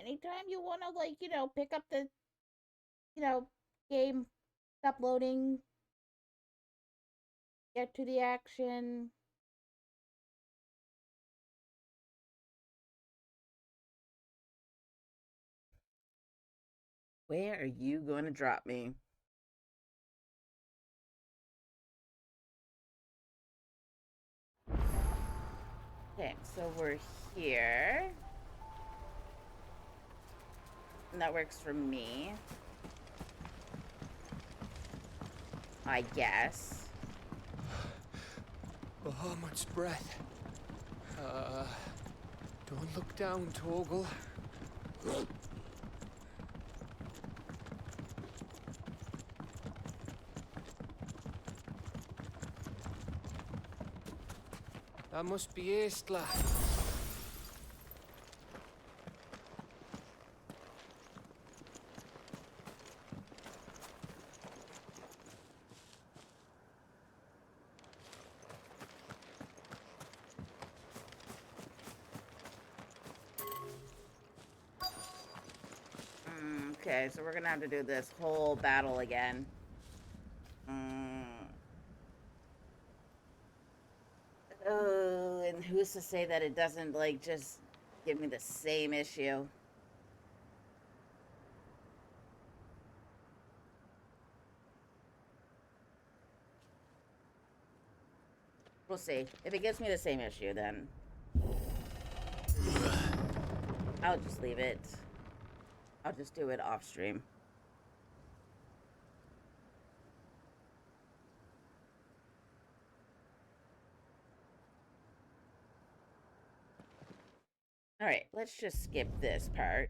anytime you want to, like, you know, pick up the, you know, game, stop loading, get to the action. Where are you going to drop me? Okay, so we're here. And that works for me. I guess.
Bahamut's breath. Don't look down, Torgal. That must be Aistla.
Okay, so we're gonna have to do this whole battle again. Oh, and who's to say that it doesn't, like, just give me the same issue? We'll see. If it gives me the same issue, then I'll just leave it. I'll just do it off stream. All right, let's just skip this part.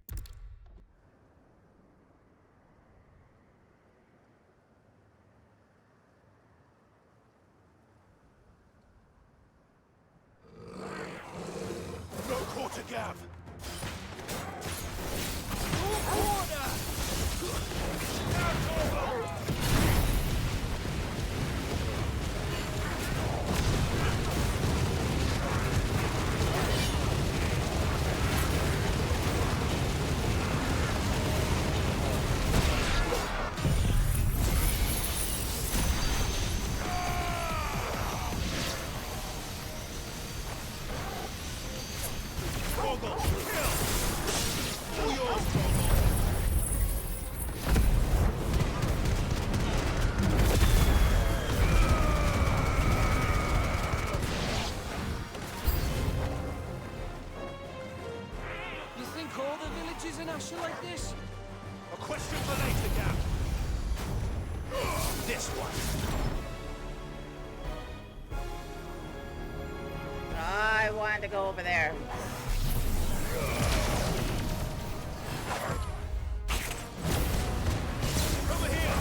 No quarter gap!
Like this?
A question for later, Gap. This one.
I wanted to go over there.
Over here.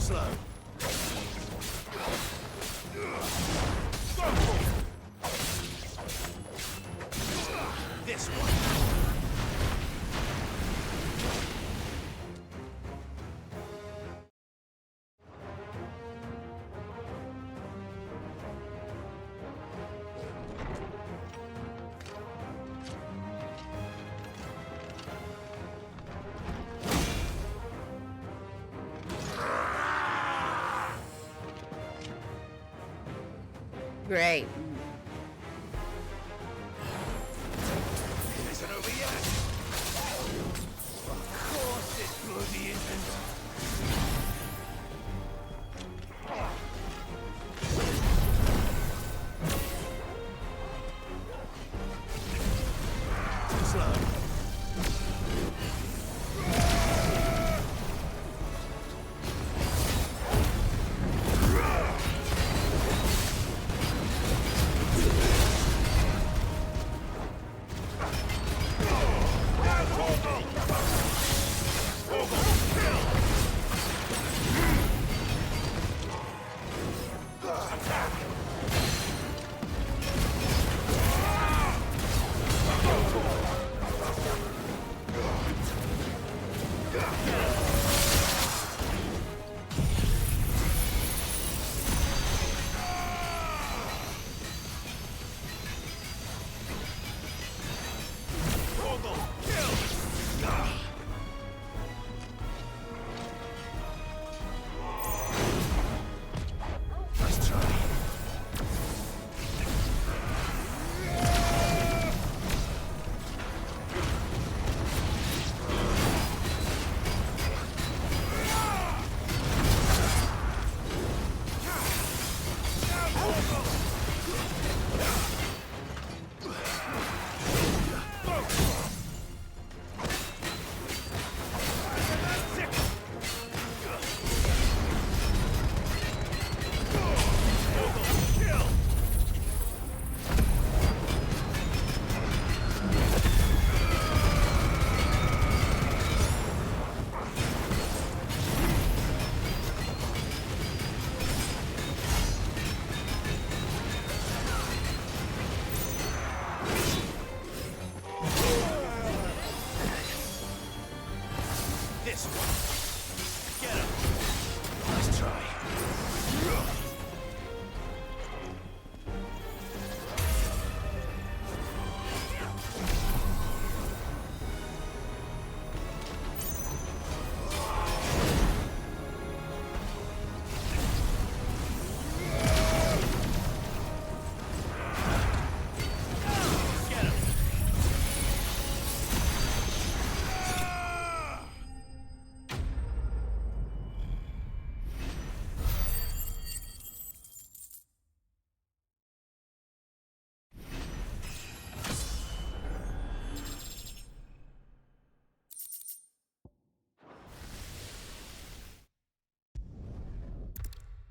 slow. This one.
Great.
It isn't over yet. Of course it bloody isn't. Slow.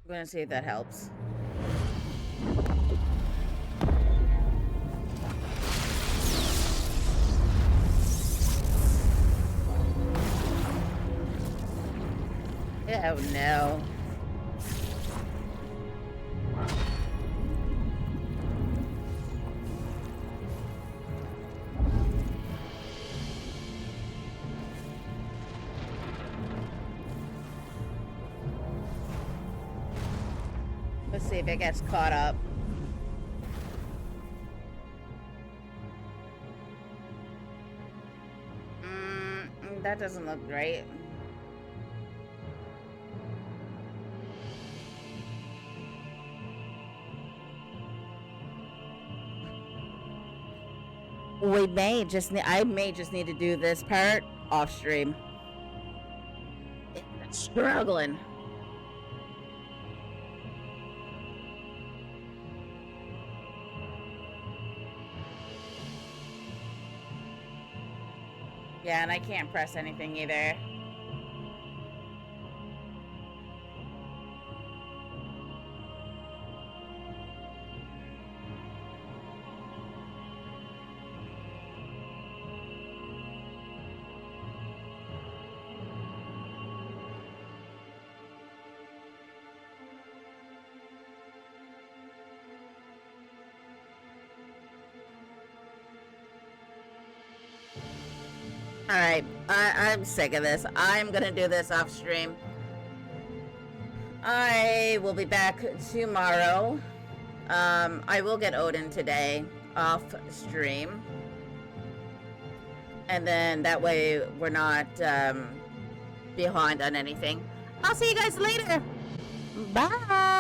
I'm gonna see if that helps. Oh no. Let's see if it gets caught up. That doesn't look great. We may just I may just need to do this part off stream. It's struggling. Yeah, and I can't press anything either. Alright, I'm sick of this. I'm gonna do this off stream. I will be back tomorrow. I will get Odin today off stream. And then that way we're not behind on anything. I'll see you guys later. Bye.